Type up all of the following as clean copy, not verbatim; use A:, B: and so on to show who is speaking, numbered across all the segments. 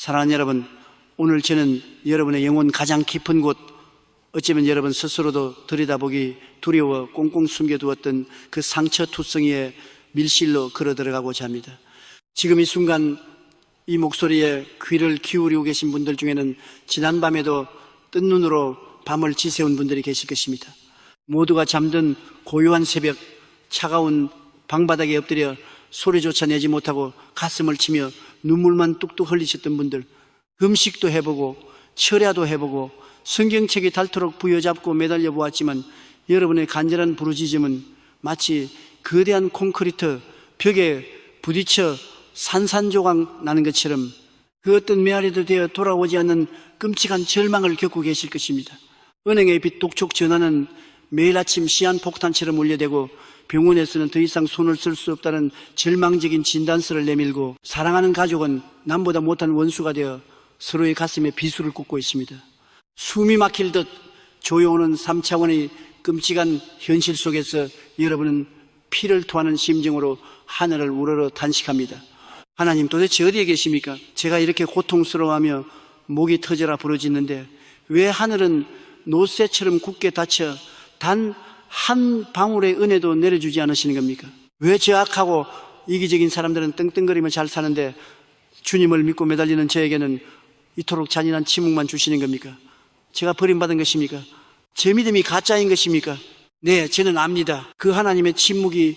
A: 사랑하는 여러분, 오늘 저는 여러분의 영혼 가장 깊은 곳, 어쩌면 여러분 스스로도 들여다보기 두려워 꽁꽁 숨겨두었던 그 상처투성이의 밀실로 걸어 들어가고자 합니다. 지금 이 순간 이 목소리에 귀를 기울이고 계신 분들 중에는 지난밤에도 뜬 눈으로 밤을 지새운 분들이 계실 것입니다. 모두가 잠든 고요한 새벽, 차가운 방바닥에 엎드려 소리조차 내지 못하고 가슴을 치며 눈물만 뚝뚝 흘리셨던 분들, 금식도 해보고 철야도 해보고 성경책이 닳도록 부여잡고 매달려 보았지만 여러분의 간절한 부르짖음은 마치 거대한 콘크리트 벽에 부딪혀 산산조각 나는 것처럼 그 어떤 메아리도 되어 돌아오지 않는 끔찍한 절망을 겪고 계실 것입니다. 은행의 빛 독촉 전화는 매일 아침 시한폭탄처럼 울려대고 병원에서는 더 이상 손을 쓸 수 없다는 절망적인 진단서를 내밀고 사랑하는 가족은 남보다 못한 원수가 되어 서로의 가슴에 비수를 꽂고 있습니다. 숨이 막힐 듯 조여오는 3차원의 끔찍한 현실 속에서 여러분은 피를 토하는 심정으로 하늘을 우러러 탄식합니다. 하나님, 도대체 어디에 계십니까? 제가 이렇게 고통스러워하며 목이 터져라 부르짖는데 왜 하늘은 노새처럼 굳게 닫혀 단 한 방울의 은혜도 내려주지 않으시는 겁니까? 왜 저 악하고 이기적인 사람들은 떵떵거리며 잘 사는데 주님을 믿고 매달리는 저에게는 이토록 잔인한 침묵만 주시는 겁니까? 제가 버림받은 것입니까? 제 믿음이 가짜인 것입니까? 네, 저는 압니다. 그 하나님의 침묵이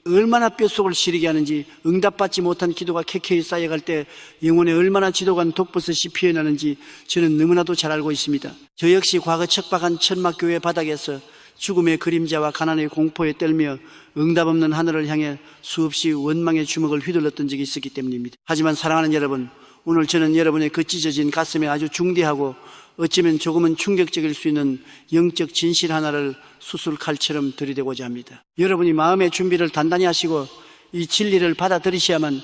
A: 얼마나 뼛속을 시리게 하는지, 응답받지 못한 기도가 켜켜이 쌓여갈 때 영혼에 얼마나 지독한 독버섯이 피어나는지 저는 너무나도 잘 알고 있습니다. 저 역시 과거 척박한 천막교회 바닥에서 죽음의 그림자와 가난의 공포에 떨며 응답 없는 하늘을 향해 수없이 원망의 주먹을 휘둘렀던 적이 있었기 때문입니다. 하지만 사랑하는 여러분, 오늘 저는 여러분의 그 찢어진 가슴에 아주 중대하고 어쩌면 조금은 충격적일 수 있는 영적 진실 하나를 수술칼처럼 들이대고자 합니다. 여러분이 마음의 준비를 단단히 하시고 이 진리를 받아들이셔야만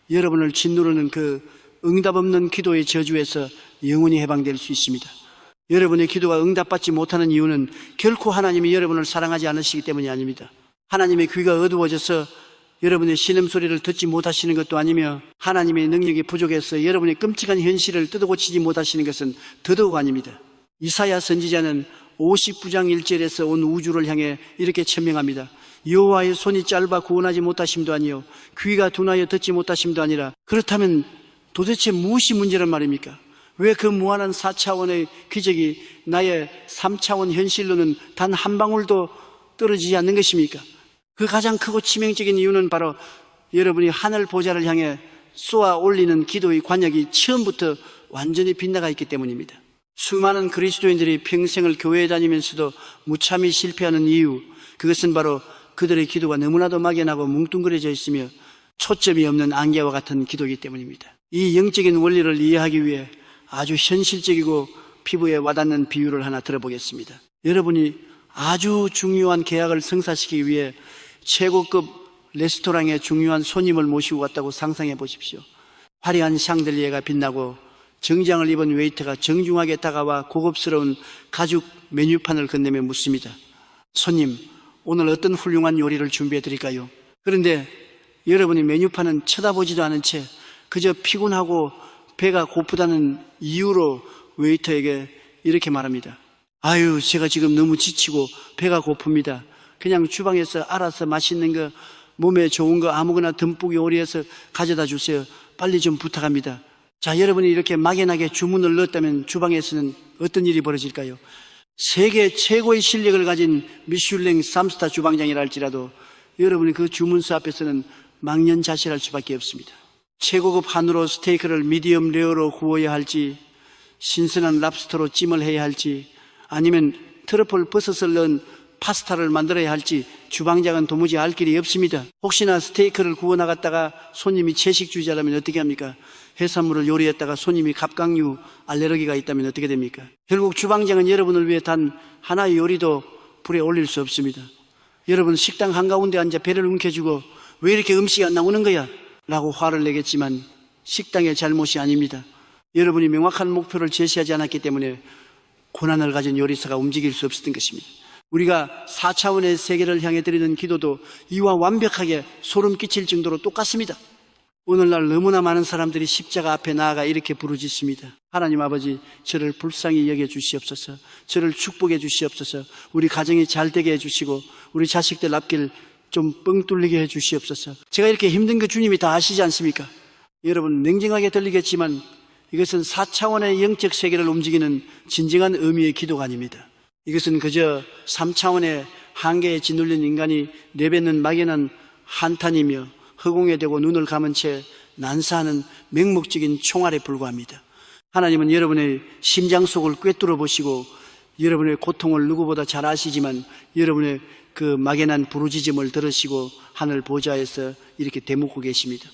A: 여러분을 짓누르는 그 응답 없는 기도의 저주에서 영원히 해방될 수 있습니다. 여러분의 기도가 응답받지 못하는 이유는 결코 하나님이 여러분을 사랑하지 않으시기 때문이 아닙니다. 하나님의 귀가 어두워져서 여러분의 신음소리를 듣지 못하시는 것도 아니며 하나님의 능력이 부족해서 여러분의 끔찍한 현실을 뜯어고치지 못하시는 것은 더더욱 아닙니다. 이사야 선지자는 59장 1절에서 온 우주를 향해 이렇게 천명합니다. 여호와의 손이 짧아 구원하지 못하심도 아니요 귀가 둔하여 듣지 못하심도 아니라 그렇다면 도대체 무엇이 문제란 말입니까? 왜 그 무한한 4차원의 기적이 나의 3차원 현실로는 단 한 방울도 떨어지지 않는 것입니까? 그 가장 크고 치명적인 이유는 바로 여러분이 하늘 보좌를 향해 쏘아 올리는 기도의 관역이 처음부터 완전히 빗나가 있기 때문입니다. 수많은 그리스도인들이 평생을 교회에 다니면서도 무참히 실패하는 이유, 그것은 바로 그들의 기도가 너무나도 막연하고 뭉뚱그려져 있으며 초점이 없는 안개와 같은 기도이기 때문입니다. 이 영적인 원리를 이해하기 위해 아주 현실적이고 피부에 와닿는 비유를 하나 들어보겠습니다. 여러분이 아주 중요한 계약을 성사시키기 위해 최고급 레스토랑에 중요한 손님을 모시고 왔다고 상상해 보십시오. 화려한 샹들리에가 빛나고 정장을 입은 웨이터가 정중하게 다가와 고급스러운 가죽 메뉴판을 건네며 묻습니다. 손님, 오늘 어떤 훌륭한 요리를 준비해 드릴까요? 그런데 여러분이 메뉴판은 쳐다보지도 않은 채 그저 피곤하고 배가 고프다는 이유로 웨이터에게 이렇게 말합니다. 아유, 제가 지금 너무 지치고 배가 고픕니다. 그냥 주방에서 알아서 맛있는 거, 몸에 좋은 거 아무거나 듬뿍 요리해서 가져다 주세요. 빨리 좀 부탁합니다. 자, 여러분이 이렇게 막연하게 주문을 넣었다면 주방에서는 어떤 일이 벌어질까요? 세계 최고의 실력을 가진 미슐랭 3스타 주방장이라 할지라도 여러분이 그 주문서 앞에서는 망연자실할 수밖에 없습니다. 최고급 한우로 스테이크를 미디엄 레어로 구워야 할지, 신선한 랍스터로 찜을 해야 할지, 아니면 트러플 버섯을 넣은 파스타를 만들어야 할지 주방장은 도무지 알 길이 없습니다. 혹시나 스테이크를 구워 나갔다가 손님이 채식주의자라면 어떻게 합니까? 해산물을 요리했다가 손님이 갑각류 알레르기가 있다면 어떻게 됩니까? 결국 주방장은 여러분을 위해 단 하나의 요리도 불에 올릴 수 없습니다. 여러분 식당 한가운데 앉아 배를 움켜쥐고 왜 이렇게 음식이 안 나오는 거야? 라고 화를 내겠지만 식당의 잘못이 아닙니다. 여러분이 명확한 목표를 제시하지 않았기 때문에 고난을 가진 요리사가 움직일 수 없었던 것입니다. 우리가 4차원의 세계를 향해 드리는 기도도 이와 완벽하게 소름 끼칠 정도로 똑같습니다. 오늘날 너무나 많은 사람들이 십자가 앞에 나아가 이렇게 부르짖습니다. 하나님 아버지, 저를 불쌍히 여겨 주시옵소서. 저를 축복해 주시옵소서. 우리 가정이 잘 되게 해 주시고 우리 자식들 앞길 좀 뻥 뚫리게 해 주시옵소서. 제가 이렇게 힘든 거 주님이 다 아시지 않습니까? 여러분, 냉정하게 들리겠지만 이것은 4차원의 영적 세계를 움직이는 진정한 의미의 기도가 아닙니다. 이것은 그저 3차원의 한계에 짓눌린 인간이 내뱉는 막연한 한탄이며 허공에 대고 눈을 감은 채 난사하는 맹목적인 총알에 불과합니다. 하나님은 여러분의 심장 속을 꿰뚫어 보시고 여러분의 고통을 누구보다 잘 아시지만 여러분의 그 막연한 부르짖음을 들으시고 하늘 보좌에서 이렇게 대묻고 계십니다.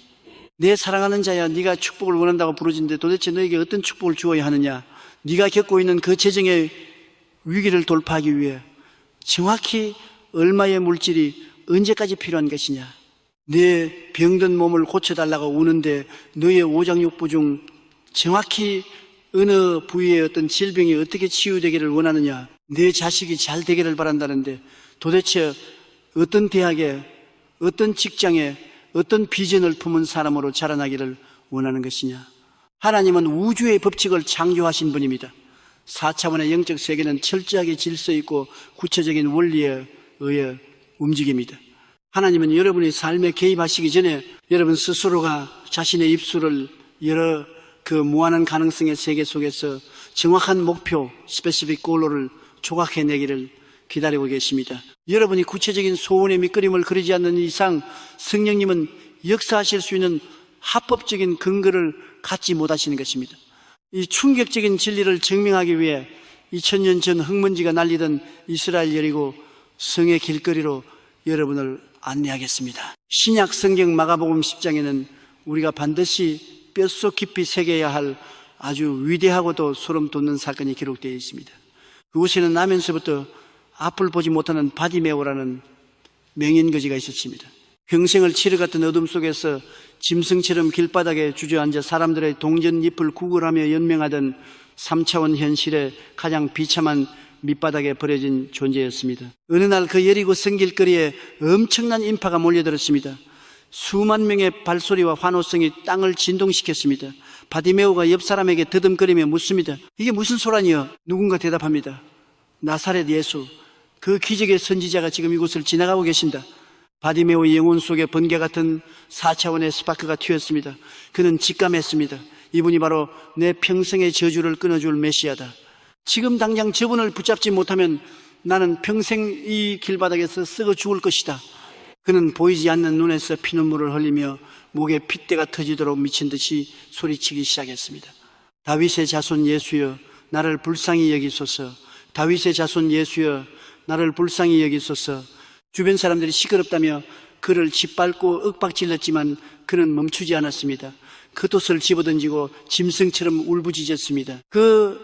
A: 내 사랑하는 자야, 네가 축복을 원한다고 부르짖는데 도대체 너에게 어떤 축복을 주어야 하느냐? 네가 겪고 있는 그 재정의 위기를 돌파하기 위해 정확히 얼마의 물질이 언제까지 필요한 것이냐? 내 병든 몸을 고쳐달라고 우는데 너의 오장육부 중 정확히 어느 부위의 어떤 질병이 어떻게 치유되기를 원하느냐? 내 자식이 잘 되기를 바란다는데 도대체 어떤 대학에, 어떤 직장에, 어떤 비전을 품은 사람으로 자라나기를 원하는 것이냐? 하나님은 우주의 법칙을 창조하신 분입니다. 4차원의 영적 세계는 철저하게 질서 있고 구체적인 원리에 의해 움직입니다. 하나님은 여러분의 삶에 개입하시기 전에 여러분 스스로가 자신의 입술을 여러 그 무한한 가능성의 세계 속에서 정확한 목표, 스페시픽 골로를 조각해내기를 기다리고 계십니다. 여러분이 구체적인 소원의 밑그림을 그리지 않는 이상 성령님은 역사하실 수 있는 합법적인 근거를 갖지 못하시는 것입니다. 이 충격적인 진리를 증명하기 위해 2000년 전 흙먼지가 날리던 이스라엘 여리고 성의 길거리로 여러분을 안내하겠습니다. 신약 성경 마가복음 10장에는 우리가 반드시 뼛속 깊이 새겨야 할 아주 위대하고도 소름 돋는 사건이 기록되어 있습니다. 그곳에는 나면서부터 앞을 보지 못하는 바디메오라는 맹인거지가 있었습니다. 평생을 치러갔던 어둠 속에서 짐승처럼 길바닥에 주저앉아 사람들의 동전잎을 구걸하며 연명하던 3차원 현실의 가장 비참한 밑바닥에 버려진 존재였습니다. 어느 날 그 여리고 성길거리에 엄청난 인파가 몰려들었습니다. 수만 명의 발소리와 환호성이 땅을 진동시켰습니다. 바디메오가 옆 사람에게 더듬거리며 묻습니다. 이게 무슨 소란이요? 누군가 대답합니다. 나사렛 예수, 그 기적의 선지자가 지금 이곳을 지나가고 계신다. 바디메오의 영혼 속에 번개 같은 4차원의 스파크가 튀었습니다. 그는 직감했습니다. 이분이 바로 내 평생의 저주를 끊어줄 메시아다. 지금 당장 저분을 붙잡지 못하면 나는 평생 이 길바닥에서 썩어 죽을 것이다. 그는 보이지 않는 눈에서 피눈물을 흘리며 목에 핏대가 터지도록 미친 듯이 소리치기 시작했습니다. 다윗의 자손 예수여, 나를 불쌍히 여기소서. 다윗의 자손 예수여, 나를 불쌍히 여기소서. 주변 사람들이 시끄럽다며 그를 짓밟고 윽박질렀지만 그는 멈추지 않았습니다. 겉옷을 집어던지고 짐승처럼 울부짖었습니다. 그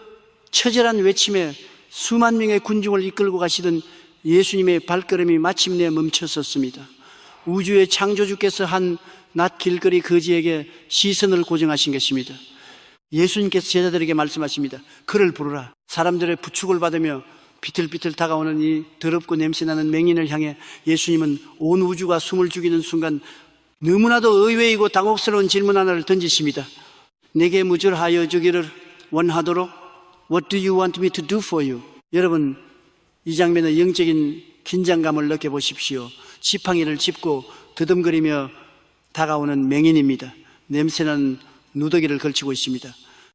A: 처절한 외침에 수만 명의 군중을 이끌고 가시던 예수님의 발걸음이 마침내 멈춰섰습니다. 우주의 창조주께서 한 낮 길거리 거지에게 시선을 고정하신 것입니다. 예수님께서 제자들에게 말씀하십니다. 그를 부르라. 사람들의 부축을 받으며 비틀비틀 다가오는 이 더럽고 냄새나는 맹인을 향해 예수님은 온 우주가 숨을 죽이는 순간 너무나도 의외이고 당혹스러운 질문 하나를 던지십니다. 내게 무엇을 하여 주기를 원하도록? What do you want me to do for you? 여러분, 이 장면의 영적인 긴장감을 느껴보십시오. 지팡이를 짚고 더듬거리며 다가오는 맹인입니다. 냄새나는 누더기를 걸치고 있습니다.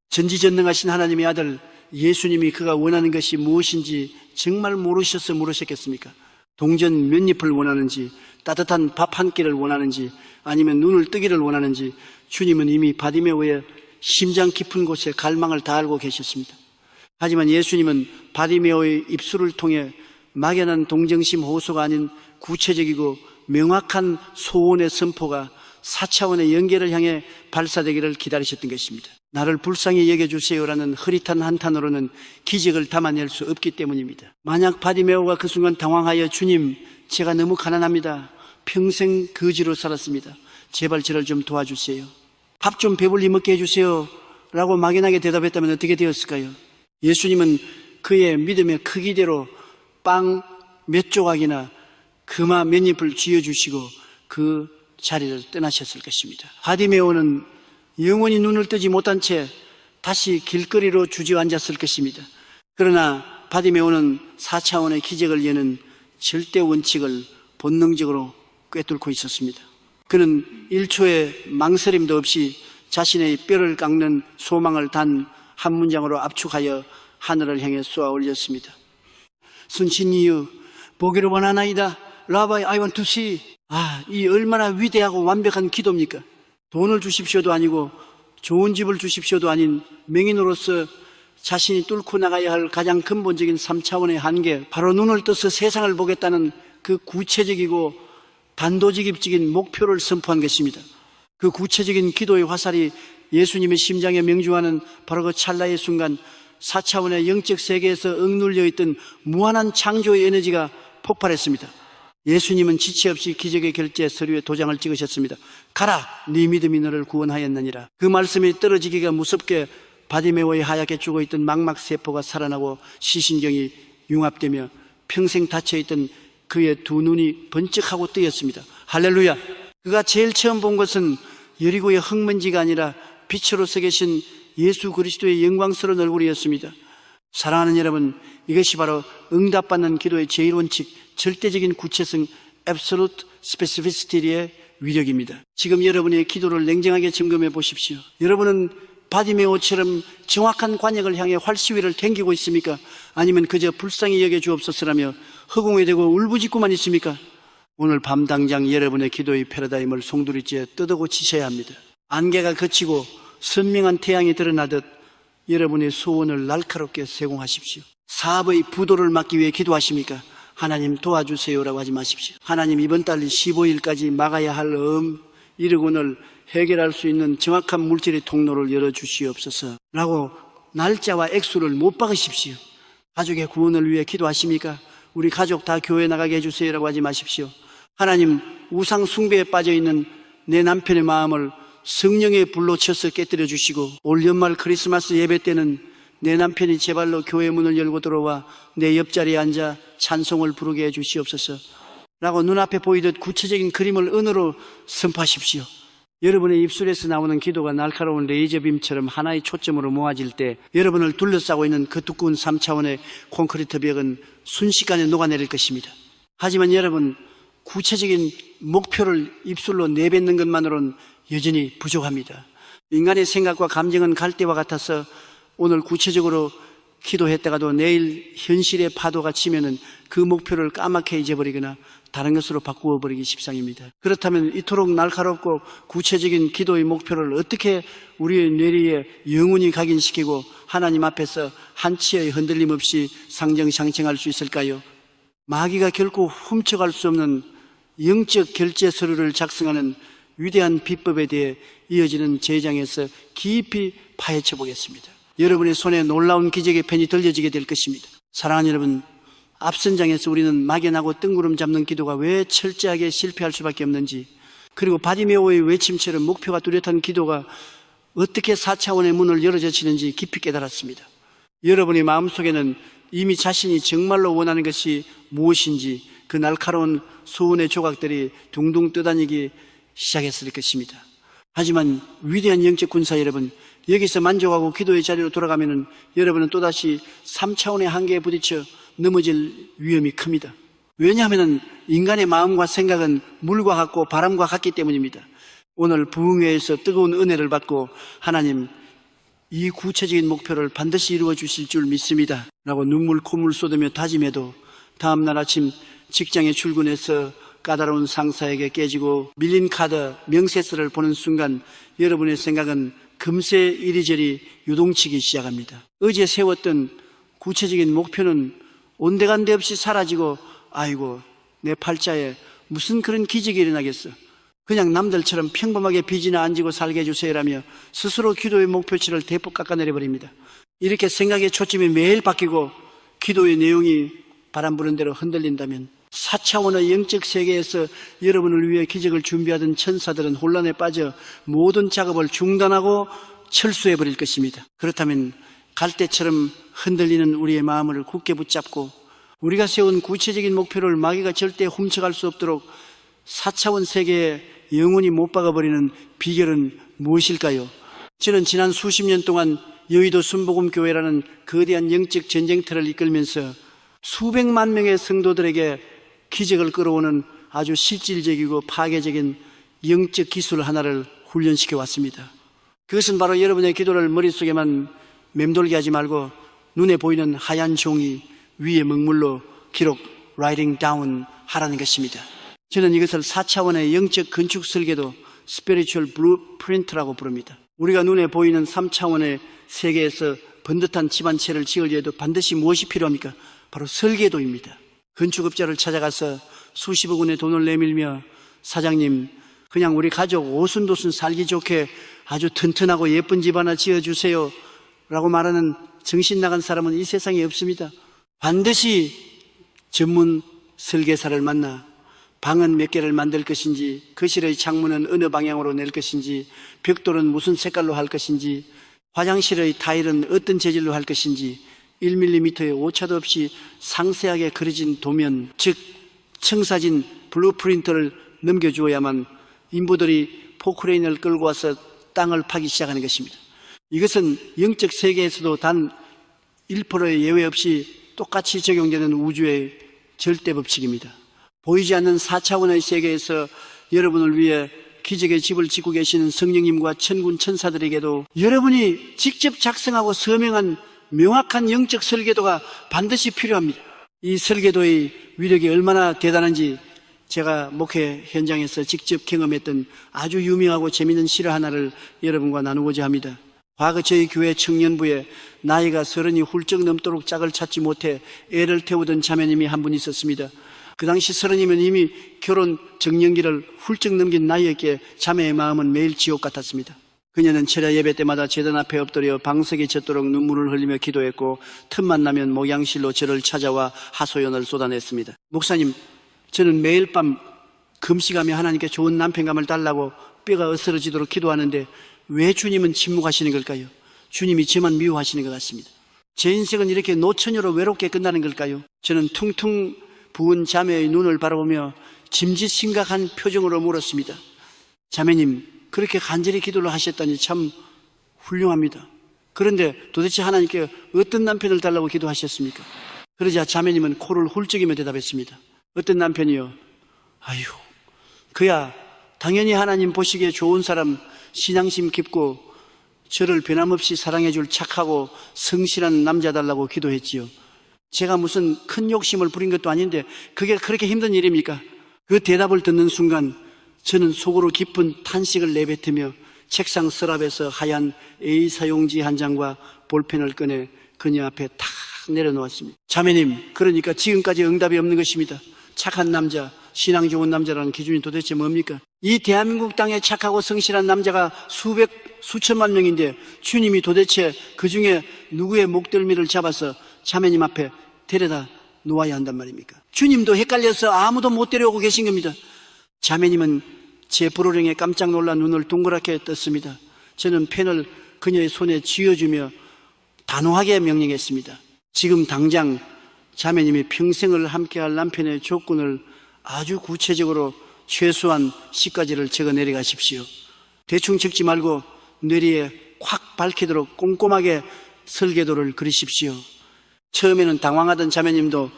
A: 전지전능하신 하나님의 아들 예수님이 그가 원하는 것이 무엇인지 정말 모르셔서 물으셨겠습니까? 동전 몇 잎을 원하는지, 따뜻한 밥 한 끼를 원하는지, 아니면 눈을 뜨기를 원하는지 주님은 이미 바디메오의 심장 깊은 곳에 갈망을 다 알고 계셨습니다. 하지만 예수님은 바디메오의 입술을 통해 막연한 동정심 호소가 아닌 구체적이고 명확한 소원의 선포가 4차원의 연계를 향해 발사되기를 기다리셨던 것입니다. 나를 불쌍히 여겨주세요라는 흐릿한 한탄으로는 기적을 담아낼 수 없기 때문입니다. 만약 바디메오가 그 순간 당황하여 주님, 제가 너무 가난합니다. 평생 거지로 살았습니다. 제발 저를 좀 도와주세요. 밥 좀 배불리 먹게 해주세요 라고 막연하게 대답했다면 어떻게 되었을까요? 예수님은 그의 믿음의 크기대로 빵 몇 조각이나 금화 몇 잎을 쥐어주시고 그 자리를 떠나셨을 것입니다. 바디메오는 영원히 눈을 뜨지 못한 채 다시 길거리로 주저앉았을 것입니다. 그러나 바디메오는 4차원의 기적을 여는 절대 원칙을 본능적으로 꿰뚫고 있었습니다. 그는 1초의 망설임도 없이 자신의 뼈를 깎는 소망을 단 한 문장으로 압축하여 하늘을 향해 쏘아 올렸습니다. 순신이여 보기를 원하나이다. 라바이 I want to see. 이 얼마나 위대하고 완벽한 기도입니까? 돈을 주십시오도 아니고 좋은 집을 주십시오도 아닌 맹인으로서 자신이 뚫고 나가야 할 가장 근본적인 3차원의 한계, 바로 눈을 떠서 세상을 보겠다는 그 구체적이고 단도직입적인 목표를 선포한 것입니다. 그 구체적인 기도의 화살이 예수님의 심장에 명중하는 바로 그 찰나의 순간 4차원의 영적 세계에서 억눌려 있던 무한한 창조의 에너지가 폭발했습니다. 예수님은 지체 없이 기적의 결제 서류에 도장을 찍으셨습니다. 가라, 네 믿음이 너를 구원하였느니라. 그 말씀이 떨어지기가 무섭게 바디메오의 하얗게 죽어있던 망막세포가 살아나고 시신경이 융합되며 평생 닫혀있던 그의 두 눈이 번쩍하고 뜨였습니다. 할렐루야. 그가 제일 처음 본 것은 여리고의 흙먼지가 아니라 빛으로서 계신 예수 그리스도의 영광스러운 얼굴이었습니다. 사랑하는 여러분, 이것이 바로 응답받는 기도의 제일 원칙, 절대적인 구체성, Absolute Specificity의 위력입니다. 지금 여러분의 기도를 냉정하게 점검해 보십시오. 여러분은 바디메오처럼 정확한 관역을 향해 활시위를 탱기고 있습니까? 아니면 그저 불쌍히 여겨 주옵소서라며 허공에 대고 울부짖고만 있습니까? 오늘 밤 당장 여러분의 기도의 패러다임을 송두리째 뜯어고치셔야 합니다. 안개가 걷히고 선명한 태양이 드러나듯 여러분의 소원을 날카롭게 세공하십시오. 사업의 부도를 막기 위해 기도하십니까? 하나님 도와주세요라고 하지 마십시오. 하나님 이번 달 15일까지 막아야 할 이르곤을 해결할 수 있는 정확한 물질의 통로를 열어주시옵소서 라고 날짜와 액수를 못 박으십시오. 가족의 구원을 위해 기도하십니까? 우리 가족 다 교회 나가게 해주세요라고 하지 마십시오. 하나님, 우상 숭배에 빠져있는 내 남편의 마음을 성령의 불로 쳐서 깨뜨려 주시고 올 연말 크리스마스 예배 때는 내 남편이 제발로 교회 문을 열고 들어와 내 옆자리에 앉아 찬송을 부르게 해 주시옵소서 라고 눈앞에 보이듯 구체적인 그림을 은으로 선포하십시오. 여러분의 입술에서 나오는 기도가 날카로운 레이저빔처럼 하나의 초점으로 모아질 때 여러분을 둘러싸고 있는 그 두꺼운 3차원의 콘크리트 벽은 순식간에 녹아내릴 것입니다. 하지만 여러분, 구체적인 목표를 입술로 내뱉는 것만으로는 여전히 부족합니다. 인간의 생각과 감정은 갈대와 같아서 오늘 구체적으로 기도했다가도 내일 현실의 파도가 치면은 그 목표를 까맣게 잊어버리거나 다른 것으로 바꾸어 버리기 십상입니다. 그렇다면 이토록 날카롭고 구체적인 기도의 목표를 어떻게 우리의 뇌리에 영원히 각인시키고 하나님 앞에서 한치의 흔들림 없이 상정상청할 수 있을까요? 마귀가 결코 훔쳐갈 수 없는 영적 결제 서류를 작성하는 위대한 비법에 대해 이어지는 제장에서 깊이 파헤쳐 보겠습니다. 여러분의 손에 놀라운 기적의 펜이 들려지게 될 것입니다. 사랑하는 여러분, 앞선 장에서 우리는 막연하고 뜬구름 잡는 기도가 왜 철저하게 실패할 수밖에 없는지, 그리고 바디메오의 외침처럼 목표가 뚜렷한 기도가 어떻게 4차원의 문을 열어젖히는지 깊이 깨달았습니다. 여러분의 마음속에는 이미 자신이 정말로 원하는 것이 무엇인지 그 날카로운 소원의 조각들이 둥둥 떠다니기 시작했을 것입니다. 하지만 위대한 영적 군사 여러분, 여기서 만족하고 기도의 자리로 돌아가면은 여러분은 또다시 3차원의 한계에 부딪혀 넘어질 위험이 큽니다. 왜냐하면 인간의 마음과 생각은 물과 같고 바람과 같기 때문입니다. 오늘 부흥회에서 뜨거운 은혜를 받고 하나님, 이 구체적인 목표를 반드시 이루어 주실 줄 믿습니다 라고 눈물 콧물 쏟으며 다짐해도 다음날 아침 직장에 출근해서 까다로운 상사에게 깨지고 밀린 카드, 명세서를 보는 순간 여러분의 생각은 금세 이리저리 유동치기 시작합니다. 어제 세웠던 구체적인 목표는 온데간데 없이 사라지고, 아이고 내 팔자에 무슨 그런 기적이 일어나겠어, 그냥 남들처럼 평범하게 빚이나 안 지고 살게 해주세요라며 스스로 기도의 목표치를 대폭 깎아내려버립니다. 이렇게 생각의 초점이 매일 바뀌고 기도의 내용이 바람 부는 대로 흔들린다면 4차원의 영적 세계에서 여러분을 위해 기적을 준비하던 천사들은 혼란에 빠져 모든 작업을 중단하고 철수해버릴 것입니다. 그렇다면 갈대처럼 흔들리는 우리의 마음을 굳게 붙잡고 우리가 세운 구체적인 목표를 마귀가 절대 훔쳐갈 수 없도록 4차원 세계의 영원히 못 박아버리는 비결은 무엇일까요? 저는 지난 수십 년 동안 여의도 순복음교회라는 거대한 영적 전쟁터를 이끌면서 수백만 명의 성도들에게 기적을 끌어오는 아주 실질적이고 파괴적인 영적 기술 하나를 훈련시켜 왔습니다. 그것은 바로 여러분의 기도를 머릿속에만 맴돌게 하지 말고 눈에 보이는 하얀 종이 위에 먹물로 기록, writing down 하라는 것입니다. 저는 이것을 4차원의 영적 건축 설계도 spiritual blueprint라고 부릅니다. 우리가 눈에 보이는 3차원의 세계에서 번듯한 집 한 채를 지으려도 반드시 무엇이 필요합니까? 바로 설계도입니다. 건축업자를 찾아가서 수십억 원의 돈을 내밀며 사장님, 그냥 우리 가족 오순도순 살기 좋게 아주 튼튼하고 예쁜 집 하나 지어주세요 라고 말하는 정신 나간 사람은 이 세상에 없습니다. 반드시 전문 설계사를 만나 방은 몇 개를 만들 것인지, 거실의 창문은 어느 방향으로 낼 것인지, 벽돌은 무슨 색깔로 할 것인지, 화장실의 타일은 어떤 재질로 할 것인지 1mm의 오차도 없이 상세하게 그려진 도면, 즉 청사진 블루프린트를 넘겨주어야만 인부들이 포크레인을 끌고 와서 땅을 파기 시작하는 것입니다. 이것은 영적 세계에서도 단 1%의 예외 없이 똑같이 적용되는 우주의 절대 법칙입니다. 보이지 않는 4차원의 세계에서 여러분을 위해 기적의 집을 짓고 계시는 성령님과 천군 천사들에게도 여러분이 직접 작성하고 서명한 명확한 영적 설계도가 반드시 필요합니다. 이 설계도의 위력이 얼마나 대단한지 제가 목회 현장에서 직접 경험했던 아주 유명하고 재미있는 실화 하나를 여러분과 나누고자 합니다. 과거 저희 교회 청년부에 나이가 30이 훌쩍 넘도록 짝을 찾지 못해 애를 태우던 자매님이 한 분 있었습니다. 그 당시 30이면 이미 결혼 정년기를 훌쩍 넘긴 나이였기에 자매의 마음은 매일 지옥 같았습니다. 그녀는 철야 예배 때마다 제단 앞에 엎드려 방석이 젖도록 눈물을 흘리며 기도했고 틈만 나면 목양실로 저를 찾아와 하소연을 쏟아냈습니다. 목사님, 저는 매일 밤 금식하며 하나님께 좋은 남편감을 달라고 뼈가 으스러지도록 기도하는데 왜 주님은 침묵하시는 걸까요? 주님이 저만 미워하시는 것 같습니다. 제 인생은 이렇게 노처녀로 외롭게 끝나는 걸까요? 저는 퉁퉁 부은 자매의 눈을 바라보며 짐짓심각한 표정으로 물었습니다. 자매님, 그렇게 간절히 기도를 하셨다니 참 훌륭합니다. 그런데 도대체 하나님께 어떤 남편을 달라고 기도하셨습니까? 그러자 자매님은 코를 훌쩍이며 대답했습니다. 어떤 남편이요? 아유, 그야 당연히 하나님 보시기에 좋은 사람, 신앙심 깊고 저를 변함없이 사랑해줄 착하고 성실한 남자 달라고 기도했지요. 제가 무슨 큰 욕심을 부린 것도 아닌데 그게 그렇게 힘든 일입니까? 그 대답을 듣는 순간 저는 속으로 깊은 탄식을 내뱉으며 책상 서랍에서 하얀 A사용지 한 장과 볼펜을 꺼내 그녀 앞에 탁 내려놓았습니다. 자매님, 그러니까 지금까지 응답이 없는 것입니다. 착한 남자, 신앙 좋은 남자라는 기준이 도대체 뭡니까? 이 대한민국 땅에 착하고 성실한 남자가 수천만 명인데 주님이 도대체 그 중에 누구의 목덜미를 잡아서 자매님 앞에 데려다 놓아야 한단 말입니까? 주님도 헷갈려서 아무도 못 데려오고 계신 겁니다. 자매님은 제 불호령에 깜짝 놀라 눈을 동그랗게 떴습니다. 저는 펜을 그녀의 손에 쥐어주며 단호하게 명령했습니다. 지금 당장 자매님이 평생을 함께할 남편의 조건을 아주 구체적으로 최소한 10가지를 적어 내려가십시오. 대충 적지 말고 뇌리에 콱 밝히도록 꼼꼼하게 설계도를 그리십시오. 처음에는 당황하던 자매님도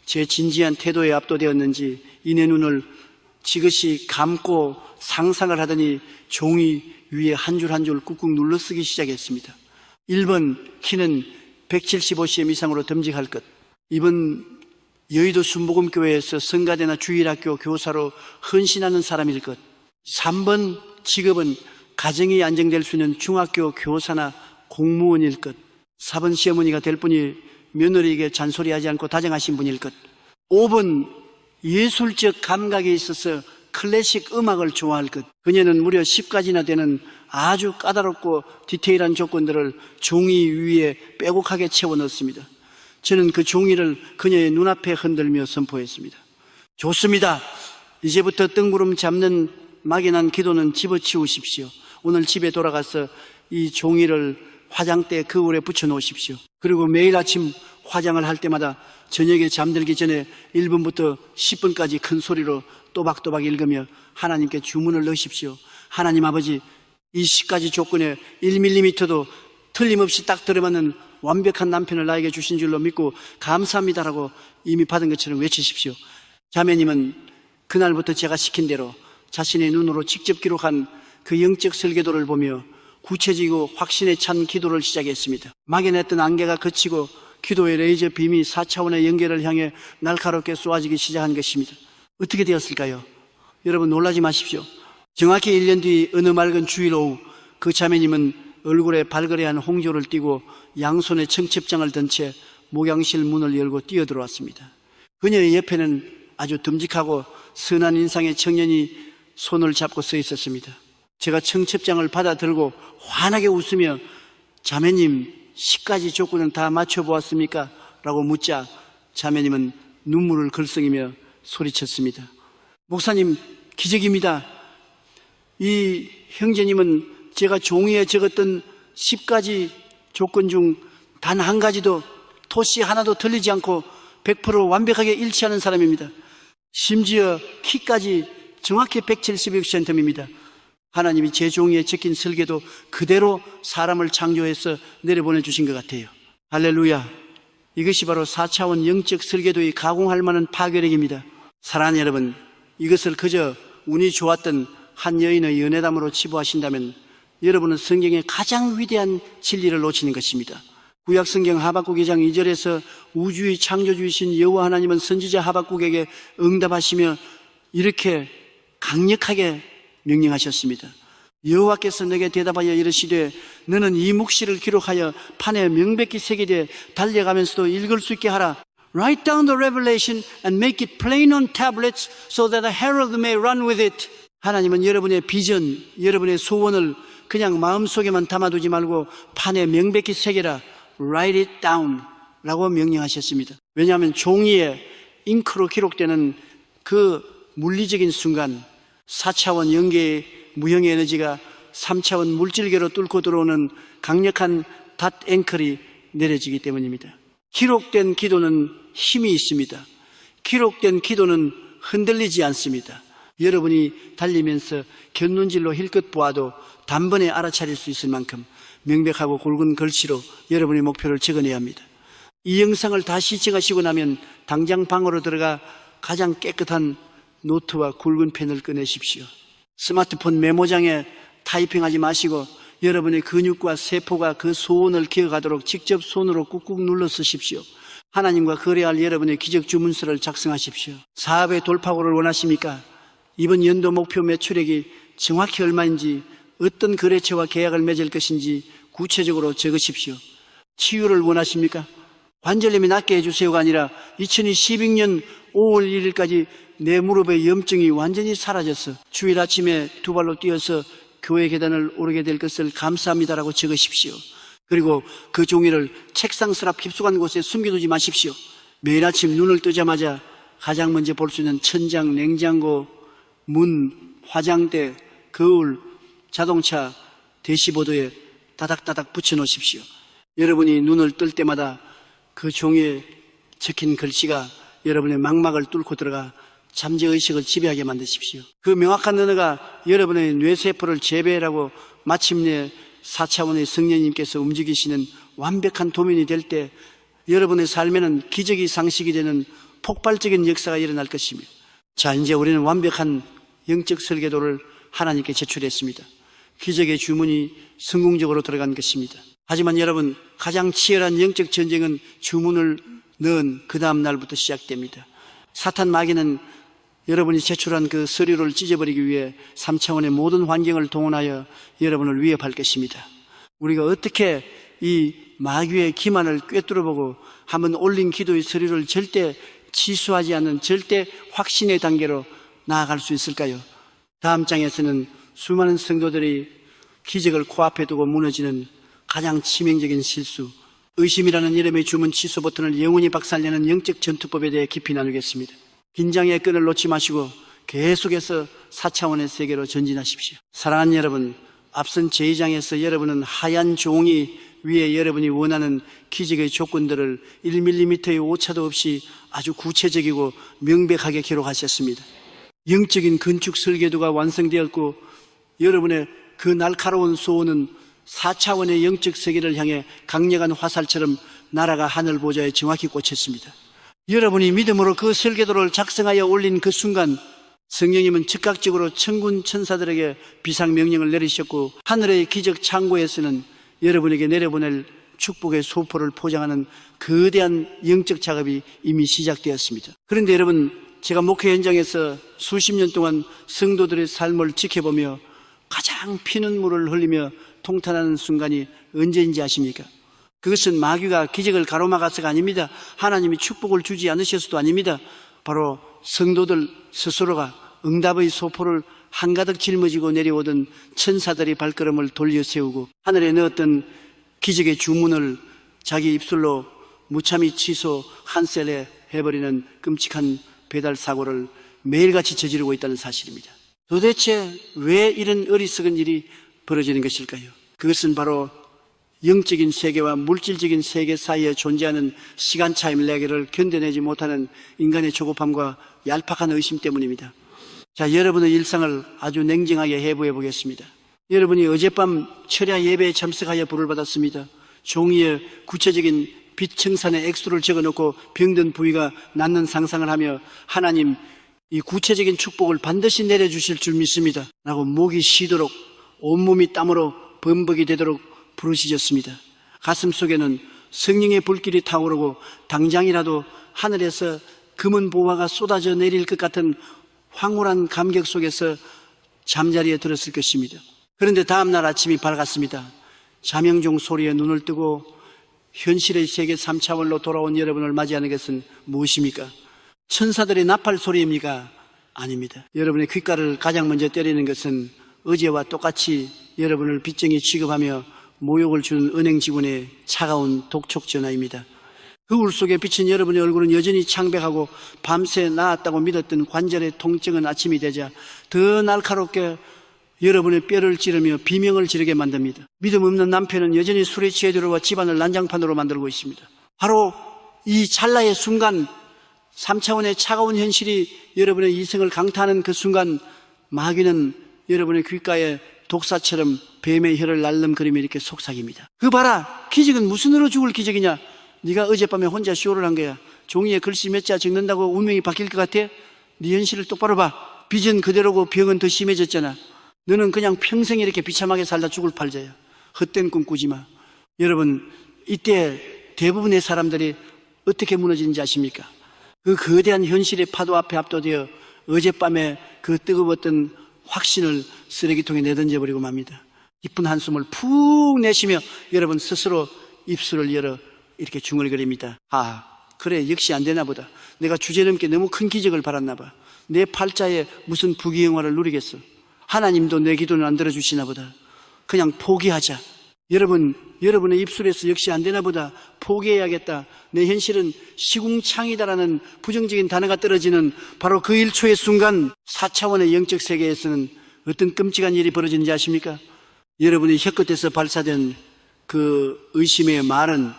A: 제 진지한 태도에 압도되었는지 이내 눈을 지그시 감고 상상을 하더니 종이 위에 한 줄 한 줄 꾹꾹 눌러쓰기 시작했습니다. 1번, 키는 175cm 이상으로 듬직할 것. 2번, 여의도 순복음교회에서 성가대나 주일학교 교사로 헌신하는 사람일 것. 3번, 직업은 가정이 안정될 수 있는 중학교 교사나 공무원일 것. 4번, 시어머니가 될 분이 며느리에게 잔소리하지 않고 다정하신 분일 것. 5번, 예술적 감각이 있어서 클래식 음악을 좋아할 것. 그녀는 무려 10가지나 되는 아주 까다롭고 디테일한 조건들을 종이 위에 빼곡하게 채워 넣었습니다. 저는 그 종이를 그녀의 눈앞에 흔들며 선포했습니다. 좋습니다. 이제부터 뜬구름 잡는 막연한 기도는 집어치우십시오. 오늘 집에 돌아가서 이 종이를 화장대 거울에 붙여 놓으십시오. 그리고 매일 아침 화장을 할 때마다 저녁에 잠들기 전에 1분부터 10분까지 큰 소리로 또박또박 읽으며 하나님께 주문을 넣으십시오. 하나님 아버지, 이 10가지 조건에 1mm도 틀림없이 딱 들어맞는 완벽한 남편을 나에게 주신 줄로 믿고 감사합니다라고 이미 받은 것처럼 외치십시오. 자매님은 그날부터 제가 시킨 대로 자신의 눈으로 직접 기록한 그 영적 설계도를 보며 구체적이고 확신에 찬 기도를 시작했습니다. 막연했던 안개가 그치고 기도의 레이저 빔이 4차원의 연계를 향해 날카롭게 쏘아지기 시작한 것입니다. 어떻게 되었을까요? 여러분 놀라지 마십시오. 정확히 1년 뒤 어느 맑은 주일 오후 그 자매님은 얼굴에 발그레한 홍조를 띠고 양손에 청첩장을 든 채 목양실 문을 열고 뛰어들어왔습니다. 그녀의 옆에는 아주 듬직하고 선한 인상의 청년이 손을 잡고 서 있었습니다. 제가 청첩장을 받아 들고 환하게 웃으며 자매님 10가지 조건은 다 맞춰보았습니까? 라고 묻자 자매님은 눈물을 글썽이며 소리쳤습니다. 목사님, 기적입니다. 이 형제님은 제가 종이에 적었던 10가지 조건 중 단 한 가지도 토시 하나도 틀리지 않고 100% 완벽하게 일치하는 사람입니다. 심지어 키까지 정확히 176cm입니다. 하나님이 제 종이에 적힌 설계도 그대로 사람을 창조해서 내려보내 주신 것 같아요. 할렐루야. 이것이 바로 4차원 영적 설계도의 가공할 만한 파괴력입니다. 사랑하는 여러분, 이것을 그저 운이 좋았던 한 여인의 연애담으로 치부하신다면 여러분은 성경의 가장 위대한 진리를 놓치는 것입니다. 구약 성경 하박국 2장 2절에서 우주의 창조주이신 여호와 하나님은 선지자 하박국에게 응답하시며 이렇게 강력하게 명령하셨습니다. 여호와께서 내게 대답하여 이르시되 너는 이 묵시를 기록하여 판에 명백히 새기되 달려가면서도 읽을 수 있게 하라. Write down the revelation and make it plain on tablets so that the herald may run with it. 하나님은 여러분의 비전, 여러분의 소원을 그냥 마음속에만 담아두지 말고 판에 명백히 새겨라. Write it down 라고 명령하셨습니다. 왜냐하면 종이에 잉크로 기록되는 그 물리적인 순간 4차원 연계의 무형의 에너지가 3차원 물질계로 뚫고 들어오는 강력한 닷 앵클이 내려지기 때문입니다. 기록된 기도는 힘이 있습니다. 기록된 기도는 흔들리지 않습니다. 여러분이 달리면서 곁눈질로 힐끗 보아도 단번에 알아차릴 수 있을 만큼 명백하고 굵은 글씨로 여러분의 목표를 적어내야 합니다. 이 영상을 다 시청하시고 나면 당장 방으로 들어가 가장 깨끗한 노트와 굵은 펜을 꺼내십시오. 스마트폰 메모장에 타이핑하지 마시고 여러분의 근육과 세포가 그 소원을 기억하도록 직접 손으로 꾹꾹 눌러 쓰십시오. 하나님과 거래할 여러분의 기적 주문서를 작성하십시오. 사업의 돌파구를 원하십니까? 이번 연도 목표 매출액이 정확히 얼마인지, 어떤 거래처와 계약을 맺을 것인지 구체적으로 적으십시오. 치유를 원하십니까? 관절염이 낫게 해주세요가 아니라 2012년 5월 1일까지 내 무릎의 염증이 완전히 사라졌어. 주일 아침에 두 발로 뛰어서 교회 계단을 오르게 될 것을 감사합니다라고 적으십시오. 그리고 그 종이를 책상 서랍 깊숙한 곳에 숨겨두지 마십시오. 매일 아침 눈을 뜨자마자 가장 먼저 볼 수 있는 천장, 냉장고, 문, 화장대, 거울, 자동차, 대시보드에 다닥다닥 붙여놓으십시오. 여러분이 눈을 뜰 때마다 그 종이에 적힌 글씨가 여러분의 망막을 뚫고 들어가 잠재의식을 지배하게 만드십시오. 그 명확한 언어가 여러분의 뇌세포를 재배하고 마침내 4차원의 성령님께서 움직이시는 완벽한 도면이 될 때 여러분의 삶에는 기적이 상식이 되는 폭발적인 역사가 일어날 것입니다. 자, 이제 우리는 완벽한 영적 설계도를 하나님께 제출했습니다. 기적의 주문이 성공적으로 들어간 것입니다. 하지만 여러분, 가장 치열한 영적 전쟁은 주문을 넣은 그 다음 날부터 시작됩니다. 사탄 마귀는 여러분이 제출한 그 서류를 찢어버리기 위해 3차원의 모든 환경을 동원하여 여러분을 위협할 것입니다. 우리가 어떻게 이 마귀의 기만을 꿰뚫어보고 한번 올린 기도의 서류를 절대 취소하지 않는 절대 확신의 단계로 나아갈 수 있을까요? 다음 장에서는 수많은 성도들이 기적을 코앞에 두고 무너지는 가장 치명적인 실수, 의심이라는 이름의 주문 취소 버튼을 영원히 박살내는 영적 전투법에 대해 깊이 나누겠습니다. 긴장의 끈을 놓지 마시고 계속해서 4차원의 세계로 전진하십시오. 사랑하는 여러분, 앞선 제2장에서 여러분은 하얀 종이 위에 여러분이 원하는 기적의 조건들을 1mm의 오차도 없이 아주 구체적이고 명백하게 기록하셨습니다. 영적인 건축 설계도가 완성되었고 여러분의 그 날카로운 소원은 4차원의 영적 세계를 향해 강력한 화살처럼 나라가 하늘 보좌에 정확히 꽂혔습니다. 여러분이 믿음으로 그 설계도를 작성하여 올린 그 순간 성령님은 즉각적으로 천군 천사들에게 비상명령을 내리셨고 하늘의 기적 창고에서는 여러분에게 내려보낼 축복의 소포를 포장하는 거대한 영적 작업이 이미 시작되었습니다. 그런데 여러분, 제가 목회 현장에서 수십 년 동안 성도들의 삶을 지켜보며 가장 피눈물을 흘리며 통탄하는 순간이 언제인지 아십니까? 그것은 마귀가 기적을 가로막아서가 아닙니다. 하나님이 축복을 주지 않으셔서도 아닙니다. 바로 성도들 스스로가 응답의 소포를 한가득 짊어지고 내려오던 천사들이 발걸음을 돌려 세우고 하늘에 넣었던 기적의 주문을 자기 입술로 무참히 취소 한셀에 해버리는 끔찍한 배달 사고를 매일같이 저지르고 있다는 사실입니다. 도대체 왜 이런 어리석은 일이 벌어지는 것일까요? 그것은 바로 영적인 세계와 물질적인 세계 사이에 존재하는 시간차임 레게를 견뎌내지 못하는 인간의 조급함과 얄팍한 의심 때문입니다. 자, 여러분의 일상을 아주 냉정하게 해부해 보겠습니다. 여러분이 어젯밤 철야 예배에 참석하여 부를 받았습니다. 종이에 구체적인 빚 청산의 액수를 적어놓고 병든 부위가 낫는 상상을 하며 하나님 이 구체적인 축복을 반드시 내려주실 줄 믿습니다 라고 목이 쉬도록 온몸이 땀으로 범벅이 되도록 부르짖었습니다. 가슴 속에는 성령의 불길이 타오르고 당장이라도 하늘에서 금은 보화가 쏟아져 내릴 것 같은 황홀한 감격 속에서 잠자리에 들었을 것입니다. 그런데 다음날 아침이 밝았습니다. 자명종 소리에 눈을 뜨고 현실의 세계 3차원로 돌아온 여러분을 맞이하는 것은 무엇입니까? 천사들의 나팔 소리입니까? 아닙니다. 여러분의 귓가를 가장 먼저 때리는 것은 어제와 똑같이 여러분을 빚쟁이 취급하며 모욕을 주는 은행 직원의 차가운 독촉 전화입니다. 거울 속에 비친 여러분의 얼굴은 여전히 창백하고 밤새 나았다고 믿었던 관절의 통증은 아침이 되자 더 날카롭게 여러분의 뼈를 찌르며 비명을 지르게 만듭니다. 믿음 없는 남편은 여전히 술에 취해 들어와 집안을 난장판으로 만들고 있습니다. 바로 이 찰나의 순간 3차원의 차가운 현실이 여러분의 이성을 강타하는 그 순간 마귀는 여러분의 귓가에 독사처럼 뱀의 혀를 날름거리며 이렇게 속삭입니다. 그 봐라, 기적은 무슨 으로 죽을 기적이냐? 네가 어젯밤에 혼자 쇼를 한 거야. 종이에 글씨 몇 자 적는다고 운명이 바뀔 것 같아? 네 현실을 똑바로 봐. 빚은 그대로고 병은 더 심해졌잖아. 너는 그냥 평생 이렇게 비참하게 살다 죽을 팔자야. 헛된 꿈 꾸지 마. 여러분, 이때 대부분의 사람들이 어떻게 무너지는지 아십니까? 그 거대한 현실의 파도 앞에 압도되어 어젯밤에 그 뜨거웠던 확신을 쓰레기통에 내던져버리고 맙니다. 깊은 한숨을 푹 내쉬며 여러분 스스로 입술을 열어 이렇게 중얼거립니다. 아, 그래, 역시 안 되나 보다. 내가 주제넘게 너무 큰 기적을 바랐나 봐. 내 팔자에 무슨 부귀영화를 누리겠어. 하나님도 내 기도는 안 들어주시나 보다. 그냥 포기하자. 여러분의 입술에서 역시 안 되나 보다. 포기해야겠다. 내 현실은 시궁창이다라는 부정적인 단어가 떨어지는 바로 그 1초의 순간 4차원의 영적 세계에서는 어떤 끔찍한 일이 벌어지는지 아십니까? 여러분의 혀끝에서 발사된 그 의심의 말은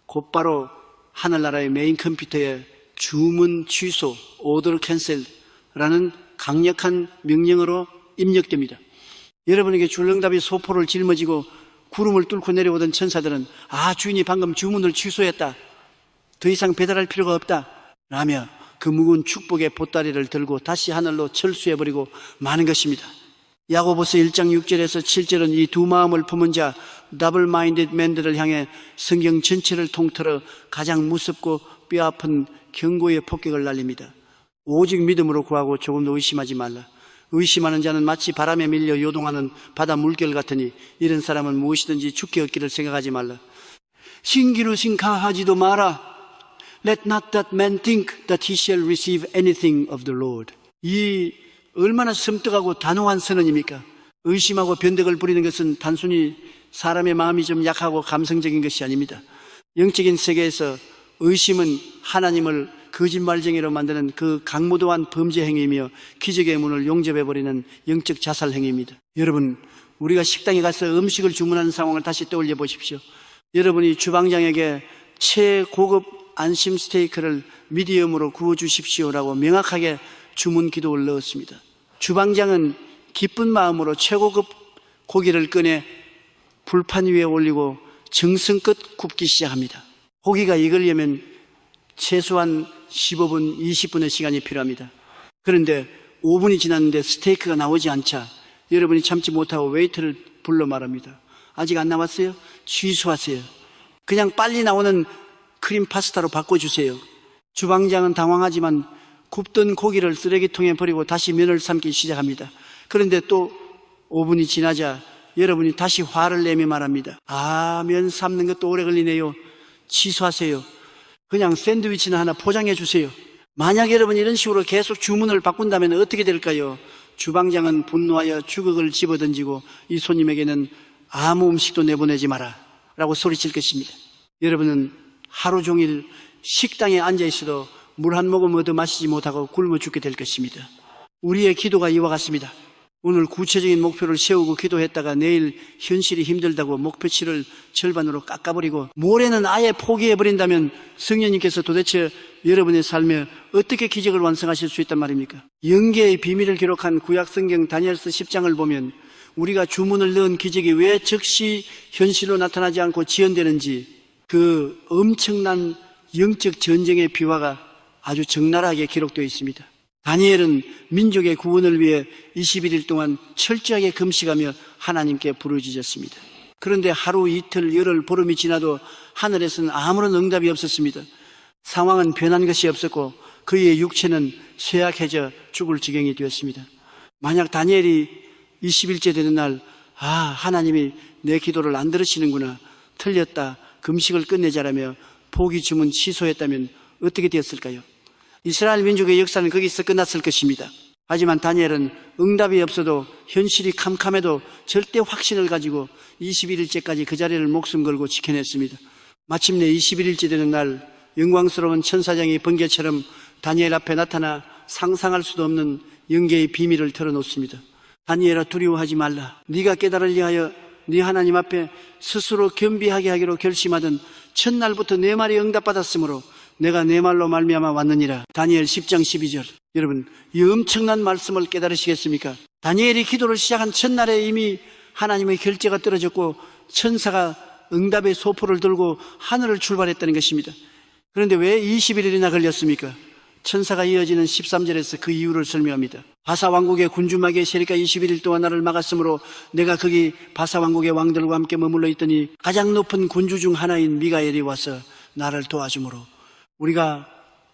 A: 곧바로 하늘나라의 메인 컴퓨터에 주문 취소, 오더 캔슬라는 강력한 명령으로 입력됩니다. 여러분에게 줄응답이 소포를 짊어지고 구름을 뚫고 내려오던 천사들은 아, 주인이 방금 주문을 취소했다. 더 이상 배달할 필요가 없다. 라며 그 무거운 축복의 보따리를 들고 다시 하늘로 철수해버리고 마는 것입니다. 야고보서 1장 6절에서 7절은 이 두 마음을 품은 자 더블 마인디드 맨들을 향해 성경 전체를 통틀어 가장 무섭고 뼈아픈 경고의 폭격을 날립니다. 오직 믿음으로 구하고 조금도 의심하지 말라. 의심하는 자는 마치 바람에 밀려 요동하는 바다 물결 같으니 이런 사람은 무엇이든지 죽게 얻기를 생각하지 말라. 신기루 생각하지도 마라. Let not that man think that he shall receive anything of the Lord. 이 얼마나 섬뜩하고 단호한 선언입니까? 의심하고 변덕을 부리는 것은 단순히 사람의 마음이 좀 약하고 감성적인 것이 아닙니다. 영적인 세계에서 의심은 하나님을 거짓말쟁이로 만드는 그 강무도한 범죄 행위이며 기적의 문을 용접해버리는 영적 자살 행위입니다. 여러분, 우리가 식당에 가서 음식을 주문하는 상황을 다시 떠올려 보십시오. 여러분이 주방장에게 최고급 안심 스테이크를 미디엄으로 구워주십시오라고 명확하게 주문 기도를 넣었습니다. 주방장은 기쁜 마음으로 최고급 고기를 꺼내 불판 위에 올리고 정성껏 굽기 시작합니다. 고기가 익으려면 최소한 15분, 20분의 시간이 필요합니다. 그런데 5분이 지났는데 스테이크가 나오지 않자 여러분이 참지 못하고 웨이터를 불러 말합니다. 아직 안 나왔어요? 취소하세요. 그냥 빨리 나오는 크림 파스타로 바꿔주세요. 주방장은 당황하지만 굽던 고기를 쓰레기통에 버리고 다시 면을 삶기 시작합니다. 그런데 또 5분이 지나자 여러분이 다시 화를 내며 말합니다. 면 삶는 것도 오래 걸리네요. 취소하세요. 그냥 샌드위치나 하나 포장해 주세요. 만약 여러분이 이런 식으로 계속 주문을 바꾼다면 어떻게 될까요? 주방장은 분노하여 주걱을 집어던지고 이 손님에게는 아무 음식도 내보내지 마라 라고 소리칠 것입니다. 여러분은 하루 종일 식당에 앉아 있어도 물 한 모금 얻어 마시지 못하고 굶어 죽게 될 것입니다. 우리의 기도가 이와 같습니다. 오늘 구체적인 목표를 세우고 기도했다가 내일 현실이 힘들다고 목표치를 절반으로 깎아버리고 모레는 아예 포기해버린다면 성령님께서 도대체 여러분의 삶에 어떻게 기적을 완성하실 수 있단 말입니까? 영계의 비밀을 기록한 구약성경 다니엘서 10장을 보면 우리가 주문을 넣은 기적이 왜 즉시 현실로 나타나지 않고 지연되는지 그 엄청난 영적 전쟁의 비화가 아주 적나라하게 기록되어 있습니다. 다니엘은 민족의 구원을 위해 21일 동안 철저하게 금식하며 하나님께 부르짖었습니다. 그런데 하루 이틀 열흘 보름이 지나도 하늘에서는 아무런 응답이 없었습니다. 상황은 변한 것이 없었고 그의 육체는 쇠약해져 죽을 지경이 되었습니다. 만약 다니엘이 20일째 되는 날 하나님이 내 기도를 안 들으시는구나, 틀렸다, 금식을 끝내자라며 포기 주문 취소했다면 어떻게 되었을까요? 이스라엘 민족의 역사는 거기서 끝났을 것입니다. 하지만 다니엘은 응답이 없어도 현실이 캄캄해도 절대 확신을 가지고 21일째까지 그 자리를 목숨 걸고 지켜냈습니다. 마침내 21일째 되는 날 영광스러운 천사장이 번개처럼 다니엘 앞에 나타나 상상할 수도 없는 영계의 비밀을 털어놓습니다. 다니엘아, 두려워하지 말라. 네가 깨달으려 하여 네 하나님 앞에 스스로 겸비하게 하기로 결심하던 첫날부터 내 말이 응답받았으므로 내가 내 말로 말미암아 왔느니라. 다니엘 10장 12절. 여러분, 이 엄청난 말씀을 깨달으시겠습니까? 다니엘이 기도를 시작한 첫날에 이미 하나님의 결제가 떨어졌고 천사가 응답의 소포를 들고 하늘을 출발했다는 것입니다. 그런데 왜 21일이나 걸렸습니까? 천사가 이어지는 13절에서 그 이유를 설명합니다. 바사 왕국의 군주마귀의 세력가 21일 동안 나를 막았으므로 내가 거기 바사 왕국의 왕들과 함께 머물러 있더니 가장 높은 군주 중 하나인 미가엘이 와서 나를 도와주므로. 우리가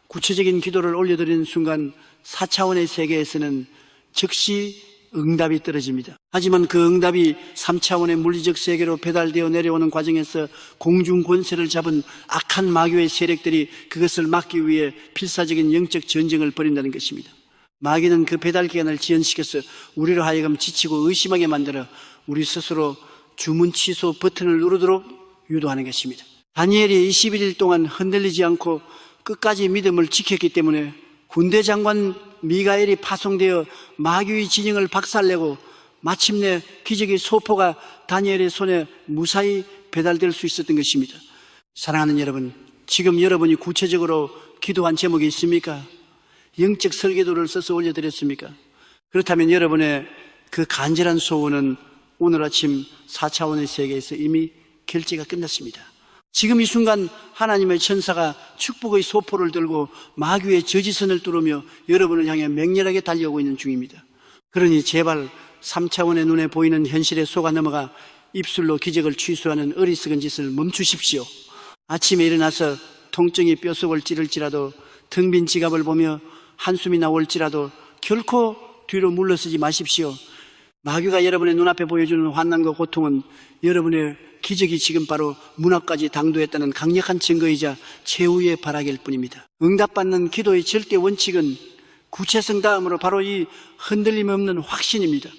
A: 구체적인 기도를 올려드리는 순간 4차원의 세계에서는 즉시 응답이 떨어집니다. 하지만 그 응답이 3차원의 물리적 세계로 배달되어 내려오는 과정에서 공중 권세를 잡은 악한 마귀의 세력들이 그것을 막기 위해 필사적인 영적 전쟁을 벌인다는 것입니다. 마귀는 그 배달 기간을 지연시켜서 우리로 하여금 지치고 의심하게 만들어 우리 스스로 주문 취소 버튼을 누르도록 유도하는 것입니다. 다니엘이 21일 동안 흔들리지 않고 끝까지 믿음을 지켰기 때문에 군대 장관 미가엘이 파송되어 마귀의 진영을 박살내고 마침내 기적의 소포가 다니엘의 손에 무사히 배달될 수 있었던 것입니다. 사랑하는 여러분, 지금 여러분이 구체적으로 기도한 제목이 있습니까? 영적 설계도를 써서 올려드렸습니까? 그렇다면 여러분의 그 간절한 소원은 오늘 아침 4차원의 세계에서 이미 결제가 끝났습니다. 지금 이 순간 하나님의 천사가 축복의 소포를 들고 마귀의 저지선을 뚫으며 여러분을 향해 맹렬하게 달려오고 있는 중입니다. 그러니 제발 3차원의 눈에 보이는 현실에 속아 넘어가 입술로 기적을 취소하는 어리석은 짓을 멈추십시오. 아침에 일어나서 통증이 뼛속을 찌를지라도 텅 빈 지갑을 보며 한숨이 나올지라도 결코 뒤로 물러서지 마십시오. 마귀가 여러분의 눈앞에 보여주는 환난과 고통은 여러분의 기적이 지금 바로 문 앞까지 당도했다는 강력한 증거이자 최후의 발악일 뿐입니다. 응답받는 기도의 절대 원칙은 구체성 다음으로 바로 이 흔들림 없는 확신입니다.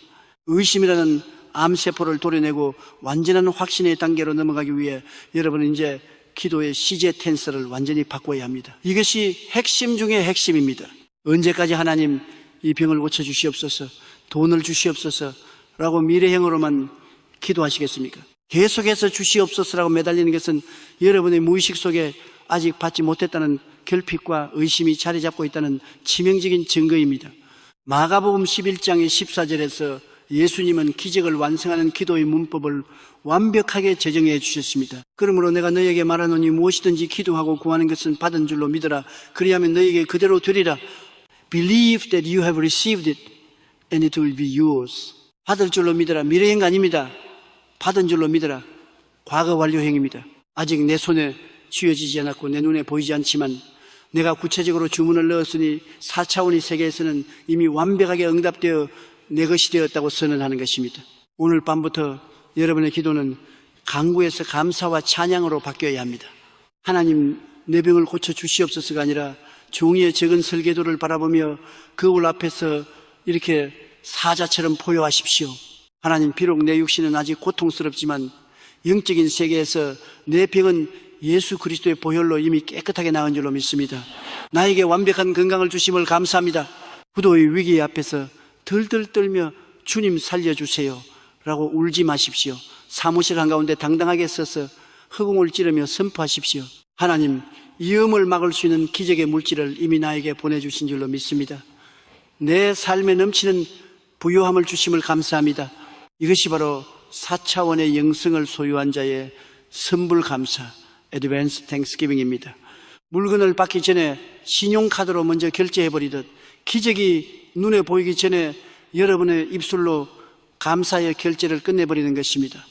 A: 의심이라는 암세포를 도려내고 완전한 확신의 단계로 넘어가기 위해 여러분은 이제 기도의 시제 텐서를 완전히 바꿔야 합니다. 이것이 핵심 중의 핵심입니다. 언제까지 하나님 이 병을 고쳐주시옵소서, 돈을 주시옵소서 라고 미래형으로만 기도하시겠습니까? 계속해서 주시옵소서라고 매달리는 것은 여러분의 무의식 속에 아직 받지 못했다는 결핍과 의심이 자리 잡고 있다는 치명적인 증거입니다. 마가복음 11장의 14절에서 예수님은 기적을 완성하는 기도의 문법을 완벽하게 제정해 주셨습니다. 그러므로 내가 너에게 말하노니 무엇이든지 기도하고 구하는 것은 받은 줄로 믿어라. 그리하면 너에게 그대로 되리라. Believe that you have received it and it will be yours. 받을 줄로 믿어라. 미래행 아닙니다. 받은 줄로 믿어라. 과거 완료행입니다. 아직 내 손에 쥐어지지 않았고 내 눈에 보이지 않지만 내가 구체적으로 주문을 넣었으니 4차원의 세계에서는 이미 완벽하게 응답되어 내 것이 되었다고 선언하는 것입니다. 오늘 밤부터 여러분의 기도는 간구에서 감사와 찬양으로 바뀌어야 합니다. 하나님, 내 병을 고쳐 주시옵소서가 아니라 종이의 적은 설계도를 바라보며 거울 앞에서 이렇게 사자처럼 포효하십시오. 하나님, 비록 내 육신은 아직 고통스럽지만 영적인 세계에서 내 병은 예수 그리스도의 보혈로 이미 깨끗하게 나은 줄로 믿습니다. 나에게 완벽한 건강을 주심을 감사합니다. 부도의 위기 앞에서 들들 떨며 주님 살려주세요 라고 울지 마십시오. 사무실 한가운데 당당하게 서서 허공을 찌르며 선포하십시오. 하나님, 위험을 막을 수 있는 기적의 물질을 이미 나에게 보내주신 줄로 믿습니다. 내 삶에 넘치는 부요함을 주심을 감사합니다. 이것이 바로 4차원의 영성을 소유한 자의 선불 감사, Advanced Thanksgiving입니다. 물건을 받기 전에 신용카드로 먼저 결제해버리듯 기적이 눈에 보이기 전에 여러분의 입술로 감사의 결제를 끝내버리는 것입니다.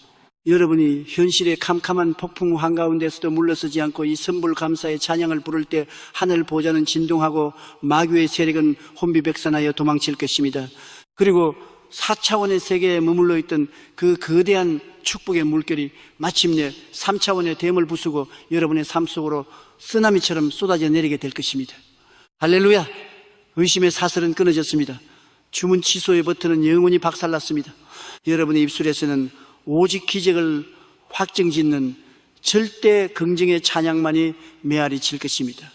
A: 여러분이 현실의 캄캄한 폭풍 한가운데서도 물러서지 않고 이 선불 감사의 찬양을 부를 때 하늘 보좌는 진동하고 마귀의 세력은 혼비백산하여 도망칠 것입니다. 그리고 4차원의 세계에 머물러 있던 그 거대한 축복의 물결이 마침내 3차원의 댐을 부수고 여러분의 삶 속으로 쓰나미처럼 쏟아져 내리게 될 것입니다. 할렐루야! 의심의 사슬은 끊어졌습니다. 주문 취소의 버튼은 영원히 박살났습니다. 여러분의 입술에서는 오직 기적을 확정짓는 절대 긍정의 찬양만이 메아리 칠 것입니다.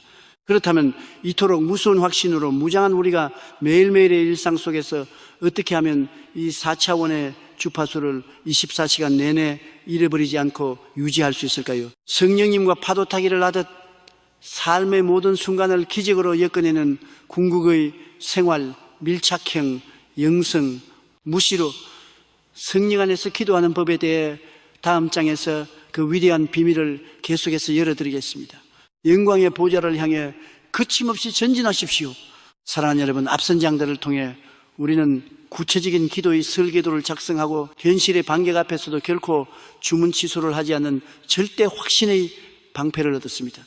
A: 그렇다면 이토록 무서운 확신으로 무장한 우리가 매일매일의 일상 속에서 어떻게 하면 이 4차원의 주파수를 24시간 내내 잃어버리지 않고 유지할 수 있을까요? 성령님과 파도 타기를 하듯 삶의 모든 순간을 기적으로 엮어내는 궁극의 생활, 밀착형, 영성, 무시로 성령 안에서 기도하는 법에 대해 다음 장에서 그 위대한 비밀을 계속해서 열어드리겠습니다. 영광의 보좌를 향해 거침없이 전진하십시오. 사랑하는 여러분, 앞선 장들을 통해 우리는 구체적인 기도의 설계도를 작성하고 현실의 반격 앞에서도 결코 주문 취소를 하지 않는 절대 확신의 방패를 얻었습니다.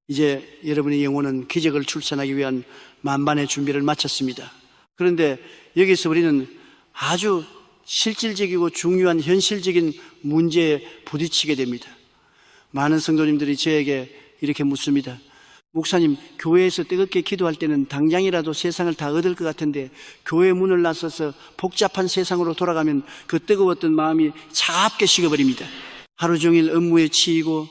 A: 이제 여러분의 영혼은 기적을 출산하기 위한 만반의 준비를 마쳤습니다. 그런데 여기서 우리는 아주 실질적이고 중요한 현실적인 문제에 부딪히게 됩니다. 많은 성도님들이 저에게 이렇게 묻습니다. 목사님, 교회에서 뜨겁게 기도할 때는 당장이라도 세상을 다 얻을 것 같은데 교회 문을 나서서 복잡한 세상으로 돌아가면 그 뜨거웠던 마음이 차갑게 식어버립니다. 하루 종일 업무에 치이고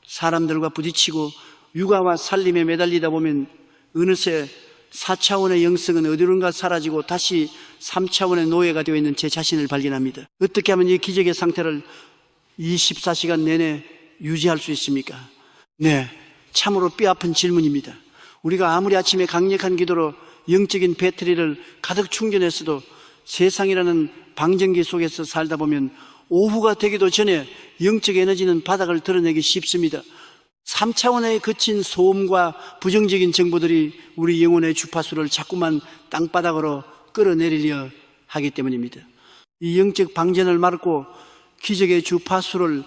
A: 사람들과 부딪히고 육아와 살림에 매달리다 보면 어느새 4차원의 영성은 어디론가 사라지고 다시 3차원의 노예가 되어 있는 제 자신을 발견합니다. 어떻게 하면 이 기적의 상태를 24시간 내내 유지할 수 있습니까? 네, 참으로 뼈아픈 질문입니다. 우리가 아무리 아침에 강력한 기도로 영적인 배터리를 가득 충전했어도 세상이라는 방전기 속에서 살다 보면 오후가 되기도 전에 영적 에너지는 바닥을 드러내기 쉽습니다. 3차원의 거친 소음과 부정적인 정보들이 우리 영혼의 주파수를 자꾸만 땅바닥으로 끌어내리려 하기 때문입니다. 이 영적 방전을 막고 기적의 주파수를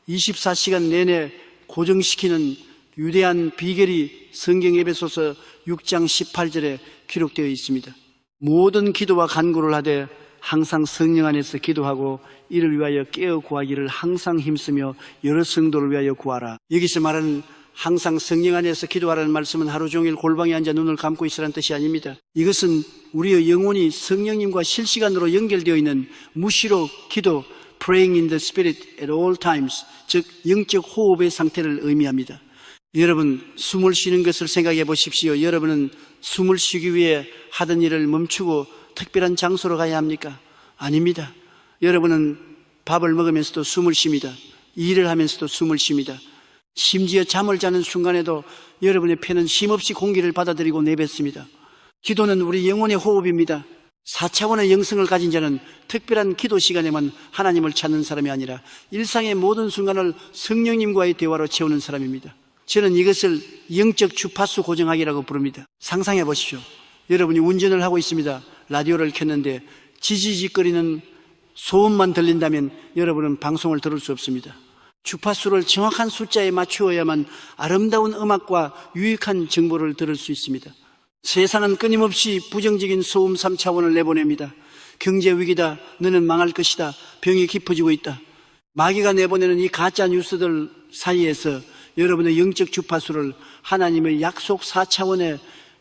A: 24시간 내내 고정시키는 위대한 비결이 성경 에베소서 6장 18절에 기록되어 있습니다. 모든 기도와 간구를 하되 항상 성령 안에서 기도하고 이를 위하여 깨어 구하기를 항상 힘쓰며 여러 성도를 위하여 구하라. 여기서 말하는 항상 성령 안에서 기도하라는 말씀은 하루 종일 골방에 앉아 눈을 감고 있으라는 뜻이 아닙니다. 이것은 우리의 영혼이 성령님과 실시간으로 연결되어 있는 무시로 기도, praying in the spirit at all times, 즉 영적 호흡의 상태를 의미합니다. 여러분, 숨을 쉬는 것을 생각해 보십시오. 여러분은 숨을 쉬기 위해 하던 일을 멈추고 특별한 장소로 가야 합니까? 아닙니다. 여러분은 밥을 먹으면서도 숨을 쉽니다. 일을 하면서도 숨을 쉽니다. 심지어 잠을 자는 순간에도 여러분의 폐는 쉼없이 공기를 받아들이고 내뱉습니다. 기도는 우리 영혼의 호흡입니다. 4차원의 영성을 가진 자는 특별한 기도 시간에만 하나님을 찾는 사람이 아니라 일상의 모든 순간을 성령님과의 대화로 채우는 사람입니다. 저는 이것을 영적 주파수 고정하기라고 부릅니다. 상상해 보십시오. 여러분이 운전을 하고 있습니다. 라디오를 켰는데 지지직거리는 소음만 들린다면 여러분은 방송을 들을 수 없습니다. 주파수를 정확한 숫자에 맞추어야만 아름다운 음악과 유익한 정보를 들을 수 있습니다. 세상은 끊임없이 부정적인 소음 3차원을 내보냅니다. 경제 위기다, 너는 망할 것이다, 병이 깊어지고 있다. 마귀가 내보내는 이 가짜 뉴스들 사이에서 여러분의 영적 주파수를 하나님의 약속 4차원에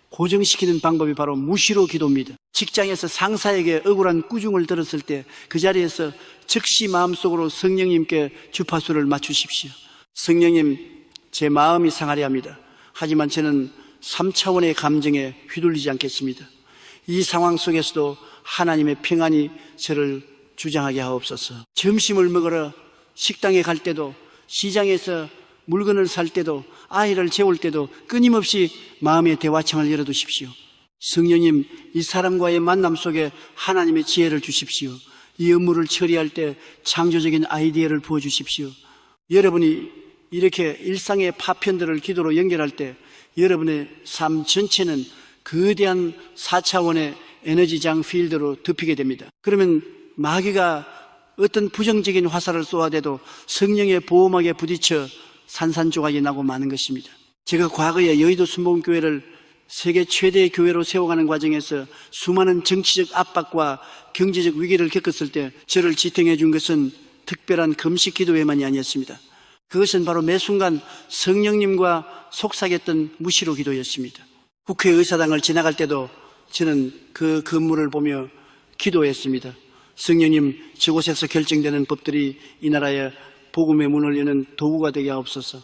A: 고정시키는 방법이 바로 무시로 기도입니다. 직장에서 상사에게 억울한 꾸중을 들었을 때 그 자리에서 즉시 마음속으로 성령님께 주파수를 맞추십시오. 성령님, 제 마음이 상하려 합니다. 하지만 저는 3차원의 감정에 휘둘리지 않겠습니다. 이 상황 속에서도 하나님의 평안이 저를 주장하게 하옵소서. 점심을 먹으러 식당에 갈 때도, 시장에서 물건을 살 때도, 아이를 재울 때도 끊임없이 마음의 대화창을 열어두십시오. 성령님, 이 사람과의 만남 속에 하나님의 지혜를 주십시오. 이 업무를 처리할 때 창조적인 아이디어를 부어주십시오. 여러분이 이렇게 일상의 파편들을 기도로 연결할 때 여러분의 삶 전체는 거대한 4차원의 에너지장 필드로 덮이게 됩니다. 그러면 마귀가 어떤 부정적인 화살을 쏘아대도 성령의 보호막에 부딪혀 산산조각이 나고 마는 것입니다. 제가 과거에 여의도 순복음교회를 세계 최대의 교회로 세워가는 과정에서 수많은 정치적 압박과 경제적 위기를 겪었을 때 저를 지탱해 준 것은 특별한 금식 기도회만이 아니었습니다. 그것은 바로 매 순간 성령님과 속삭였던 무시로 기도였습니다. 국회의사당을 지나갈 때도 저는 그 건물을 보며 기도했습니다. 성령님, 저곳에서 결정되는 법들이 이 나라의 복음의 문을 여는 도구가 되게 하옵소서.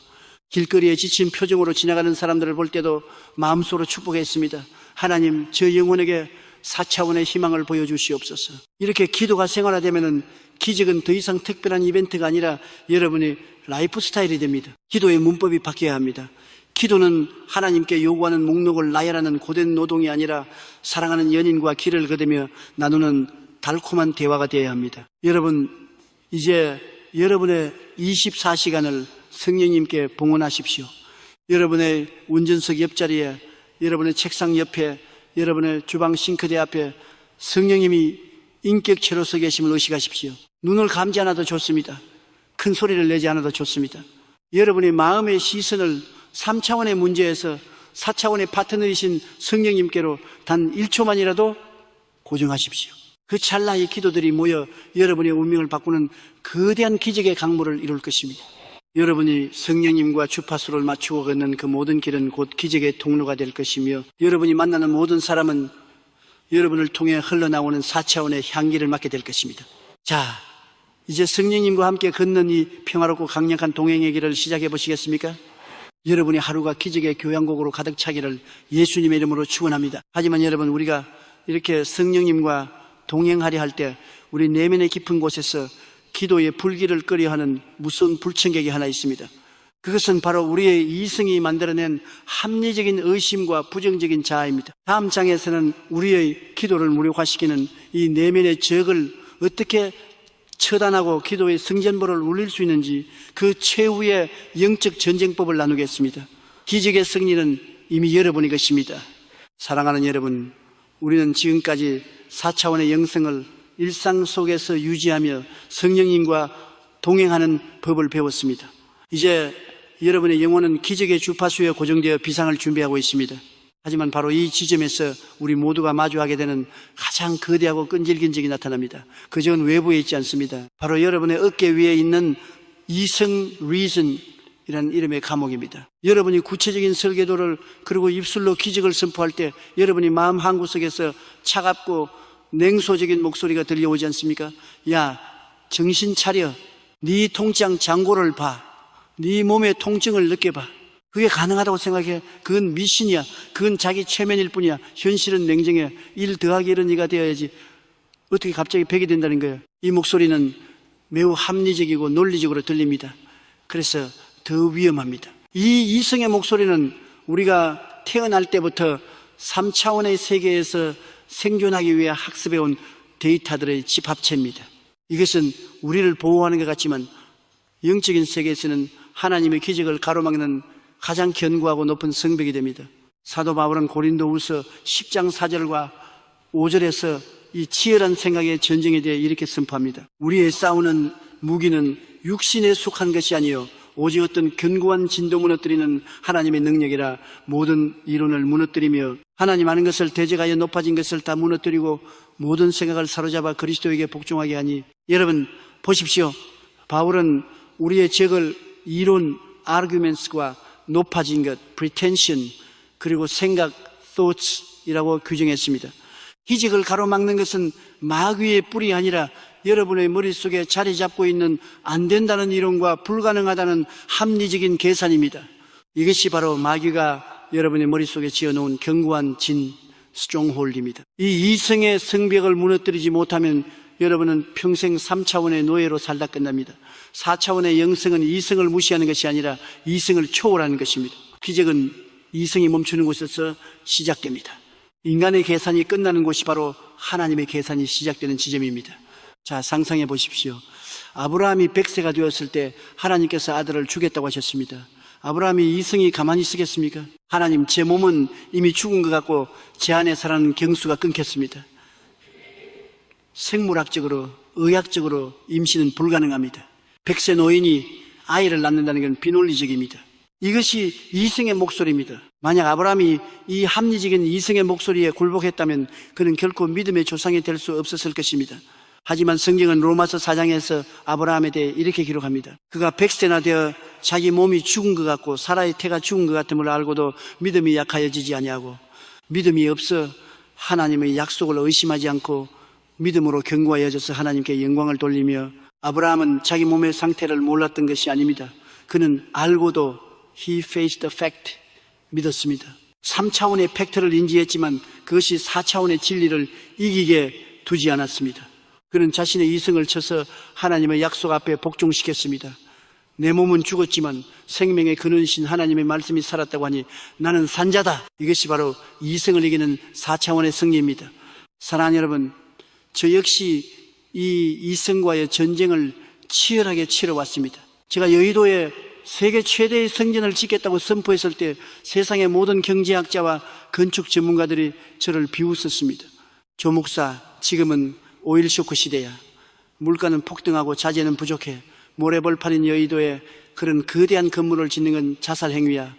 A: 길거리에 지친 표정으로 지나가는 사람들을 볼 때도 마음속으로 축복했습니다. 하나님, 저 영혼에게 4차원의 희망을 보여주시옵소서. 이렇게 기도가 생활화되면 기적은 더 이상 특별한 이벤트가 아니라 여러분의 라이프 스타일이 됩니다. 기도의 문법이 바뀌어야 합니다. 기도는 하나님께 요구하는 목록을 나열하는 고된 노동이 아니라 사랑하는 연인과 길을 걷으며 나누는 달콤한 대화가 되어야 합니다. 여러분, 이제 여러분의 24시간을 성령님께 봉헌하십시오. 여러분의 운전석 옆자리에, 여러분의 책상 옆에, 여러분의 주방 싱크대 앞에 성령님이 인격체로 서 계심을 의식하십시오. 눈을 감지 않아도 좋습니다. 큰 소리를 내지 않아도 좋습니다. 여러분의 마음의 시선을 3차원의 문제에서 4차원의 파트너이신 성령님께로 단 1초만이라도 고정하십시오. 그 찰나의 기도들이 모여 여러분의 운명을 바꾸는 거대한 기적의 강물을 이룰 것입니다. 여러분이 성령님과 주파수를 맞추고 걷는 그 모든 길은 곧 기적의 통로가 될 것이며 여러분이 만나는 모든 사람은 여러분을 통해 흘러나오는 4차원의 향기를 맡게 될 것입니다. 자, 이제 성령님과 함께 걷는 이 평화롭고 강력한 동행의 길을 시작해 보시겠습니까? 여러분의 하루가 기적의 교향곡으로 가득 차기를 예수님의 이름으로 축원합니다. 하지만 여러분, 우리가 이렇게 성령님과 동행하려 할 때 우리 내면의 깊은 곳에서 기도의 불길을 끄려하는 무서운 불청객이 하나 있습니다. 그것은 바로 우리의 이성이 만들어낸 합리적인 의심과 부정적인 자아입니다. 다음 장에서는 우리의 기도를 무력화시키는 이 내면의 적을 어떻게 처단하고 기도의 성전보를 울릴 수 있는지 그 최후의 영적 전쟁법을 나누겠습니다. 기적의 승리는 이미 여러분의 것입니다. 사랑하는 여러분, 우리는 지금까지 4차원의 영성을 일상 속에서 유지하며 성령님과 동행하는 법을 배웠습니다. 이제 여러분의 영혼은 기적의 주파수에 고정되어 비상을 준비하고 있습니다. 하지만 바로 이 지점에서 우리 모두가 마주하게 되는 가장 거대하고 끈질긴 적이 나타납니다. 그 적은 외부에 있지 않습니다. 바로 여러분의 어깨 위에 있는 이성 리즌이라는 이름의 감옥입니다. 여러분이 구체적인 설계도를 그리고 입술로 기적을 선포할 때 여러분이 마음 한구석에서 차갑고 냉소적인 목소리가 들려오지 않습니까? 야, 정신 차려. 네 통장 잔고를 봐. 네 몸의 통증을 느껴봐. 그게 가능하다고 생각해. 그건 미신이야. 그건 자기 최면일 뿐이야. 현실은 냉정해. 1 더하기 1은 2가 되어야지. 어떻게 갑자기 100이 된다는 거예요? 이 목소리는 매우 합리적이고 논리적으로 들립니다. 그래서 더 위험합니다. 이 이성의 목소리는 우리가 태어날 때부터 3차원의 세계에서 생존하기 위해 학습해온 데이터들의 집합체입니다. 이것은 우리를 보호하는 것 같지만 영적인 세계에서는 하나님의 기적을 가로막는 가장 견고하고 높은 성벽이 됩니다. 사도 바울은 고린도후서 10장 4절과 5절에서 이 치열한 생각의 전쟁에 대해 이렇게 선포합니다. 우리의 싸우는 무기는 육신에 속한 것이 아니요 오직 어떤 견고한 진도 무너뜨리는 하나님의 능력이라 모든 이론을 무너뜨리며 하나님 아는 것을 대적하여 높아진 것을 다 무너뜨리고 모든 생각을 사로잡아 그리스도에게 복종하게 하니. 여러분 보십시오. 바울은 우리의 적을 이론, arguments과 높아진 것, pretension, 그리고 생각, thoughts이라고 규정했습니다. 기적을 가로막는 것은 마귀의 뿔이 아니라 여러분의 머릿속에 자리 잡고 있는 안 된다는 이론과 불가능하다는 합리적인 계산입니다. 이것이 바로 마귀가 여러분의 머릿속에 지어놓은 견고한 진, 스트롱홀드입니다. 이 이성의 성벽을 무너뜨리지 못하면 여러분은 평생 3차원의 노예로 살다 끝납니다. 4차원의 영성은 이성을 무시하는 것이 아니라 이성을 초월하는 것입니다. 기적은 이성이 멈추는 곳에서 시작됩니다. 인간의 계산이 끝나는 곳이 바로 하나님의 계산이 시작되는 지점입니다. 자, 상상해 보십시오. 아브라함이 100세가 되었을 때 하나님께서 아들을 주겠다고 하셨습니다. 아브라함이 이성이 가만히 있겠습니까? 하나님, 제 몸은 이미 죽은 것 같고 제 안에 살아는 경수가 끊겼습니다. 생물학적으로, 의학적으로 임신은 불가능합니다. 100세 노인이 아이를 낳는다는 건 비논리적입니다. 이것이 이성의 목소리입니다. 만약 아브라함이 이 합리적인 이성의 목소리에 굴복했다면 그는 결코 믿음의 조상이 될 수 없었을 것입니다. 하지만 성경은 로마서 4장에서 아브라함에 대해 이렇게 기록합니다. 그가 100세나 되어 자기 몸이 죽은 것 같고 사라의 태가 죽은 것 같음을 알고도 믿음이 약하여지지 아니하고 믿음이 없어 하나님의 약속을 의심하지 않고 믿음으로 견고하여져서 하나님께 영광을 돌리며. 아브라함은 자기 몸의 상태를 몰랐던 것이 아닙니다. 그는 알고도 He faced the fact, 믿었습니다. 3차원의 팩트를 인지했지만 그것이 4차원의 진리를 이기게 두지 않았습니다. 그는 자신의 이성을 쳐서 하나님의 약속 앞에 복종시켰습니다. 내 몸은 죽었지만 생명의 근원이신 하나님의 말씀이 살았다고 하니 나는 산자다. 이것이 바로 이성을 이기는 4차원의 승리입니다. 사랑하는 여러분, 저 역시 이 이성과의 전쟁을 치열하게 치러왔습니다. 제가 여의도에 세계 최대의 성전을 짓겠다고 선포했을 때 세상의 모든 경제학자와 건축 전문가들이 저를 비웃었습니다. 조 목사, 지금은 오일 쇼크 시대야. 물가는 폭등하고 자재는 부족해. 모래벌판인 여의도에 그런 거대한 건물을 짓는 건 자살 행위야.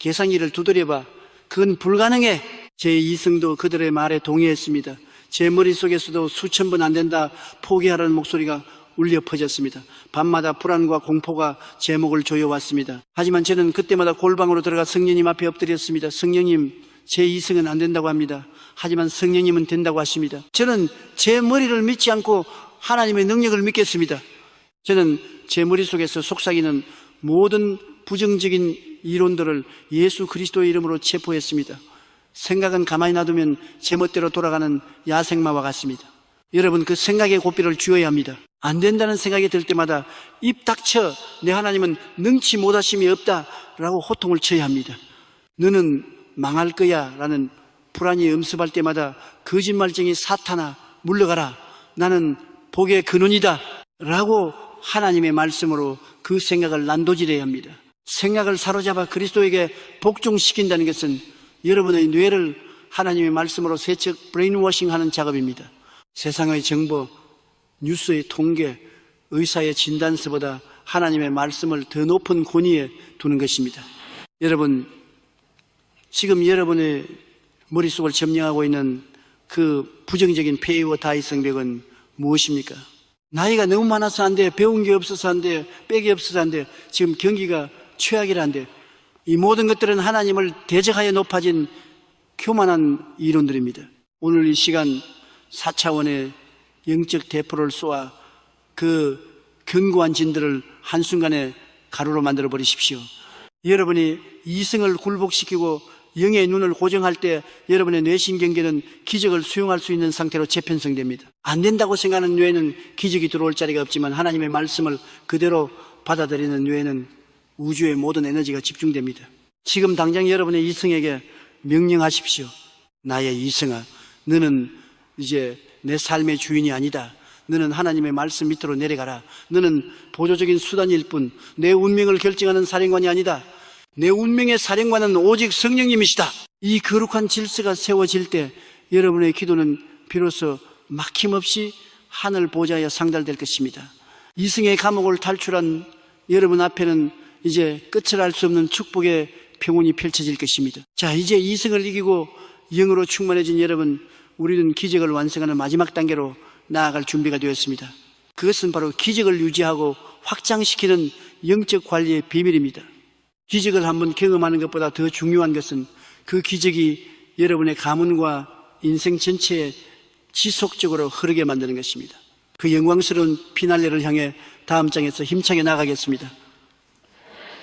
A: 계산기를 두드려봐. 그건 불가능해. 제 이성도 그들의 말에 동의했습니다. 제 머릿속에서도 수천 번 안 된다 포기하라는 목소리가 울려 퍼졌습니다. 밤마다 불안과 공포가 제 목을 조여왔습니다. 하지만 저는 그때마다 골방으로 들어가 성령님 앞에 엎드렸습니다. 성령님, 제 이성은 안 된다고 합니다. 하지만 성령님은 된다고 하십니다. 저는 제 머리를 믿지 않고 하나님의 능력을 믿겠습니다. 저는 제 머릿속에서 속삭이는 모든 부정적인 이론들을 예수 그리스도의 이름으로 체포했습니다. 생각은 가만히 놔두면 제멋대로 돌아가는 야생마와 같습니다. 여러분, 그 생각의 고삐를 쥐어야 합니다. 안 된다는 생각이 들 때마다 입 닥쳐, 내 하나님은 능치 못하심이 없다라고 호통을 쳐야 합니다. 너는 망할 거야 라는 불안이 엄습할 때마다 거짓말쟁이 사탄아 물러가라, 나는 복의 근원이다 라고 하나님의 말씀으로 그 생각을 난도질해야 합니다. 생각을 사로잡아 그리스도에게 복종시킨다는 것은 여러분의 뇌를 하나님의 말씀으로 세척 브레인워싱하는 작업입니다. 세상의 정보, 뉴스의 통계, 의사의 진단서보다 하나님의 말씀을 더 높은 권위에 두는 것입니다. 여러분, 지금 여러분의 머릿속을 점령하고 있는 그 부정적인 폐의와 다의 성벽은 무엇입니까? 나이가 너무 많아서 안 돼, 배운 게 없어서 안 돼, 빽이 없어서 안 돼, 지금 경기가 최악이란데, 이 모든 것들은 하나님을 대적하여 높아진 교만한 이론들입니다. 오늘 이 시간 4차원의 영적 대포를 쏘아 그 견고한 진들을 한순간에 가루로 만들어 버리십시오. 여러분이 이성을 굴복시키고 영의 눈을 고정할 때 여러분의 뇌신경계는 기적을 수용할 수 있는 상태로 재편성됩니다. 안 된다고 생각하는 뇌는 기적이 들어올 자리가 없지만 하나님의 말씀을 그대로 받아들이는 뇌는 우주의 모든 에너지가 집중됩니다. 지금 당장 여러분의 이성에게 명령하십시오. 나의 이성아, 너는 이제 내 삶의 주인이 아니다. 너는 하나님의 말씀 밑으로 내려가라. 너는 보조적인 수단일 뿐 내 운명을 결정하는 사령관이 아니다. 내 운명의 사령관은 오직 성령님이시다. 이 거룩한 질서가 세워질 때 여러분의 기도는 비로소 막힘없이 하늘 보좌에 상달될 것입니다. 이승의 감옥을 탈출한 여러분 앞에는 이제 끝을 알 수 없는 축복의 평온이 펼쳐질 것입니다. 자, 이제 이승을 이기고 영으로 충만해진 여러분, 우리는 기적을 완성하는 마지막 단계로 나아갈 준비가 되었습니다. 그것은 바로 기적을 유지하고 확장시키는 영적 관리의 비밀입니다. 기적을 한번 경험하는 것보다 더 중요한 것은 그 기적이 여러분의 가문과 인생 전체에 지속적으로 흐르게 만드는 것입니다. 그 영광스러운 피날레를 향해 다음 장에서 힘차게 나가겠습니다.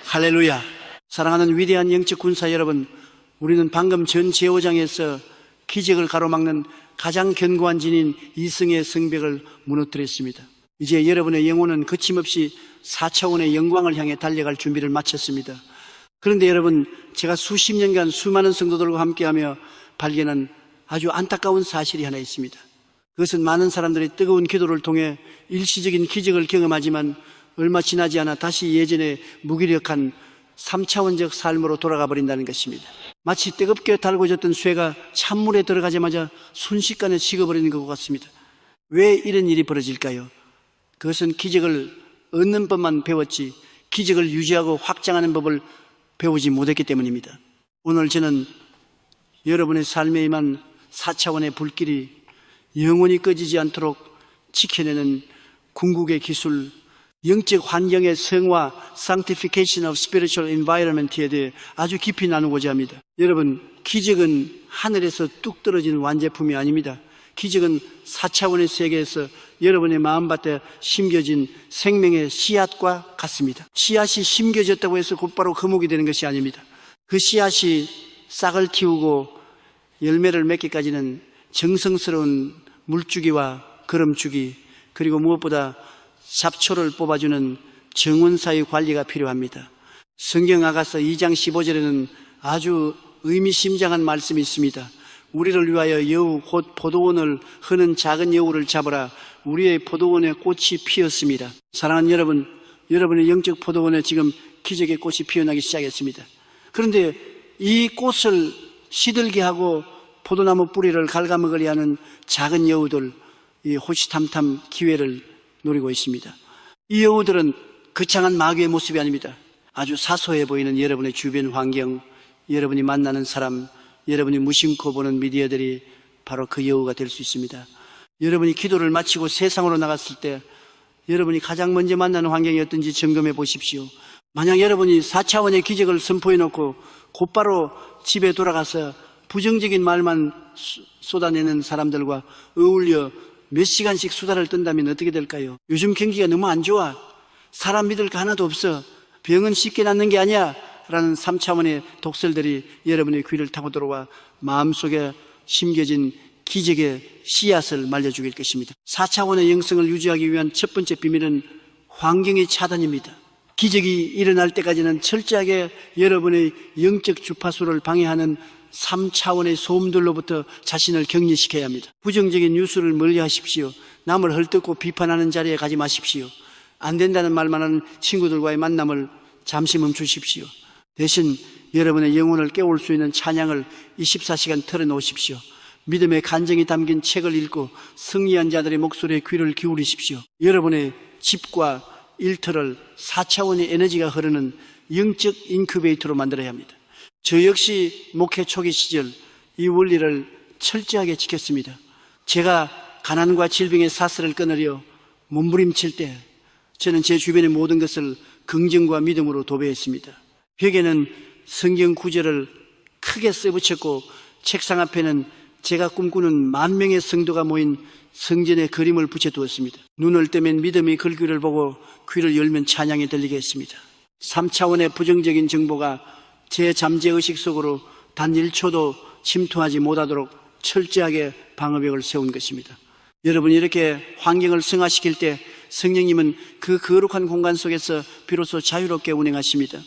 A: 할렐루야. 사랑하는 위대한 영적 군사 여러분, 우리는 방금 전 제5장에서 기적을 가로막는 가장 견고한 진인 이승의 성벽을 무너뜨렸습니다. 이제 여러분의 영혼은 거침없이 4차원의 영광을 향해 달려갈 준비를 마쳤습니다. 그런데 여러분, 제가 수십 년간 수많은 성도들과 함께하며 발견한 아주 안타까운 사실이 하나 있습니다. 그것은 많은 사람들이 뜨거운 기도를 통해 일시적인 기적을 경험하지만 얼마 지나지 않아 다시 예전의 무기력한 3차원적 삶으로 돌아가 버린다는 것입니다. 마치 뜨겁게 달궈졌던 쇠가 찬물에 들어가자마자 순식간에 식어버리는 것 같습니다. 왜 이런 일이 벌어질까요? 그것은 기적을 얻는 법만 배웠지 기적을 유지하고 확장하는 법을 배우지 못했기 때문입니다. 오늘 저는 여러분의 삶에 임한 4차원의 불길이 영원히 꺼지지 않도록 지켜내는 궁극의 기술, 영적 환경의 성화, Sanctification of Spiritual Environment에 대해 아주 깊이 나누고자 합니다. 여러분, 기적은 하늘에서 뚝 떨어진 완제품이 아닙니다. 기적은 4차원의 세계에서 여러분의 마음밭에 심겨진 생명의 씨앗과 같습니다. 씨앗이 심겨졌다고 해서 곧바로 거목이 되는 것이 아닙니다. 그 씨앗이 싹을 틔우고 열매를 맺기까지는 정성스러운 물주기와 거름주기, 그리고 무엇보다 잡초를 뽑아주는 정원사의 관리가 필요합니다. 성경 아가서 2장 15절에는 아주 의미심장한 말씀이 있습니다. 우리를 위하여 여우 곧 포도원을 흐는 작은 여우를 잡으라. 우리의 포도원에 꽃이 피었습니다. 사랑하는 여러분, 여러분의 영적 포도원에 지금 기적의 꽃이 피어나기 시작했습니다. 그런데 이 꽃을 시들게 하고 포도나무 뿌리를 갉아먹으려 하는 작은 여우들, 이 호시탐탐 기회를 노리고 있습니다. 이 여우들은 거창한 마귀의 모습이 아닙니다. 아주 사소해 보이는 여러분의 주변 환경, 여러분이 만나는 사람, 여러분이 무심코 보는 미디어들이 바로 그 여우가 될 수 있습니다. 여러분이 기도를 마치고 세상으로 나갔을 때 여러분이 가장 먼저 만나는 환경이 어떤지 점검해 보십시오. 만약 여러분이 4차원의 기적을 선포해 놓고 곧바로 집에 돌아가서 부정적인 말만 쏟아내는 사람들과 어울려 몇 시간씩 수다를 떤다면 어떻게 될까요? 요즘 경기가 너무 안 좋아. 사람 믿을 거 하나도 없어. 병은 쉽게 낫는 게 아니야. 라는 3차원의 독설들이 여러분의 귀를 타고 들어와 마음속에 심겨진 기적의 씨앗을 말려 죽일 것입니다. 4차원의 영성을 유지하기 위한 첫 번째 비밀은 환경의 차단입니다. 기적이 일어날 때까지는 철저하게 여러분의 영적 주파수를 방해하는 3차원의 소음들로부터 자신을 격리시켜야 합니다. 부정적인 뉴스를 멀리 하십시오. 남을 헐뜯고 비판하는 자리에 가지 마십시오. 안 된다는 말만 하는 친구들과의 만남을 잠시 멈추십시오. 대신 여러분의 영혼을 깨울 수 있는 찬양을 24시간 털어놓으십시오. 믿음의 간증이 담긴 책을 읽고 승리한 자들의 목소리에 귀를 기울이십시오. 여러분의 집과 일터를 4차원의 에너지가 흐르는 영적 인큐베이터로 만들어야 합니다. 저 역시 목회 초기 시절 이 원리를 철저하게 지켰습니다. 제가 가난과 질병의 사슬을 끊으려 몸부림칠 때 저는 제 주변의 모든 것을 긍정과 믿음으로 도배했습니다. 벽에는 성경 구절을 크게 써붙였고 책상 앞에는 제가 꿈꾸는 10,000명의 성도가 모인 성전의 그림을 붙여두었습니다. 눈을 뜨면 믿음의 글귀를 보고 귀를 열면 찬양이 들리게 했습니다. 3차원의 부정적인 정보가 제 잠재의식 속으로 단 1초도 침투하지 못하도록 철저하게 방어벽을 세운 것입니다. 여러분이 이렇게 환경을 승화시킬 때 성령님은 그 거룩한 공간 속에서 비로소 자유롭게 운행하십니다.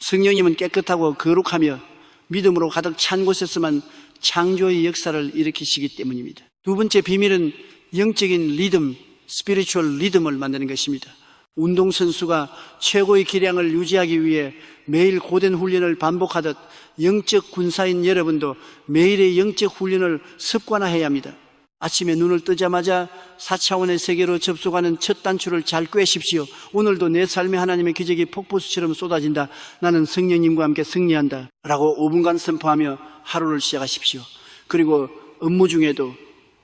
A: 성령님은 깨끗하고 거룩하며 믿음으로 가득 찬 곳에서만 창조의 역사를 일으키시기 때문입니다. 두 번째 비밀은 영적인 리듬, 스피리추얼 리듬을 만드는 것입니다. 운동선수가 최고의 기량을 유지하기 위해 매일 고된 훈련을 반복하듯 영적 군사인 여러분도 매일의 영적 훈련을 습관화해야 합니다. 아침에 눈을 뜨자마자 4차원의 세계로 접속하는 첫 단추를 잘 꿰십시오. 오늘도 내 삶에 하나님의 기적이 폭포수처럼 쏟아진다. 나는 성령님과 함께 승리한다 라고 5분간 선포하며 하루를 시작하십시오. 그리고 업무 중에도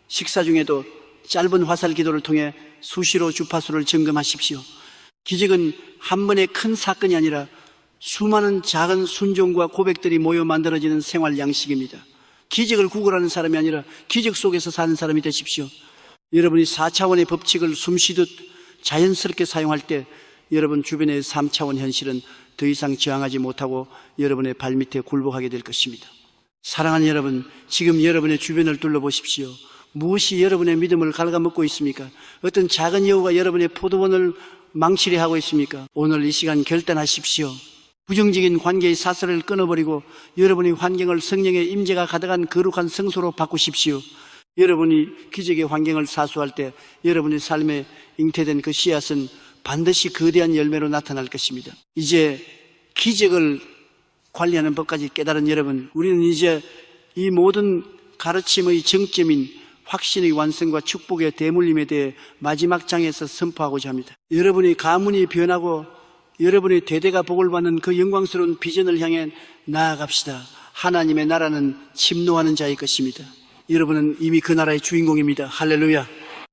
A: 식사 중에도 짧은 화살 기도를 통해 수시로 주파수를 점검하십시오. 기적은 한 번의 큰 사건이 아니라 수많은 작은 순종과 고백들이 모여 만들어지는 생활 양식입니다. 기적을 구걸하는 사람이 아니라 기적 속에서 사는 사람이 되십시오. 여러분이 4차원의 법칙을 숨쉬듯 자연스럽게 사용할 때 여러분 주변의 3차원 현실은 더 이상 저항하지 못하고 여러분의 발밑에 굴복하게 될 것입니다. 사랑하는 여러분, 지금 여러분의 주변을 둘러보십시오. 무엇이 여러분의 믿음을 갉아먹고 있습니까? 어떤 작은 여우가 여러분의 포도원을 망치려 하고 있습니까? 오늘 이 시간 결단하십시오. 부정적인 관계의 사슬을 끊어버리고 여러분의 환경을 성령의 임재가 가득한 거룩한 성소로 바꾸십시오. 여러분이 기적의 환경을 사수할 때 여러분의 삶에 잉태된 그 씨앗은 반드시 거대한 열매로 나타날 것입니다. 이제 기적을 관리하는 법까지 깨달은 여러분, 우리는 이제 이 모든 가르침의 정점인 확신의 완성과 축복의 대물림에 대해 마지막 장에서 선포하고자 합니다. 여러분의 가문이 변하고 여러분의 대대가 복을 받는 그 영광스러운 비전을 향해 나아갑시다. 하나님의 나라는 침노하는 자의 것입니다. 여러분은 이미 그 나라의 주인공입니다. 할렐루야.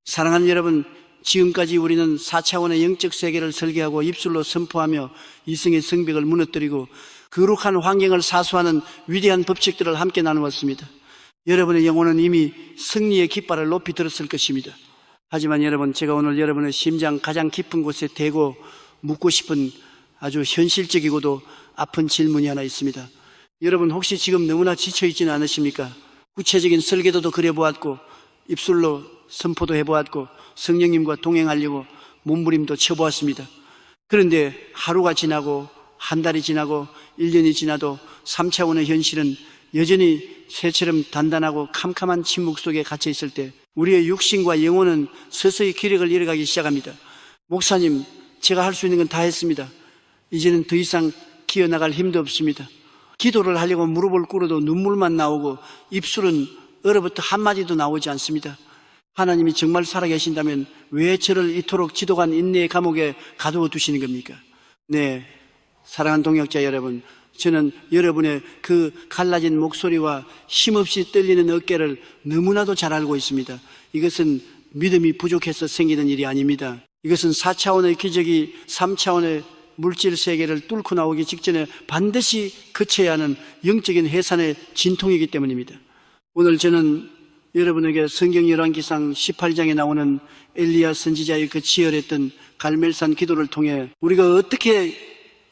A: 사랑하는 여러분, 지금까지 우리는 4차원의 영적 세계를 설계하고 입술로 선포하며 이성의 성벽을 무너뜨리고 거룩한 환경을 사수하는 위대한 법칙들을 함께 나누었습니다. 여러분의 영혼은 이미 승리의 깃발을 높이 들었을 것입니다. 하지만 여러분, 제가 오늘 여러분의 심장 가장 깊은 곳에 대고 묻고 싶은 아주 현실적이고도 아픈 질문이 하나 있습니다. 여러분, 혹시 지금 너무나 지쳐있지는 않으십니까? 구체적인 설계도도 그려보았고 입술로 선포도 해보았고 성령님과 동행하려고 몸부림도 쳐보았습니다. 그런데 하루가 지나고 한 달이 지나고 1년이 지나도 3차원의 현실은 여전히 새처럼 단단하고 캄캄한 침묵 속에 갇혀 있을 때 우리의 육신과 영혼은 서서히 기력을 잃어가기 시작합니다. 목사님, 제가 할 수 있는 건 다 했습니다. 이제는 더 이상 기어나갈 힘도 없습니다. 기도를 하려고 무릎을 꿇어도 눈물만 나오고 입술은 얼어붙어 한마디도 나오지 않습니다. 하나님이 정말 살아계신다면 왜 저를 이토록 지독한 인내의 감옥에 가두어 두시는 겁니까? 네, 사랑하는 동역자 여러분, 저는 여러분의 그 갈라진 목소리와 힘없이 떨리는 어깨를 너무나도 잘 알고 있습니다. 이것은 믿음이 부족해서 생기는 일이 아닙니다. 이것은 4차원의 기적이 3차원의 물질 세계를 뚫고 나오기 직전에 반드시 거쳐야 하는 영적인 해산의 진통이기 때문입니다. 오늘 저는 여러분에게 성경 열왕기상 18장에 나오는 엘리야 선지자의 그 치열했던 갈멜산 기도를 통해 우리가 어떻게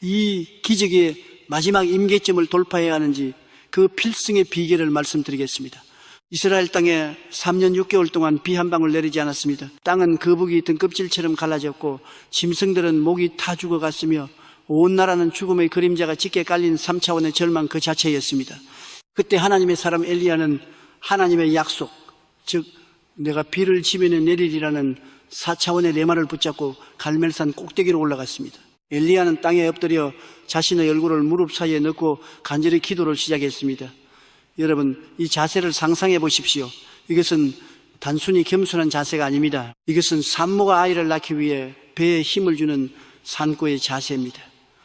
A: 이 기적의 마지막 임계점을 돌파해야 하는지 그 필승의 비결을 말씀드리겠습니다. 이스라엘 땅에 3년 6개월 동안 비 한 방울 내리지 않았습니다. 땅은 거북이 등껍질처럼 갈라졌고 짐승들은 목이 타 죽어갔으며 온 나라는 죽음의 그림자가 짙게 깔린 3차원의 절망 그 자체였습니다. 그때 하나님의 사람 엘리야는 하나님의 약속, 즉 내가 비를 지면에 내리리라는 4차원의 레마를 붙잡고 갈멜산 꼭대기로 올라갔습니다. 엘리야는 땅에 엎드려 자신의 얼굴을 무릎 사이에 넣고 간절히 기도를 시작했습니다. 여러분, 이 자세를 상상해 보십시오. 이것은 단순히 겸손한 자세가 아닙니다. 이것은 산모가 아이를 낳기 위해 배에 힘을 주는 산고의 자세입니다.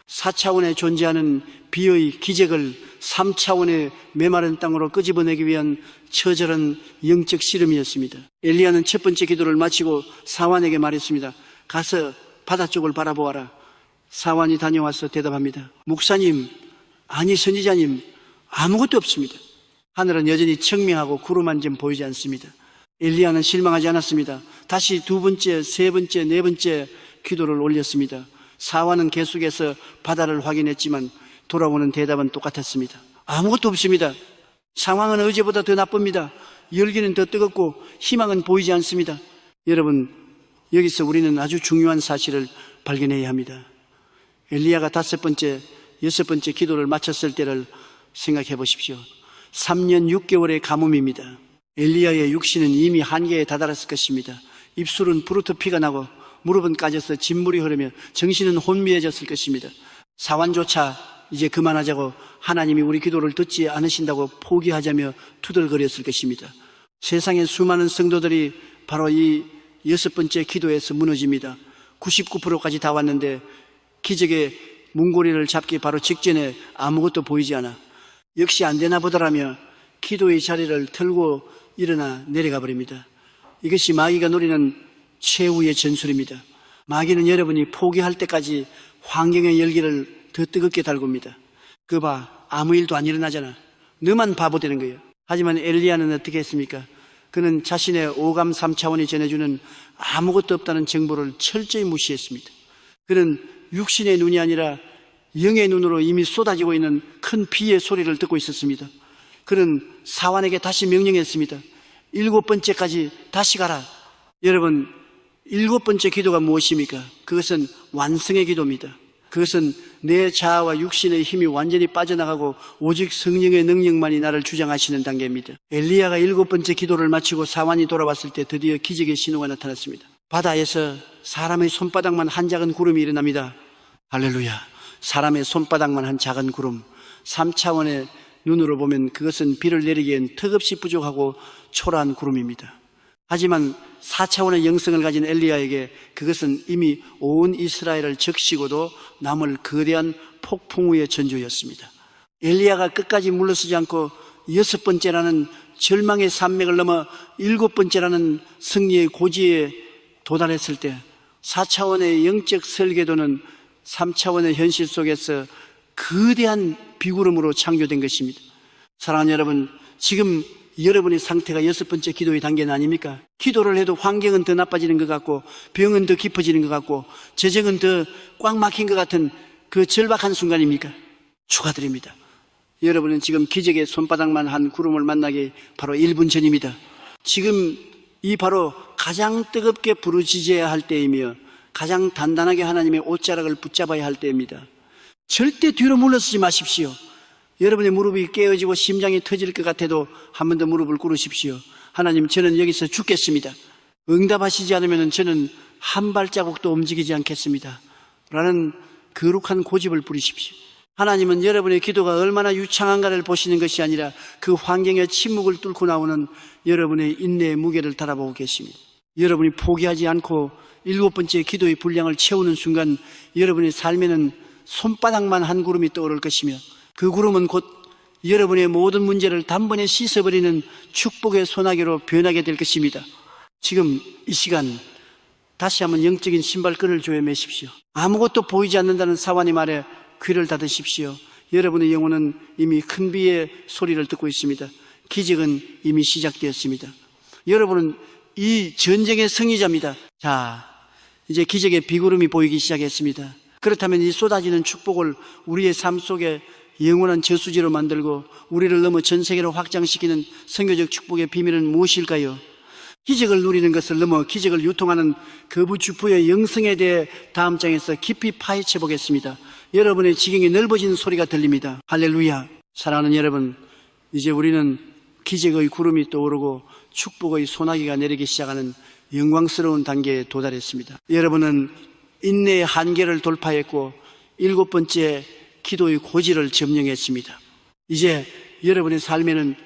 A: 4차원에 존재하는 비의 기적을 3차원의 메마른 땅으로 끄집어내기 위한 처절한 영적 씨름이었습니다. 엘리야는 첫 번째 기도를 마치고 사환에게 말했습니다. 가서 바다 쪽을 바라보아라. 사환이 다녀와서 대답합니다. 목사님, 아니 선지자님, 아무것도 없습니다. 하늘은 여전히 청명하고 구름 한 점 보이지 않습니다. 엘리야는 실망하지 않았습니다. 다시 두 번째, 세 번째, 네 번째 기도를 올렸습니다. 사환은 계속해서 바다를 확인했지만 돌아오는 대답은 똑같았습니다. 아무것도 없습니다. 상황은 어제보다 더 나쁩니다. 열기는 더 뜨겁고 희망은 보이지 않습니다. 여러분, 여기서 우리는 아주 중요한 사실을 발견해야 합니다. 엘리야가 5번째, 6번째 기도를 마쳤을 때를 생각해 보십시오. 3년 6개월의 가뭄입니다. 엘리야의 육신은 이미 한계에 다다랐을 것입니다. 입술은 부르트 피가 나고 무릎은 까져서 진물이 흐르며 정신은 혼미해졌을 것입니다. 사환조차 이제 그만하자고, 하나님이 우리 기도를 듣지 않으신다고 포기하자며 투덜거렸을 것입니다. 세상의 수많은 성도들이 바로 이 6번째 기도에서 무너집니다. 99%까지 다 왔는데 기적의 문고리를 잡기 바로 직전에 아무것도 보이지 않아 역시 안 되나 보더라며 기도의 자리를 털고 일어나 내려가 버립니다. 이것이 마귀가 노리는 최후의 전술입니다. 마귀는 여러분이 포기할 때까지 환경의 열기를 더 뜨겁게 달굽니다. 그 봐, 아무 일도 안 일어나잖아. 너만 바보 되는 거예요. 하지만 엘리야는 어떻게 했습니까? 그는 자신의 오감 3차원이 전해주는 아무것도 없다는 정보를 철저히 무시했습니다. 그는 육신의 눈이 아니라 영의 눈으로 이미 쏟아지고 있는 큰 비의 소리를 듣고 있었습니다. 그는 사환에게 다시 명령했습니다. 7번째까지 다시 가라. 여러분, 7번째 기도가 무엇입니까? 그것은 완성의 기도입니다. 그것은 내 자아와 육신의 힘이 완전히 빠져나가고 오직 성령의 능력만이 나를 주장하시는 단계입니다. 엘리야가 7번째 기도를 마치고 사환이 돌아왔을 때 드디어 기적의 신호가 나타났습니다. 바다에서 사람의 손바닥만 한 작은 구름이 일어납니다. 할렐루야. 사람의 손바닥만 한 작은 구름. 3차원의 눈으로 보면 그것은 비를 내리기엔 턱없이 부족하고 초라한 구름입니다. 하지만 4차원의 영성을 가진 엘리야에게 그것은 이미 온 이스라엘을 적시고도 남을 거대한 폭풍우의 전조였습니다. 엘리야가 끝까지 물러서지 않고 6번째라는 절망의 산맥을 넘어 7번째라는 승리의 고지에 도달했을 때 4차원의 영적 설계도는 3차원의 현실 속에서 거대한 비구름으로 창조된 것입니다. 사랑하는 여러분, 지금 여러분의 상태가 6번째 기도의 단계는 아닙니까? 기도를 해도 환경은 더 나빠지는 것 같고 병은 더 깊어지는 것 같고 재정은 더 꽉 막힌 것 같은 그 절박한 순간입니까? 축하드립니다. 여러분은 지금 기적의 손바닥만 한 구름을 만나기 바로 1분 전입니다. 지금 이 바로 가장 뜨겁게 부르짖어야 할 때이며 가장 단단하게 하나님의 옷자락을 붙잡아야 할 때입니다. 절대 뒤로 물러서지 마십시오. 여러분의 무릎이 깨어지고 심장이 터질 것 같아도 한 번 더 무릎을 꿇으십시오. 하나님, 저는 여기서 죽겠습니다. 응답하시지 않으면 저는 한 발자국도 움직이지 않겠습니다. 라는 거룩한 고집을 부리십시오. 하나님은 여러분의 기도가 얼마나 유창한가를 보시는 것이 아니라 그 환경의 침묵을 뚫고 나오는 여러분의 인내의 무게를 달아보고 계십니다. 여러분이 포기하지 않고 7번째 기도의 분량을 채우는 순간 여러분의 삶에는 손바닥만 한 구름이 떠오를 것이며 그 구름은 곧 여러분의 모든 문제를 단번에 씻어버리는 축복의 소나기로 변하게 될 것입니다. 지금 이 시간 다시 한번 영적인 신발끈을 조여매십시오. 아무것도 보이지 않는다는 사환의 말에 귀를 닫으십시오. 여러분의 영혼은 이미 큰 비의 소리를 듣고 있습니다. 기적은 이미 시작되었습니다. 여러분은 이 전쟁의 승리자입니다. 자, 이제 기적의 비구름이 보이기 시작했습니다. 그렇다면 이 쏟아지는 축복을 우리의 삶 속에 영원한 저수지로 만들고 우리를 넘어 전 세계로 확장시키는 선교적 축복의 비밀은 무엇일까요? 기적을 누리는 것을 넘어 기적을 유통하는 거부주포의 영성에 대해 다음 장에서 깊이 파헤쳐 보겠습니다. 여러분의 지경이 넓어지는 소리가 들립니다. 할렐루야. 사랑하는 여러분, 이제 우리는 기적의 구름이 떠오르고 축복의 소나기가 내리기 시작하는 영광스러운 단계에 도달했습니다. 여러분은 인내의 한계를 돌파했고 7번째 기도의 고지를 점령했습니다. 이제 여러분의 삶에는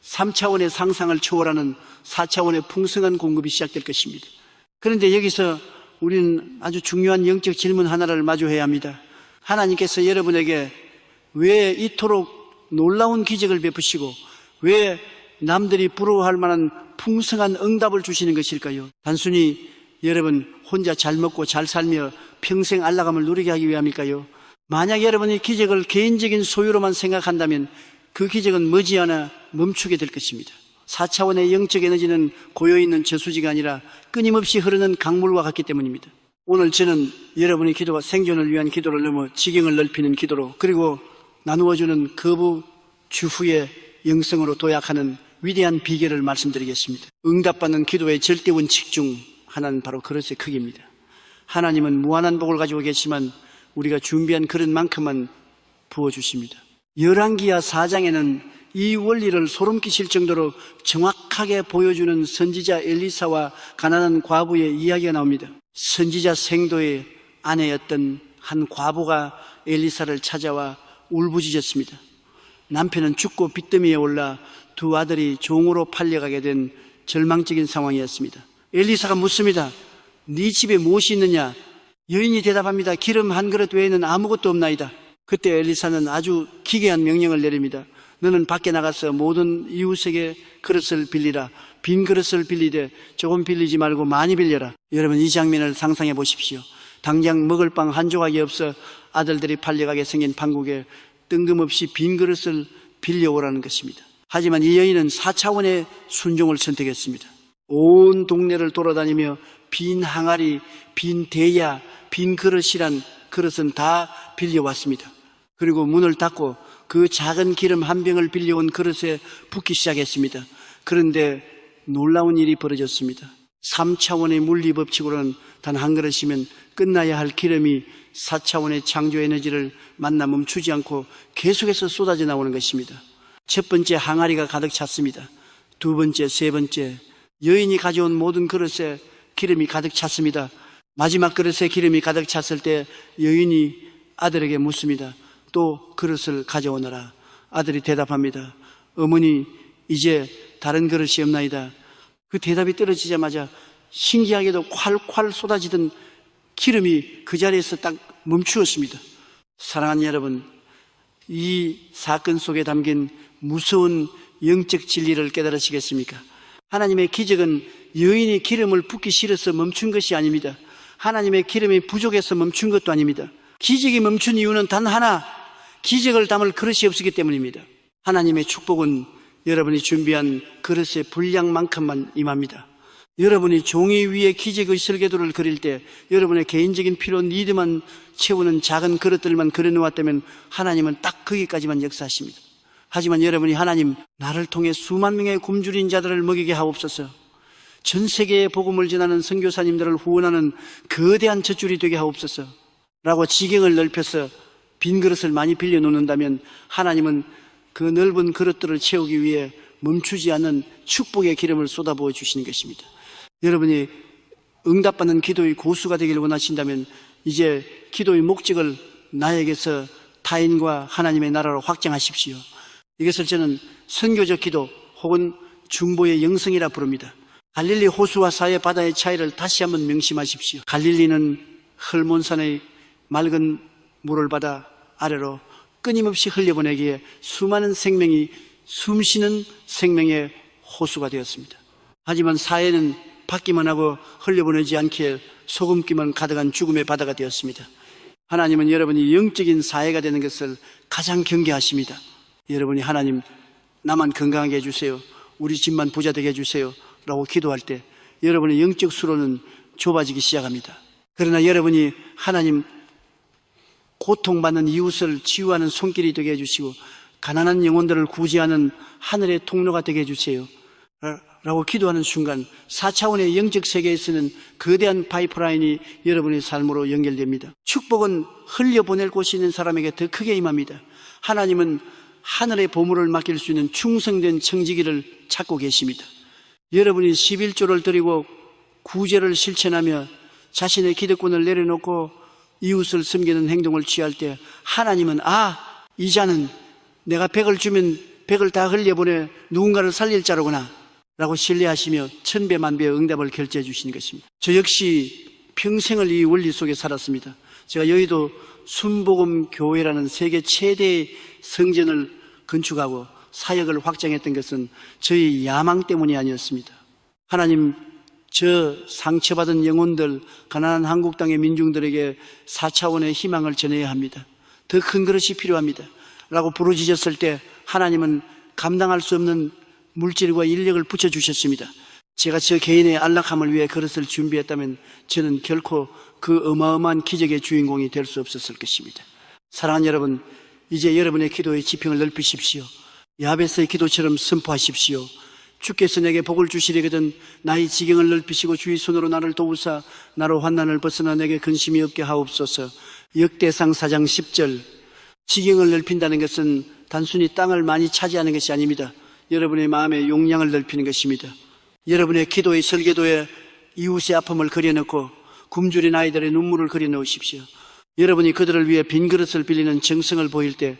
A: 3차원의 상상을 초월하는 4차원의 풍성한 공급이 시작될 것입니다. 그런데 여기서 우리는 아주 중요한 영적 질문 하나를 마주해야 합니다. 하나님께서 여러분에게 왜 이토록 놀라운 기적을 베푸시고 왜 남들이 부러워할 만한 풍성한 응답을 주시는 것일까요? 단순히 여러분 혼자 잘 먹고 잘 살며 평생 안락함을 누리게 하기 위함일까요? 만약 여러분이 기적을 개인적인 소유로만 생각한다면 그 기적은 머지않아 멈추게 될 것입니다. 4차원의 영적 에너지는 고여있는 저수지가 아니라 끊임없이 흐르는 강물과 같기 때문입니다. 오늘 저는 여러분의 기도가 생존을 위한 기도를 넘어 지경을 넓히는 기도로 그리고 나누어주는 거부 주후에 영성으로 도약하는 위대한 비결을 말씀드리겠습니다. 응답받는 기도의 절대 원칙 중 하나는 바로 그릇의 크기입니다. 하나님은 무한한 복을 가지고 계시지만 우리가 준비한 그릇만큼만 부어주십니다. 열왕기하 4장에는 이 원리를 소름 끼칠 정도로 정확하게 보여주는 선지자 엘리사와 가난한 과부의 이야기가 나옵니다. 선지자 생도의 아내였던 한 과부가 엘리사를 찾아와 울부짖었습니다. 남편은 죽고 빚더미에 올라 두 아들이 종으로 팔려가게 된 절망적인 상황이었습니다. 엘리사가 묻습니다. 네 집에 무엇이 있느냐? 여인이 대답합니다. 기름 한 그릇 외에는 아무것도 없나이다. 그때 엘리사는 아주 기괴한 명령을 내립니다. 너는 밖에 나가서 모든 이웃에게 그릇을 빌리라. 빈 그릇을 빌리되 조금 빌리지 말고 많이 빌려라. 여러분, 이 장면을 상상해 보십시오. 당장 먹을 빵 한 조각이 없어 아들들이 팔려가게 생긴 판국에 뜬금없이 빈 그릇을 빌려오라는 것입니다. 하지만 이 여인은 4차원의 순종을 선택했습니다. 온 동네를 돌아다니며 빈 항아리, 빈 대야, 빈 그릇이란 그릇은 다 빌려왔습니다. 그리고 문을 닫고 그 작은 기름 한 병을 빌려온 그릇에 붓기 시작했습니다. 그런데 놀라운 일이 벌어졌습니다. 3차원의 물리법칙으로는 단 한 그릇이면 끝나야 할 기름이 4차원의 창조 에너지를 만나 멈추지 않고 계속해서 쏟아져 나오는 것입니다. 첫 번째 항아리가 가득 찼습니다. 두 번째, 세 번째, 여인이 가져온 모든 그릇에 기름이 가득 찼습니다. 마지막 그릇에 기름이 가득 찼을 때 여인이 아들에게 묻습니다. 또 그릇을 가져오너라. 아들이 대답합니다. 어머니, 이제 다른 그릇이 없나이다. 그 대답이 떨어지자마자 신기하게도 콸콸 쏟아지던 기름이 그 자리에서 딱 멈추었습니다. 사랑하는 여러분, 이 사건 속에 담긴 무서운 영적 진리를 깨달으시겠습니까? 하나님의 기적은 여인이 기름을 붓기 싫어서 멈춘 것이 아닙니다. 하나님의 기름이 부족해서 멈춘 것도 아닙니다. 기적이 멈춘 이유는 단 하나, 기적을 담을 그릇이 없었기 때문입니다. 하나님의 축복은 여러분이 준비한 그릇의 분량만큼만 임합니다. 여러분이 종이 위에 기적의 설계도를 그릴 때 여러분의 개인적인 필요, 니드만 채우는 작은 그릇들만 그려놓았다면 하나님은 딱 거기까지만 역사하십니다. 하지만 여러분이 하나님, 나를 통해 수만 명의 굶주린 자들을 먹이게 하옵소서, 전 세계에 복음을 전하는 선교사님들을 후원하는 거대한 젖줄이 되게 하옵소서 라고 지경을 넓혀서 빈 그릇을 많이 빌려 놓는다면 하나님은 그 넓은 그릇들을 채우기 위해 멈추지 않는 축복의 기름을 쏟아부어 주시는 것입니다. 여러분이 응답받는 기도의 고수가 되기를 원하신다면 이제 기도의 목적을 나에게서 타인과 하나님의 나라로 확장하십시오. 이것을 저는 선교적 기도 혹은 중보의 영성이라 부릅니다. 갈릴리 호수와 사해 바다의 차이를 다시 한번 명심하십시오. 갈릴리는 헐몬산의 맑은 물을 받아 아래로 끊임없이 흘려보내기에 수많은 생명이 숨쉬는 생명의 호수가 되었습니다. 하지만 사해는 받기만 하고 흘려보내지 않기에 소금기만 가득한 죽음의 바다가 되었습니다. 하나님은 여러분이 영적인 사해가 되는 것을 가장 경계하십니다. 여러분이 하나님, 나만 건강하게 해주세요, 우리 집만 부자 되게 해주세요 라고 기도할 때 여러분의 영적 수로는 좁아지기 시작합니다. 그러나 여러분이 하나님, 고통받는 이웃을 치유하는 손길이 되게 해주시고 가난한 영혼들을 구제하는 하늘의 통로가 되게 해주세요 라고 기도하는 순간 4차원의 영적 세계에서는 거대한 파이프라인이 여러분의 삶으로 연결됩니다. 축복은 흘려보낼 곳이 있는 사람에게 더 크게 임합니다. 하나님은 하늘의 보물을 맡길 수 있는 충성된 청지기를 찾고 계십니다. 여러분이 11조를 드리고 구제를 실천하며 자신의 기득권을 내려놓고 이웃을 섬기는 행동을 취할 때 하나님은 이 자는 내가 100을 주면 100을 다 흘려보내 누군가를 살릴 자로구나 라고 신뢰하시며 천배만배의 응답을 결제해 주시는 것입니다. 저 역시 평생을 이 원리 속에 살았습니다. 제가 여의도 순복음 교회라는 세계 최대의 성전을 건축하고 사역을 확장했던 것은 저희 야망 때문이 아니었습니다. 하나님, 저 상처받은 영혼들, 가난한 한국 땅의 민중들에게 4차원의 희망을 전해야 합니다. 더 큰 그릇이 필요합니다 라고 부르짖었을 때 하나님은 감당할 수 없는 물질과 인력을 붙여주셨습니다. 제가 저 개인의 안락함을 위해 그릇을 준비했다면 저는 결코 그 어마어마한 기적의 주인공이 될 수 없었을 것입니다. 사랑하는 여러분, 이제 여러분의 기도의 지평을 넓히십시오. 야베스의 기도처럼 선포하십시오. 주께서 내게 복을 주시리거든 나의 지경을 넓히시고 주의 손으로 나를 도우사 나로 환난을 벗어나 내게 근심이 없게 하옵소서. 역대상 4장 10절. 지경을 넓힌다는 것은 단순히 땅을 많이 차지하는 것이 아닙니다. 여러분의 마음의 용량을 넓히는 것입니다. 여러분의 기도의 설계도에 이웃의 아픔을 그려넣고 굶주린 아이들의 눈물을 그려넣으십시오. 여러분이 그들을 위해 빈 그릇을 빌리는 정성을 보일 때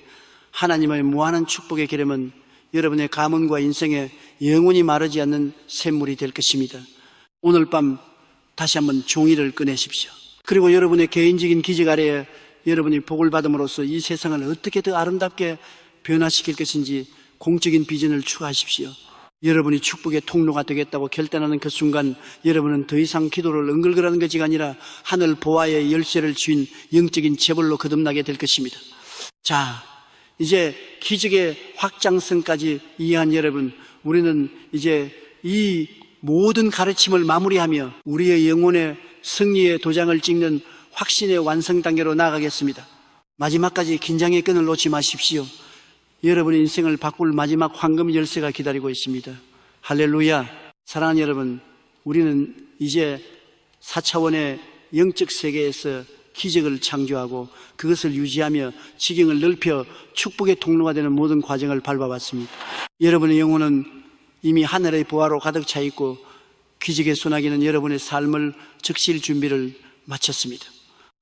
A: 하나님의 무한한 축복의 기름은 여러분의 가문과 인생에 영원히 마르지 않는 샘물이 될 것입니다. 오늘 밤 다시 한번 종이를 꺼내십시오. 그리고 여러분의 개인적인 기적 아래에 여러분이 복을 받음으로써 이 세상을 어떻게 더 아름답게 변화시킬 것인지 공적인 비전을 추구하십시오. 여러분이 축복의 통로가 되겠다고 결단하는 그 순간 여러분은 더 이상 기도를 응글거리는 것이 아니라 하늘 보화의 열쇠를 쥔 영적인 재벌로 거듭나게 될 것입니다. 자, 이제 기적의 확장성까지 이해한 여러분, 우리는 이제 이 모든 가르침을 마무리하며 우리의 영혼의 승리의 도장을 찍는 확신의 완성 단계로 나아가겠습니다. 마지막까지 긴장의 끈을 놓지 마십시오. 여러분의 인생을 바꿀 마지막 황금 열쇠가 기다리고 있습니다. 할렐루야. 사랑하는 여러분, 우리는 이제 4차원의 영적 세계에서 기적을 창조하고 그것을 유지하며 지경을 넓혀 축복의 통로가 되는 모든 과정을 밟아왔습니다. 여러분의 영혼은 이미 하늘의 보화로 가득 차 있고 기적의 소나기는 여러분의 삶을 적실 준비를 마쳤습니다.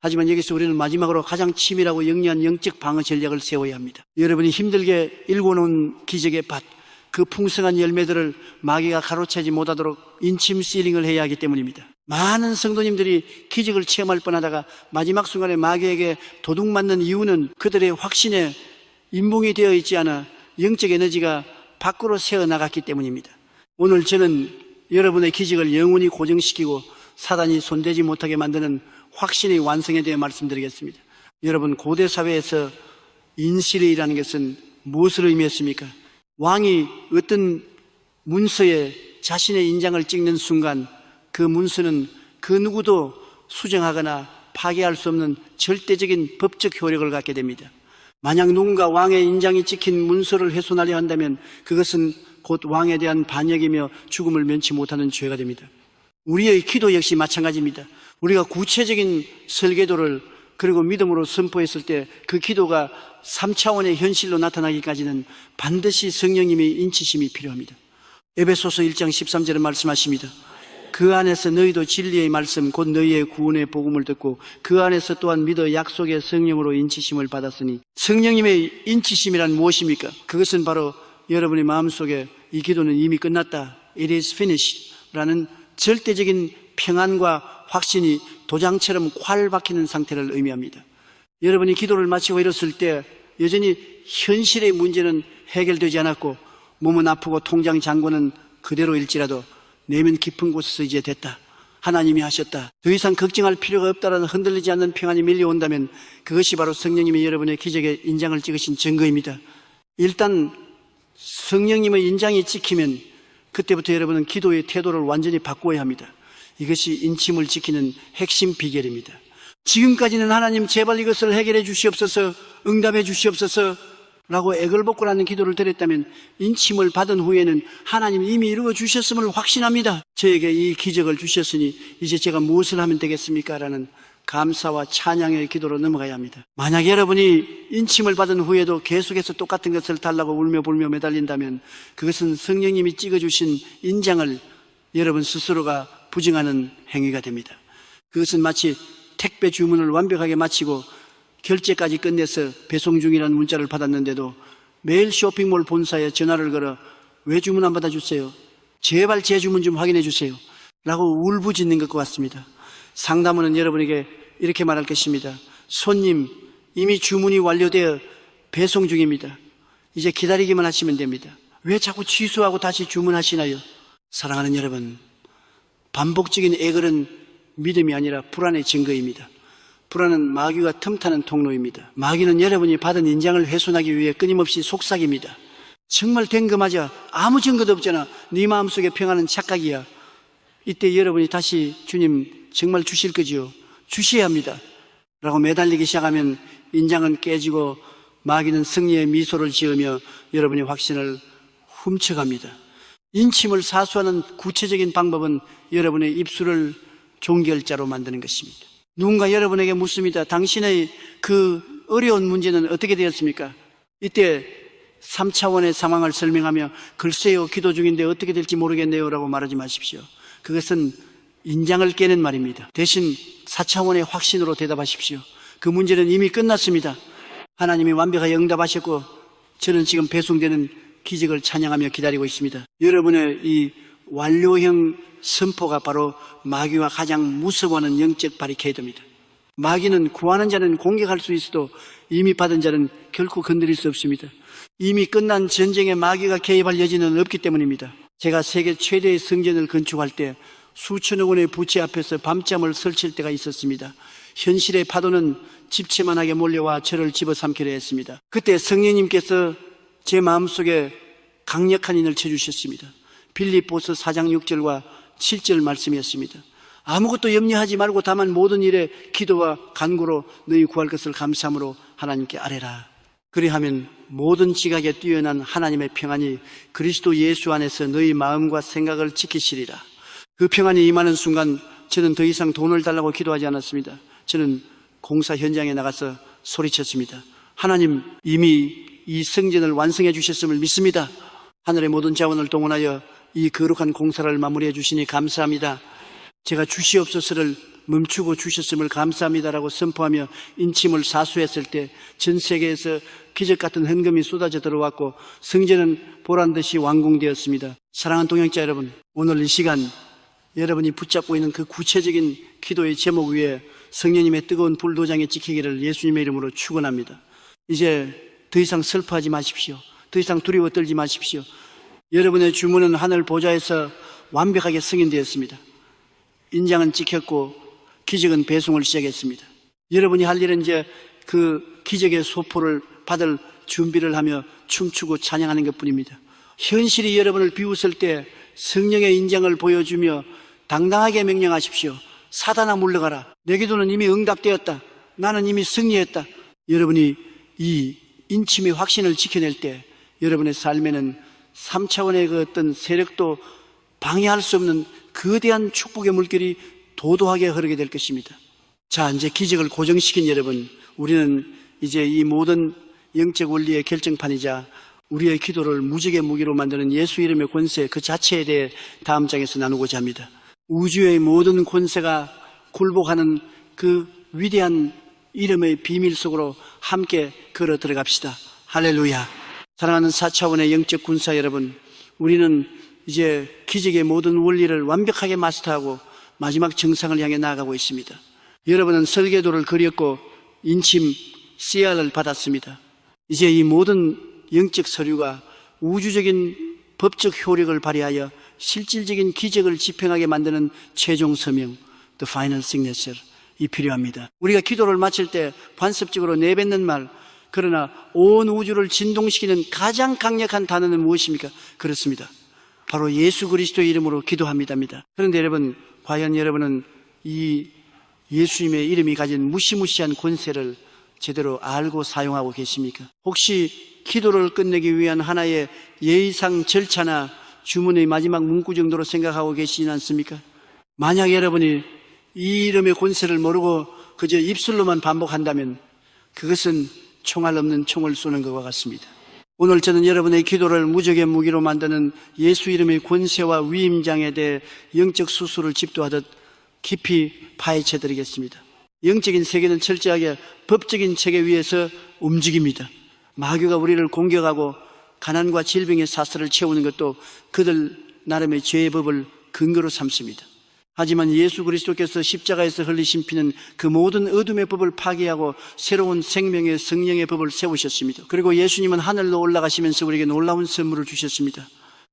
A: 하지만 여기서 우리는 마지막으로 가장 치밀하고 영리한 영적 방어 전략을 세워야 합니다. 여러분이 힘들게 일궈놓은 기적의 밭, 그 풍성한 열매들을 마귀가 가로채지 못하도록 인침 시링을 해야 하기 때문입니다. 많은 성도님들이 기적을 체험할 뻔하다가 마지막 순간에 마귀에게 도둑맞는 이유는 그들의 확신에 인봉이 되어 있지 않아 영적 에너지가 밖으로 새어나갔기 때문입니다. 오늘 저는 여러분의 기적을 영원히 고정시키고 사단이 손대지 못하게 만드는 확신의 완성에 대해 말씀드리겠습니다. 여러분, 고대 사회에서 인실이라는 것은 무엇을 의미했습니까? 왕이 어떤 문서에 자신의 인장을 찍는 순간 그 문서는 그 누구도 수정하거나 파괴할 수 없는 절대적인 법적 효력을 갖게 됩니다. 만약 누군가 왕의 인장이 찍힌 문서를 훼손하려 한다면 그것은 곧 왕에 대한 반역이며 죽음을 면치 못하는 죄가 됩니다. 우리의 기도 역시 마찬가지입니다. 우리가 구체적인 설계도를 그리고 믿음으로 선포했을 때 그 기도가 3차원의 현실로 나타나기까지는 반드시 성령님의 인치심이 필요합니다. 에베소서 1장 13절에 말씀하십니다. 그 안에서 너희도 진리의 말씀 곧 너희의 구원의 복음을 듣고 그 안에서 또한 믿어 약속의 성령으로 인치심을 받았으니, 성령님의 인치심이란 무엇입니까? 그것은 바로 여러분의 마음속에 이 기도는 이미 끝났다, It is finished 라는 절대적인 평안과 확신이 도장처럼 콸 박히는 상태를 의미합니다. 여러분이 기도를 마치고 일었을 때 여전히 현실의 문제는 해결되지 않았고 몸은 아프고 통장 잔고는 그대로일지라도 내면 깊은 곳에서 이제 됐다, 하나님이 하셨다, 더 이상 걱정할 필요가 없다라는 흔들리지 않는 평안이 밀려온다면 그것이 바로 성령님이 여러분의 기적에 인장을 찍으신 증거입니다. 일단 성령님의 인장이 찍히면 그때부터 여러분은 기도의 태도를 완전히 바꾸어야 합니다. 이것이 인침을 지키는 핵심 비결입니다. 지금까지는 하나님 제발 이것을 해결해 주시옵소서, 응답해 주시옵소서 라고 애걸복걸하는 기도를 드렸다면 인침을 받은 후에는 하나님 이미 이루어 주셨음을 확신합니다. 저에게 이 기적을 주셨으니 이제 제가 무엇을 하면 되겠습니까? 라는 감사와 찬양의 기도로 넘어가야 합니다. 만약 여러분이 인침을 받은 후에도 계속해서 똑같은 것을 달라고 울며 불며 매달린다면 그것은 성령님이 찍어주신 인장을 여러분 스스로가 부정하는 행위가 됩니다. 그것은 마치 택배 주문을 완벽하게 마치고 결제까지 끝내서 배송 중이라는 문자를 받았는데도 매일 쇼핑몰 본사에 전화를 걸어 왜 주문 안 받아주세요? 제발 제 주문 좀 확인해 주세요 라고 울부짖는 것과 같습니다. 상담원은 여러분에게 이렇게 말할 것입니다. 손님, 이미 주문이 완료되어 배송 중입니다. 이제 기다리기만 하시면 됩니다. 왜 자꾸 취소하고 다시 주문하시나요? 사랑하는 여러분, 반복적인 애걸은 믿음이 아니라 불안의 증거입니다. 불안은 마귀가 틈타는 통로입니다. 마귀는 여러분이 받은 인장을 훼손하기 위해 끊임없이 속삭입니다. 정말 된 거 맞아, 아무 증거도 없잖아, 네 마음속에 평안은 착각이야. 이때 여러분이 다시 주님 정말 주실 거지요? 주셔야 합니다 라고 매달리기 시작하면 인장은 깨지고 마귀는 승리의 미소를 지으며 여러분의 확신을 훔쳐갑니다. 인침을 사수하는 구체적인 방법은 여러분의 입술을 종결자로 만드는 것입니다. 누군가 여러분에게 묻습니다. 당신의 그 어려운 문제는 어떻게 되었습니까? 이때 3차원의 상황을 설명하며 글쎄요, 기도 중인데 어떻게 될지 모르겠네요 라고 말하지 마십시오. 그것은 인장을 깨는 말입니다. 대신 4차원의 확신으로 대답하십시오. 그 문제는 이미 끝났습니다. 하나님이 완벽하게 응답하셨고 저는 지금 배송되는 기적을 찬양하며 기다리고 있습니다. 여러분의 이 완료형 선포가 바로 마귀와 가장 무서워하는 영적 바리케이드입니다. 마귀는 구하는 자는 공격할 수 있어도 이미 받은 자는 결코 건드릴 수 없습니다. 이미 끝난 전쟁에 마귀가 개입할 여지는 없기 때문입니다. 제가 세계 최대의 성전을 건축할 때 수천억 원의 부채 앞에서 밤잠을 설칠 때가 있었습니다. 현실의 파도는 집채만하게 몰려와 저를 집어삼키려 했습니다. 그때 성령님께서 제 마음속에 강력한 인을 쳐주셨습니다. 빌립보서 4장 6절과 7절 말씀이었습니다. 아무것도 염려하지 말고 다만 모든 일에 기도와 간구로 너희 구할 것을 감사함으로 하나님께 아뢰라. 그리하면 모든 지각에 뛰어난 하나님의 평안이 그리스도 예수 안에서 너희 마음과 생각을 지키시리라. 그 평안이 임하는 순간 저는 더 이상 돈을 달라고 기도하지 않았습니다. 저는 공사 현장에 나가서 소리쳤습니다. 하나님, 이미 이 성전을 완성해 주셨음을 믿습니다. 하늘의 모든 자원을 동원하여 이 거룩한 공사를 마무리해 주시니 감사합니다. 제가 주시옵소서를 멈추고 주셨음을 감사합니다라고 선포하며 인침을 사수했을 때 전 세계에서 기적 같은 헌금이 쏟아져 들어왔고 성전은 보란듯이 완공되었습니다. 사랑하는 동역자 여러분, 오늘 이 시간 여러분이 붙잡고 있는 그 구체적인 기도의 제목 위에 성령님의 뜨거운 불도장에 찍히기를 예수님의 이름으로 축원합니다. 이제 더 이상 슬퍼하지 마십시오. 더 이상 두려워 떨지 마십시오. 여러분의 주문은 하늘 보좌에서 완벽하게 승인되었습니다. 인장은 찍혔고 기적은 배송을 시작했습니다. 여러분이 할 일은 이제 그 기적의 소포를 받을 준비를 하며 춤추고 찬양하는 것뿐입니다. 현실이 여러분을 비웃을 때 성령의 인장을 보여주며 당당하게 명령하십시오. 사단아 물러가라. 내 기도는 이미 응답되었다. 나는 이미 승리했다. 여러분이 이 인침의 확신을 지켜낼 때 여러분의 삶에는 3차원의 그 어떤 세력도 방해할 수 없는 거대한 축복의 물결이 도도하게 흐르게 될 것입니다. 자, 이제 기적을 고정시킨 여러분, 우리는 이제 이 모든 영적 원리의 결정판이자 우리의 기도를 무적의 무기로 만드는 예수 이름의 권세 그 자체에 대해 다음 장에서 나누고자 합니다. 우주의 모든 권세가 굴복하는 그 위대한 이름의 비밀 속으로 함께 걸어 들어갑시다. 할렐루야. 사랑하는 4차원의 영적 군사 여러분, 우리는 이제 기적의 모든 원리를 완벽하게 마스터하고 마지막 정상을 향해 나아가고 있습니다. 여러분은 설계도를 그렸고 인침 CR을 받았습니다. 이제 이 모든 영적 서류가 우주적인 법적 효력을 발휘하여 실질적인 기적을 집행하게 만드는 최종 서명, The Final Signature 이 필요합니다. 우리가 기도를 마칠 때 관습적으로 내뱉는 말, 그러나 온 우주를 진동시키는 가장 강력한 단어는 무엇입니까? 그렇습니다. 바로 예수 그리스도의 이름으로 기도합니다입니다. 그런데 여러분, 과연 여러분은 이 예수님의 이름이 가진 무시무시한 권세를 제대로 알고 사용하고 계십니까? 혹시 기도를 끝내기 위한 하나의 예의상 절차나 주문의 마지막 문구 정도로 생각하고 계시진 않습니까? 만약 여러분이 이 이름의 권세를 모르고 그저 입술로만 반복한다면 그것은 총알 없는 총을 쏘는 것과 같습니다. 오늘 저는 여러분의 기도를 무적의 무기로 만드는 예수 이름의 권세와 위임장에 대해 영적 수술을 집도하듯 깊이 파헤쳐 드리겠습니다. 영적인 세계는 철저하게 법적인 체계 위에서 움직입니다. 마귀가 우리를 공격하고 가난과 질병의 사슬을 채우는 것도 그들 나름의 죄의 법을 근거로 삼습니다. 하지만 예수 그리스도께서 십자가에서 흘리신 피는 그 모든 어둠의 법을 파괴하고 새로운 생명의 성령의 법을 세우셨습니다. 그리고 예수님은 하늘로 올라가시면서 우리에게 놀라운 선물을 주셨습니다.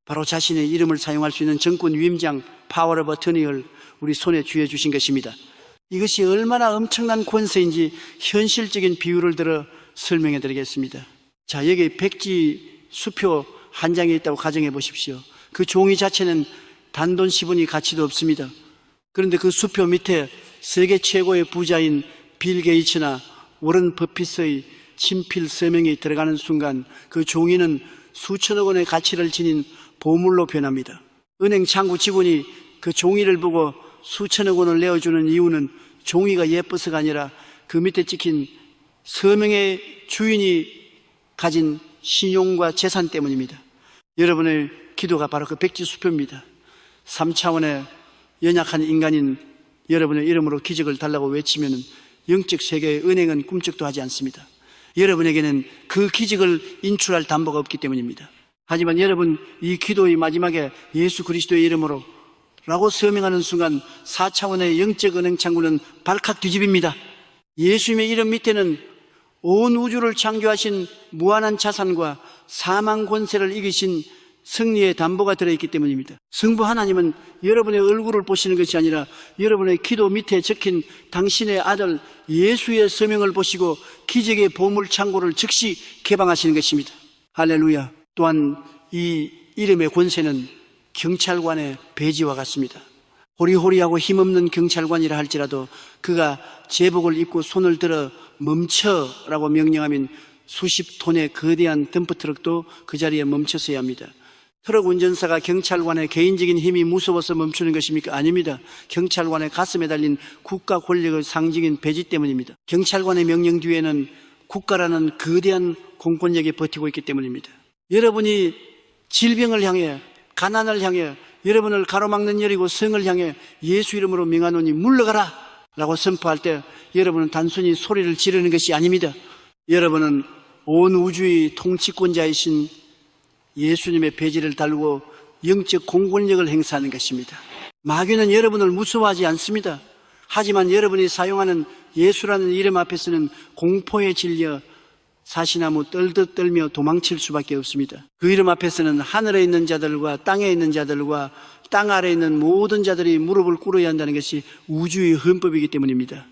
A: 바로 자신의 이름을 사용할 수 있는 정권 위임장 파워 오브 어터니를 우리 손에 쥐어 주신 것입니다. 이것이 얼마나 엄청난 권세인지 현실적인 비유를 들어 설명해 드리겠습니다. 자, 여기 백지 수표 한 장에 있다고 가정해 보십시오. 그 종이 자체는 단돈 10원이 가치도 없습니다. 그런데 그 수표 밑에 세계 최고의 부자인 빌 게이츠나 워런 버핏의 친필 서명이 들어가는 순간 그 종이는 수천억 원의 가치를 지닌 보물로 변합니다. 은행 창구 직원이 그 종이를 보고 수천억 원을 내어주는 이유는 종이가 예뻐서가 아니라 그 밑에 찍힌 서명의 주인이 가진 신용과 재산 때문입니다. 여러분의 기도가 바로 그 백지수표입니다. 3차원의 연약한 인간인 여러분의 이름으로 기적을 달라고 외치면 영적 세계의 은행은 꿈쩍도 하지 않습니다. 여러분에게는 그 기적을 인출할 담보가 없기 때문입니다. 하지만 여러분 이 기도의 마지막에 예수 그리스도의 이름으로 라고 서명하는 순간 4차원의 영적 은행 창구는 발칵 뒤집힙니다. 예수님의 이름 밑에는 온 우주를 창조하신 무한한 자산과 사망 권세를 이기신 승리의 담보가 들어있기 때문입니다. 성부 하나님은 여러분의 얼굴을 보시는 것이 아니라 여러분의 기도 밑에 적힌 당신의 아들 예수의 서명을 보시고 기적의 보물 창고를 즉시 개방하시는 것입니다. 할렐루야. 또한 이 이름의 권세는 경찰관의 배지와 같습니다. 호리호리하고 힘없는 경찰관이라 할지라도 그가 제복을 입고 손을 들어 멈춰라고 명령하면 수십 톤의 거대한 덤프트럭도 그 자리에 멈춰서야 합니다. 트럭 운전사가 경찰관의 개인적인 힘이 무서워서 멈추는 것입니까? 아닙니다. 경찰관의 가슴에 달린 국가 권력의 상징인 배지 때문입니다. 경찰관의 명령 뒤에는 국가라는 거대한 공권력이 버티고 있기 때문입니다. 여러분이 질병을 향해, 가난을 향해, 여러분을 가로막는 여리고 성을 향해 예수 이름으로 명하노니 물러가라 라고 선포할 때 여러분은 단순히 소리를 지르는 것이 아닙니다. 여러분은 온 우주의 통치권자이신 예수님의 배지를 달고 영적 공권력을 행사하는 것입니다. 마귀는 여러분을 무서워하지 않습니다. 하지만 여러분이 사용하는 예수라는 이름 앞에서는 공포에 질려 사시나무 떨듯 떨며 도망칠 수밖에 없습니다. 그 이름 앞에서는 하늘에 있는 자들과 땅에 있는 자들과 땅 아래에 있는 모든 자들이 무릎을 꿇어야 한다는 것이 우주의 헌법이기 때문입니다.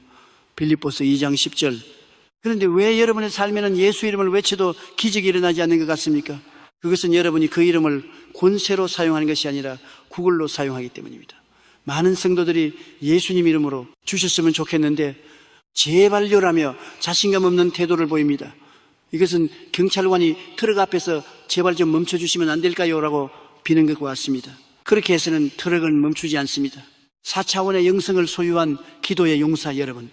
A: 빌립보서 2장 10절. 그런데 왜 여러분의 삶에는 예수 이름을 외쳐도 기적이 일어나지 않는 것 같습니까? 그것은 여러분이 그 이름을 권세로 사용하는 것이 아니라 구글로 사용하기 때문입니다. 많은 성도들이 예수님 이름으로 주셨으면 좋겠는데 제발요라며 자신감 없는 태도를 보입니다. 이것은 경찰관이 트럭 앞에서 제발 좀 멈춰주시면 안 될까요? 라고 비는 것과 같습니다. 그렇게 해서는 트럭은 멈추지 않습니다. 4차원의 영성을 소유한 기도의 용사 여러분,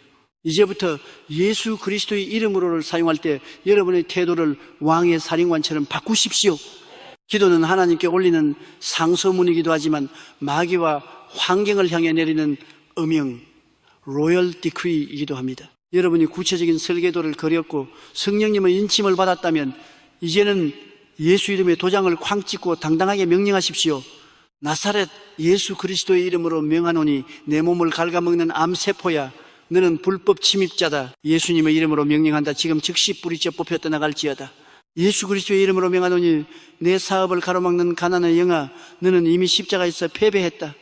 A: 이제부터 예수 그리스도의 이름으로를 사용할 때 여러분의 태도를 왕의 사령관처럼 바꾸십시오. 기도는 하나님께 올리는 상소문이기도 하지만 마귀와 환경을 향해 내리는 엄영, 로열 디크리이기도 합니다. 여러분이 구체적인 설계도를 그렸고 성령님의 인침을 받았다면 이제는 예수 이름의 도장을 쾅 찍고 당당하게 명령하십시오. 나사렛 예수 그리스도의 이름으로 명하노니 내 몸을 갉아먹는 암세포야, 너는 불법 침입자다. 예수님의 이름으로 명령한다. 지금 즉시 뿌리째 뽑혀 떠나갈지어다. 예수 그리스도의 이름으로 명하노니 내 사업을 가로막는 가난의 영아, 너는 이미 십자가에서 패배했다.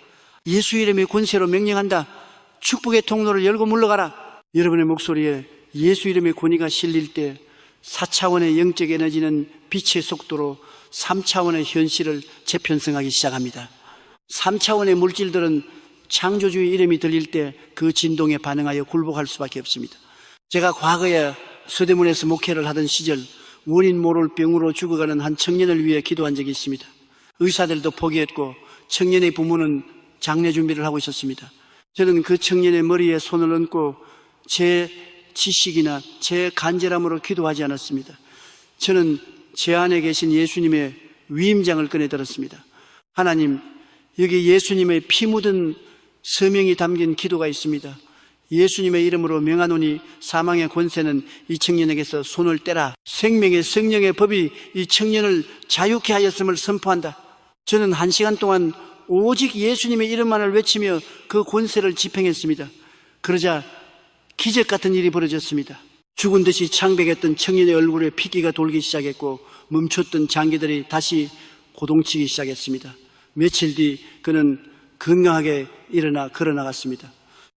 A: 예수 이름의 권세로 명령한다. 축복의 통로를 열고 물러가라. 여러분의 목소리에 예수 이름의 권위가 실릴 때 4차원의 영적 에너지는 빛의 속도로 3차원의 현실을 재편성하기 시작합니다. 3차원의 물질들은 창조주의 이름이 들릴 때 그 진동에 반응하여 굴복할 수밖에 없습니다. 제가 과거에 서대문에서 목회를 하던 시절 원인 모를 병으로 죽어가는 한 청년을 위해 기도한 적이 있습니다. 의사들도 포기했고 청년의 부모는 장례 준비를 하고 있었습니다. 저는 그 청년의 머리에 손을 얹고 제 지식이나 제 간절함으로 기도하지 않았습니다. 저는 제 안에 계신 예수님의 위임장을 꺼내 들었습니다. 하나님, 여기 예수님의 피 묻은 서명이 담긴 기도가 있습니다. 예수님의 이름으로 명하노니 사망의 권세는 이 청년에게서 손을 떼라. 생명의 성령의 법이 이 청년을 자유케 하였음을 선포한다. 저는 1시간 동안 오직 예수님의 이름만을 외치며 그 권세를 집행했습니다. 그러자 기적 같은 일이 벌어졌습니다. 죽은 듯이 창백했던 청년의 얼굴에 핏기가 돌기 시작했고 멈췄던 장기들이 다시 고동치기 시작했습니다. 며칠 뒤 그는 건강하게 일어나 걸어나갔습니다.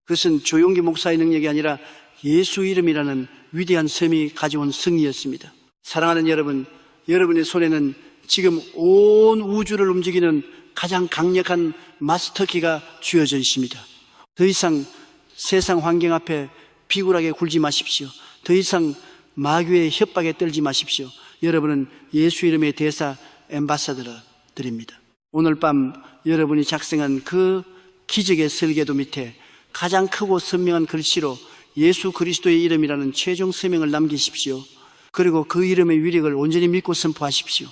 A: 그것은 조용기 목사의 능력이 아니라 예수 이름이라는 위대한 섬이 가져온 승리였습니다. 사랑하는 여러분, 여러분의 손에는 지금 온 우주를 움직이는 가장 강력한 마스터키가 쥐어져 있습니다. 더 이상 세상 환경 앞에 비굴하게 굴지 마십시오. 더 이상 마귀의 협박에 떨지 마십시오. 여러분은 예수 이름의 대사 앰바사더들입니다. 오늘 밤 여러분이 작성한 그 기적의 설계도 밑에 가장 크고 선명한 글씨로 예수 그리스도의 이름이라는 최종 서명을 남기십시오. 그리고 그 이름의 위력을 온전히 믿고 선포하십시오.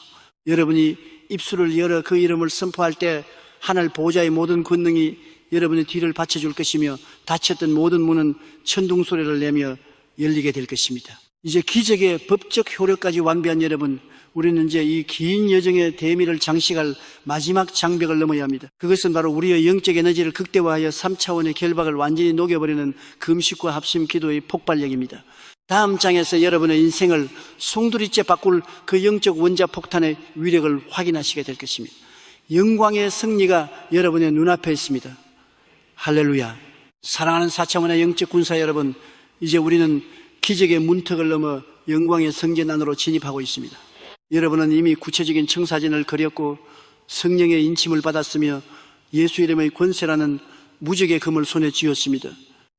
A: 여러분이 입술을 열어 그 이름을 선포할 때 하늘 보호자의 모든 권능이 여러분의 뒤를 받쳐줄 것이며 닫혔던 모든 문은 천둥 소리를 내며 열리게 될 것입니다. 이제 기적의 법적 효력까지 완비한 여러분, 우리는 이제 이 긴 여정의 대미를 장식할 마지막 장벽을 넘어야 합니다. 그것은 바로 우리의 영적 에너지를 극대화하여 3차원의 결박을 완전히 녹여버리는 금식과 합심 기도의 폭발력입니다. 다음 장에서 여러분의 인생을 송두리째 바꿀 그 영적 원자 폭탄의 위력을 확인하시게 될 것입니다. 영광의 승리가 여러분의 눈앞에 있습니다. 할렐루야. 사랑하는 4차원의 영적 군사 여러분, 이제 우리는 기적의 문턱을 넘어 영광의 성전 안으로 진입하고 있습니다. 여러분은 이미 구체적인 청사진을 그렸고 성령의 인침을 받았으며 예수 이름의 권세라는 무적의 금을 손에 쥐었습니다.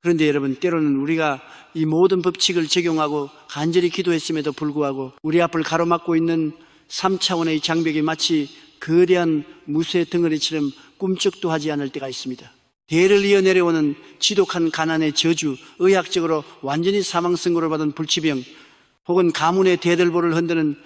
A: 그런데 여러분, 때로는 우리가 이 모든 법칙을 적용하고 간절히 기도했음에도 불구하고 우리 앞을 가로막고 있는 3차원의 장벽이 마치 거대한 무쇠 덩어리처럼 꿈쩍도 하지 않을 때가 있습니다. 대를 이어 내려오는 지독한 가난의 저주, 의학적으로 완전히 사망 선고를 받은 불치병, 혹은 가문의 대들보를 흔드는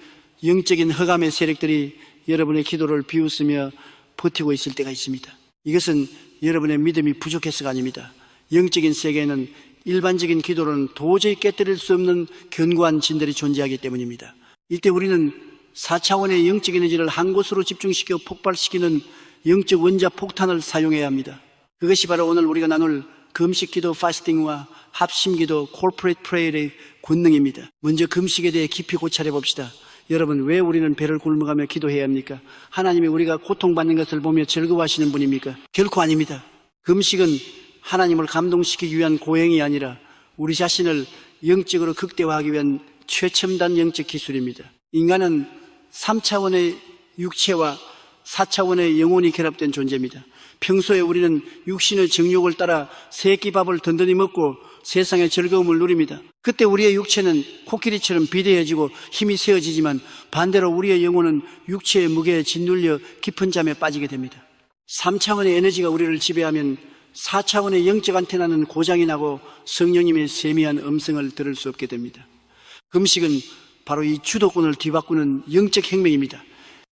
A: 영적인 흑암의 세력들이 여러분의 기도를 비웃으며 버티고 있을 때가 있습니다. 이것은 여러분의 믿음이 부족해서가 아닙니다. 영적인 세계에는 일반적인 기도로는 도저히 깨뜨릴 수 없는 견고한 진들이 존재하기 때문입니다. 이때 우리는 4차원의 영적 에너지를 한 곳으로 집중시켜 폭발시키는 영적 원자 폭탄을 사용해야 합니다. 그것이 바로 오늘 우리가 나눌 금식기도 파스팅과 합심기도 코퍼레이트 프레이의 권능입니다. 먼저 금식에 대해 깊이 고찰해 봅시다. 여러분, 왜 우리는 배를 굶어가며 기도해야 합니까? 하나님이 우리가 고통받는 것을 보며 즐거워하시는 분입니까? 결코 아닙니다. 금식은 하나님을 감동시키기 위한 고행이 아니라 우리 자신을 영적으로 극대화하기 위한 최첨단 영적 기술입니다. 인간은 3차원의 육체와 4차원의 영혼이 결합된 존재입니다. 평소에 우리는 육신의 정욕을 따라 새끼밥을 든든히 먹고 세상의 즐거움을 누립니다. 그때 우리의 육체는 코끼리처럼 비대해지고 힘이 세어지지만 반대로 우리의 영혼은 육체의 무게에 짓눌려 깊은 잠에 빠지게 됩니다. 3차원의 에너지가 우리를 지배하면 4차원의 영적 안테나는 고장이 나고 성령님의 세미한 음성을 들을 수 없게 됩니다. 금식은 바로 이 주도권을 뒤바꾸는 영적 혁명입니다.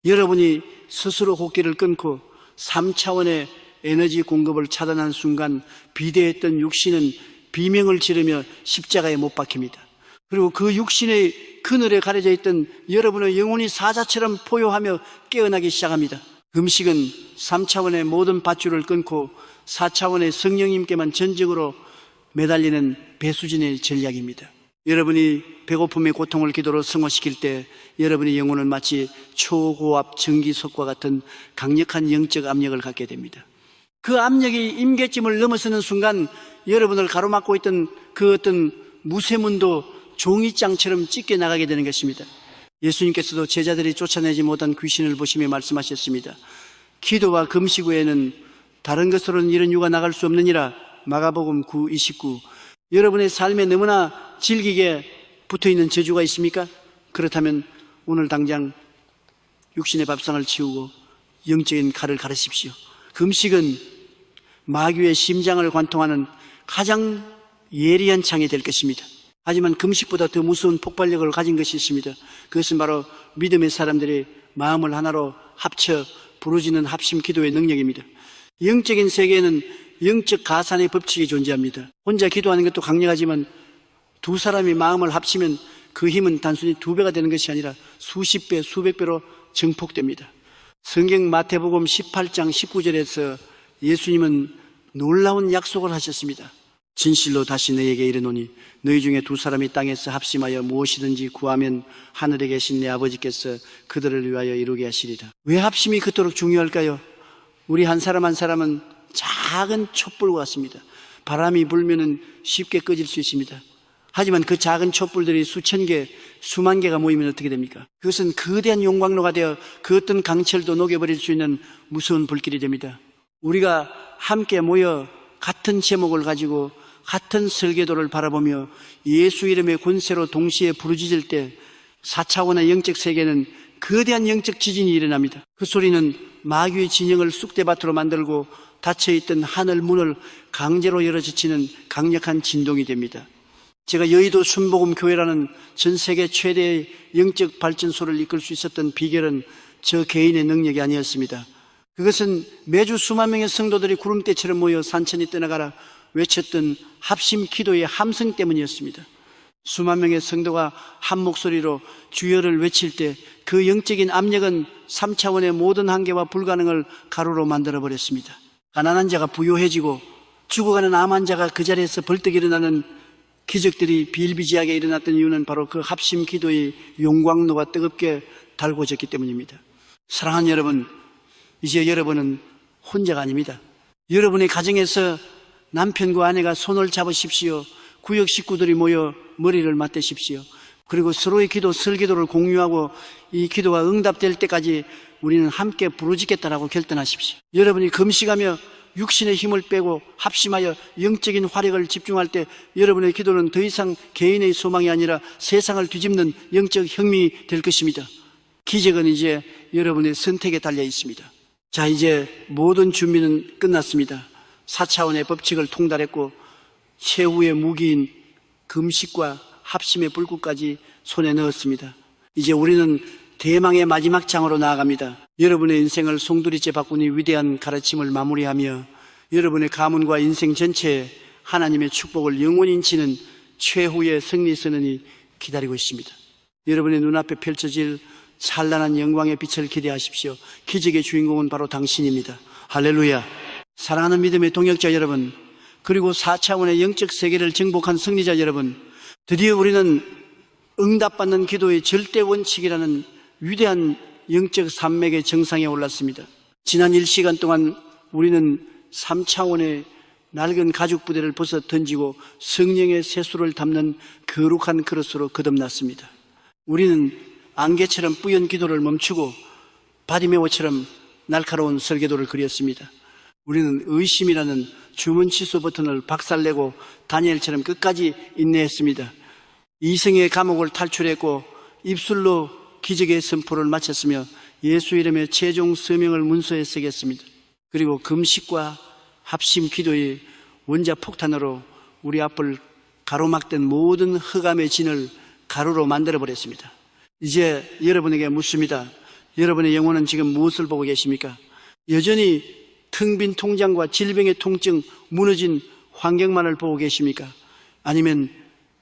A: 여러분이 스스로 호흡기를 끊고 3차원의 에너지 공급을 차단한 순간 비대했던 육신은 비명을 지르며 십자가에 못 박힙니다. 그리고 그 육신의 그늘에 가려져 있던 여러분의 영혼이 사자처럼 포효하며 깨어나기 시작합니다. 금식은 3차원의 모든 밧줄을 끊고 4차원의 성령님께만 전적으로 매달리는 배수진의 전략입니다. 여러분이 배고픔의 고통을 기도로 승화시킬 때 여러분의 영혼은 마치 초고압 전기석과 같은 강력한 영적 압력을 갖게 됩니다. 그 압력이 임계점을 넘어서는 순간 여러분을 가로막고 있던 그 어떤 무쇠문도 종이장처럼 찢겨 나가게 되는 것입니다. 예수님께서도 제자들이 쫓아내지 못한 귀신을 보시며 말씀하셨습니다. 기도와 금식 외에는 다른 것으로는 이런 유가 나갈 수 없느니라. 마가복음 9:29. 여러분의 삶에 너무나 질기게 붙어있는 저주가 있습니까? 그렇다면 오늘 당장 육신의 밥상을 치우고 영적인 칼을 가르십시오. 금식은 마귀의 심장을 관통하는 가장 예리한 창이 될 것입니다. 하지만 금식보다 더 무서운 폭발력을 가진 것이 있습니다. 그것은 바로 믿음의 사람들이 마음을 하나로 합쳐 부르짖는 합심 기도의 능력입니다. 영적인 세계에는 영적 가산의 법칙이 존재합니다. 혼자 기도하는 것도 강력하지만 두 사람이 마음을 합치면 그 힘은 단순히 2배가 되는 것이 아니라 수십 배, 수백 배로 증폭됩니다. 성경 마태복음 18장 19절에서 예수님은 놀라운 약속을 하셨습니다. 진실로 다시 너희에게 이르노니 너희 중에 2사람이 땅에서 합심하여 무엇이든지 구하면 하늘에 계신 내 아버지께서 그들을 위하여 이루게 하시리라. 왜 합심이 그토록 중요할까요? 우리 한 사람 한 사람은 작은 촛불과 같습니다. 바람이 불면은 쉽게 꺼질 수 있습니다. 하지만 그 작은 촛불들이 수천 개, 수만 개가 모이면 어떻게 됩니까? 그것은 거대한 용광로가 되어 그 어떤 강철도 녹여버릴 수 있는 무서운 불길이 됩니다. 우리가 함께 모여 같은 제목을 가지고 같은 설계도를 바라보며 예수 이름의 권세로 동시에 부르짖을 때 4차원의 영적 세계는 거대한 영적 지진이 일어납니다. 그 소리는 마귀의 진영을 쑥대밭으로 만들고 닫혀있던 하늘 문을 강제로 열어젖히는 강력한 진동이 됩니다. 제가 여의도 순복음 교회라는 전 세계 최대의 영적 발전소를 이끌 수 있었던 비결은 저 개인의 능력이 아니었습니다. 그것은 매주 수만 명의 성도들이 구름대처럼 모여 산천이 떠나가라 외쳤던 합심 기도의 함성 때문이었습니다. 수만 명의 성도가 한 목소리로 주여를 외칠 때 그 영적인 압력은 3차원의 모든 한계와 불가능을 가루로 만들어버렸습니다. 가난한 자가 부유해지고 죽어가는 암 환자가 그 자리에서 벌떡 일어나는 기적들이 비일비재하게 일어났던 이유는 바로 그 합심 기도의 용광로가 뜨겁게 달궈졌기 때문입니다. 사랑하는 여러분, 이제 여러분은 혼자가 아닙니다. 여러분의 가정에서 남편과 아내가 손을 잡으십시오. 구역 식구들이 모여 머리를 맞대십시오. 그리고 서로의 기도, 설기도를 공유하고 이 기도가 응답될 때까지 우리는 함께 부르짖겠다라고 결단하십시오. 여러분이 금식하며 육신의 힘을 빼고 합심하여 영적인 화력을 집중할 때 여러분의 기도는 더 이상 개인의 소망이 아니라 세상을 뒤집는 영적 혁명이 될 것입니다. 기적은 이제 여러분의 선택에 달려 있습니다. 자, 이제 모든 준비는 끝났습니다. 4차원의 법칙을 통달했고 최후의 무기인 금식과 합심의 불꽃까지 손에 넣었습니다. 이제 우리는 대망의 마지막 장으로 나아갑니다. 여러분의 인생을 송두리째 바꾸니 위대한 가르침을 마무리하며 여러분의 가문과 인생 전체에 하나님의 축복을 영원히 인치는 최후의 승리 선언이 기다리고 있습니다. 여러분의 눈앞에 펼쳐질 찬란한 영광의 빛을 기대하십시오. 기적의 주인공은 바로 당신입니다. 할렐루야. 사랑하는 믿음의 동역자 여러분, 그리고 4차원의 영적 세계를 정복한 승리자 여러분, 드디어 우리는 응답받는 기도의 절대 원칙이라는 위대한 영적 산맥의 정상에 올랐습니다. 지난 1시간 동안 우리는 3차원의 낡은 가죽 부대를 벗어 던지고 성령의 세수를 담는 거룩한 그릇으로 거듭났습니다. 우리는 안개처럼 뿌연 기도를 멈추고 바디메오처럼 날카로운 설계도를 그렸습니다. 우리는 의심이라는 주문 취소 버튼을 박살내고 다니엘처럼 끝까지 인내했습니다. 이성의 감옥을 탈출했고 입술로 기적의 선포를 마쳤으며 예수 이름의 최종 서명을 문서에 쓰겠습니다. 그리고 금식과 합심 기도의 원자 폭탄으로 우리 앞을 가로막던 모든 흑암의 진을 가루로 만들어버렸습니다. 이제 여러분에게 묻습니다. 여러분의 영혼은 지금 무엇을 보고 계십니까? 여전히 텅 빈 통장과 질병의 통증, 무너진 환경만을 보고 계십니까? 아니면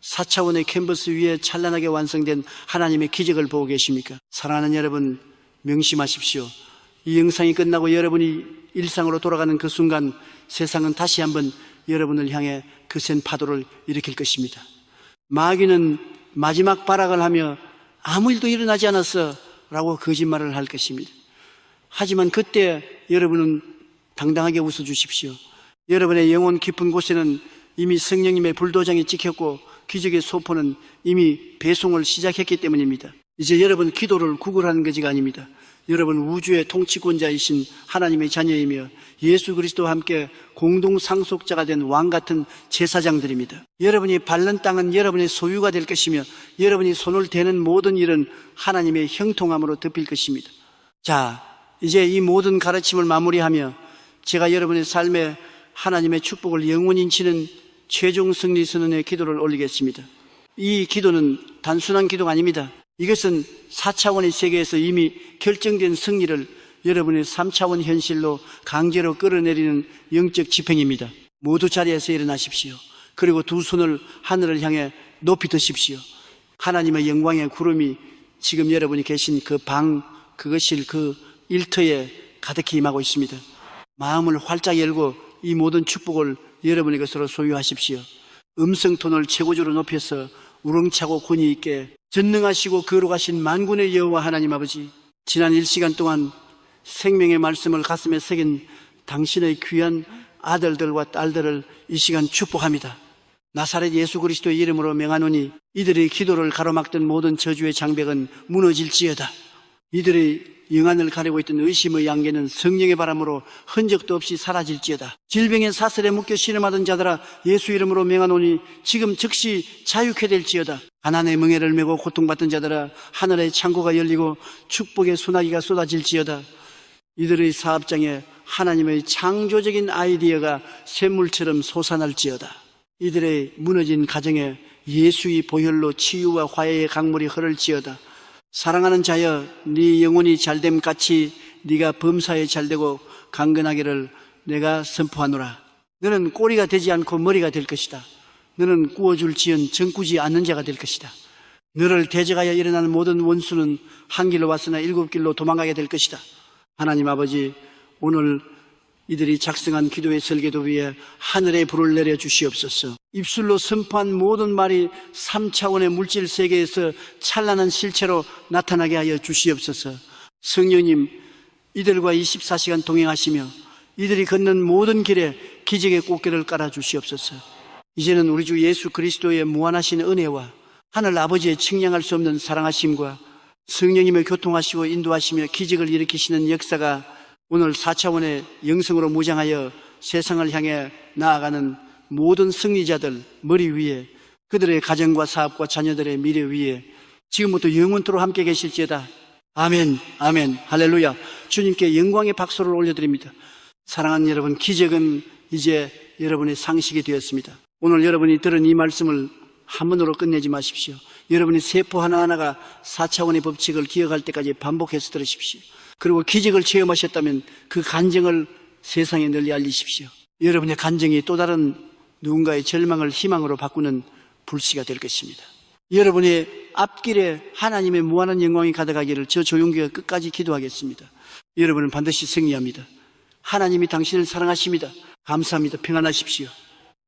A: 4차원의 캔버스 위에 찬란하게 완성된 하나님의 기적을 보고 계십니까? 사랑하는 여러분, 명심하십시오. 이 영상이 끝나고 여러분이 일상으로 돌아가는 그 순간 세상은 다시 한번 여러분을 향해 거센 파도를 일으킬 것입니다. 마귀는 마지막 발악을 하며 아무 일도 일어나지 않았어 라고 거짓말을 할 것입니다. 하지만 그때 여러분은 당당하게 웃어주십시오. 여러분의 영혼 깊은 곳에는 이미 성령님의 불도장이 찍혔고 기적의 소포는 이미 배송을 시작했기 때문입니다. 이제 여러분 기도를 구걸하는 것이 아닙니다. 여러분 우주의 통치권자이신 하나님의 자녀이며 예수 그리스도와 함께 공동 상속자가 된 왕 같은 제사장들입니다. 여러분이 밟는 땅은 여러분의 소유가 될 것이며 여러분이 손을 대는 모든 일은 하나님의 형통함으로 덮일 것입니다. 자, 이제 이 모든 가르침을 마무리하며 제가 여러분의 삶에 하나님의 축복을 영원히 인치는 최종 승리 선언의 기도를 올리겠습니다. 이 기도는 단순한 기도가 아닙니다. 이것은 4차원의 세계에서 이미 결정된 승리를 여러분의 3차원 현실로 강제로 끌어내리는 영적 집행입니다. 모두 자리에서 일어나십시오. 그리고 두 손을 하늘을 향해 높이 드십시오. 하나님의 영광의 구름이 지금 여러분이 계신 그 방, 그것일 그 일터에 가득히 임하고 있습니다. 마음을 활짝 열고 이 모든 축복을 여러분의 것으로 소유하십시오. 음성톤을 최고조로 높여서 우렁차고 권위 있게 전능하시고 거룩하신 만군의 여호와 하나님 아버지, 지난 1시간 동안 생명의 말씀을 가슴에 새긴 당신의 귀한 아들들과 딸들을 이 시간 축복합니다. 나사렛 예수 그리스도의 이름으로 명하노니 이들의 기도를 가로막던 모든 저주의 장벽은 무너질지어다. 이들의 영안을 가리고 있던 의심의 양계는 성령의 바람으로 흔적도 없이 사라질지어다. 질병의 사슬에 묶여 신음하던 자들아 예수 이름으로 명하노니 지금 즉시 자유케 될지어다. 가난의 멍에를 메고 고통받던 자들아 하늘의 창고가 열리고 축복의 소나기가 쏟아질지어다. 이들의 사업장에 하나님의 창조적인 아이디어가 샘물처럼 솟아날지어다. 이들의 무너진 가정에 예수의 보혈로 치유와 화해의 강물이 흐를지어다. 사랑하는 자여, 네 영혼이 잘됨 같이 네가 범사에 잘되고 강건하기를 내가 선포하노라. 너는 꼬리가 되지 않고 머리가 될 것이다. 너는 꾸어줄 지은 정꾸지 않는 자가 될 것이다. 너를 대적하여 일어나는 모든 원수는 한 길로 왔으나 일곱 길로 도망가게 될 것이다. 하나님 아버지, 오늘 이들이 작성한 기도의 설계도 위에 하늘의 불을 내려 주시옵소서. 입술로 선포한 모든 말이 3차원의 물질 세계에서 찬란한 실체로 나타나게 하여 주시옵소서. 성령님, 이들과 24시간 동행하시며 이들이 걷는 모든 길에 기적의 꽃길을 깔아 주시옵소서. 이제는 우리 주 예수 그리스도의 무한하신 은혜와 하늘 아버지의 측량할 수 없는 사랑하심과 성령님의 교통하시고 인도하시며 기적을 일으키시는 역사가 오늘 4차원의 영성으로 무장하여 세상을 향해 나아가는 모든 승리자들 머리 위에, 그들의 가정과 사업과 자녀들의 미래 위에 지금부터 영원토록 함께 계실지어다. 아멘, 아멘, 할렐루야. 주님께 영광의 박수를 올려드립니다. 사랑하는 여러분, 기적은 이제 여러분의 상식이 되었습니다. 오늘 여러분이 들은 이 말씀을 한 번으로 끝내지 마십시오. 여러분의 세포 하나하나가 4차원의 법칙을 기억할 때까지 반복해서 들으십시오. 그리고 기적을 체험하셨다면 그 간증을 세상에 널리 알리십시오. 여러분의 간증이 또 다른 누군가의 절망을 희망으로 바꾸는 불씨가 될 것입니다. 여러분의 앞길에 하나님의 무한한 영광이 가득하기를 저 조용기가 끝까지 기도하겠습니다. 여러분은 반드시 승리합니다. 하나님이 당신을 사랑하십니다. 감사합니다. 평안하십시오.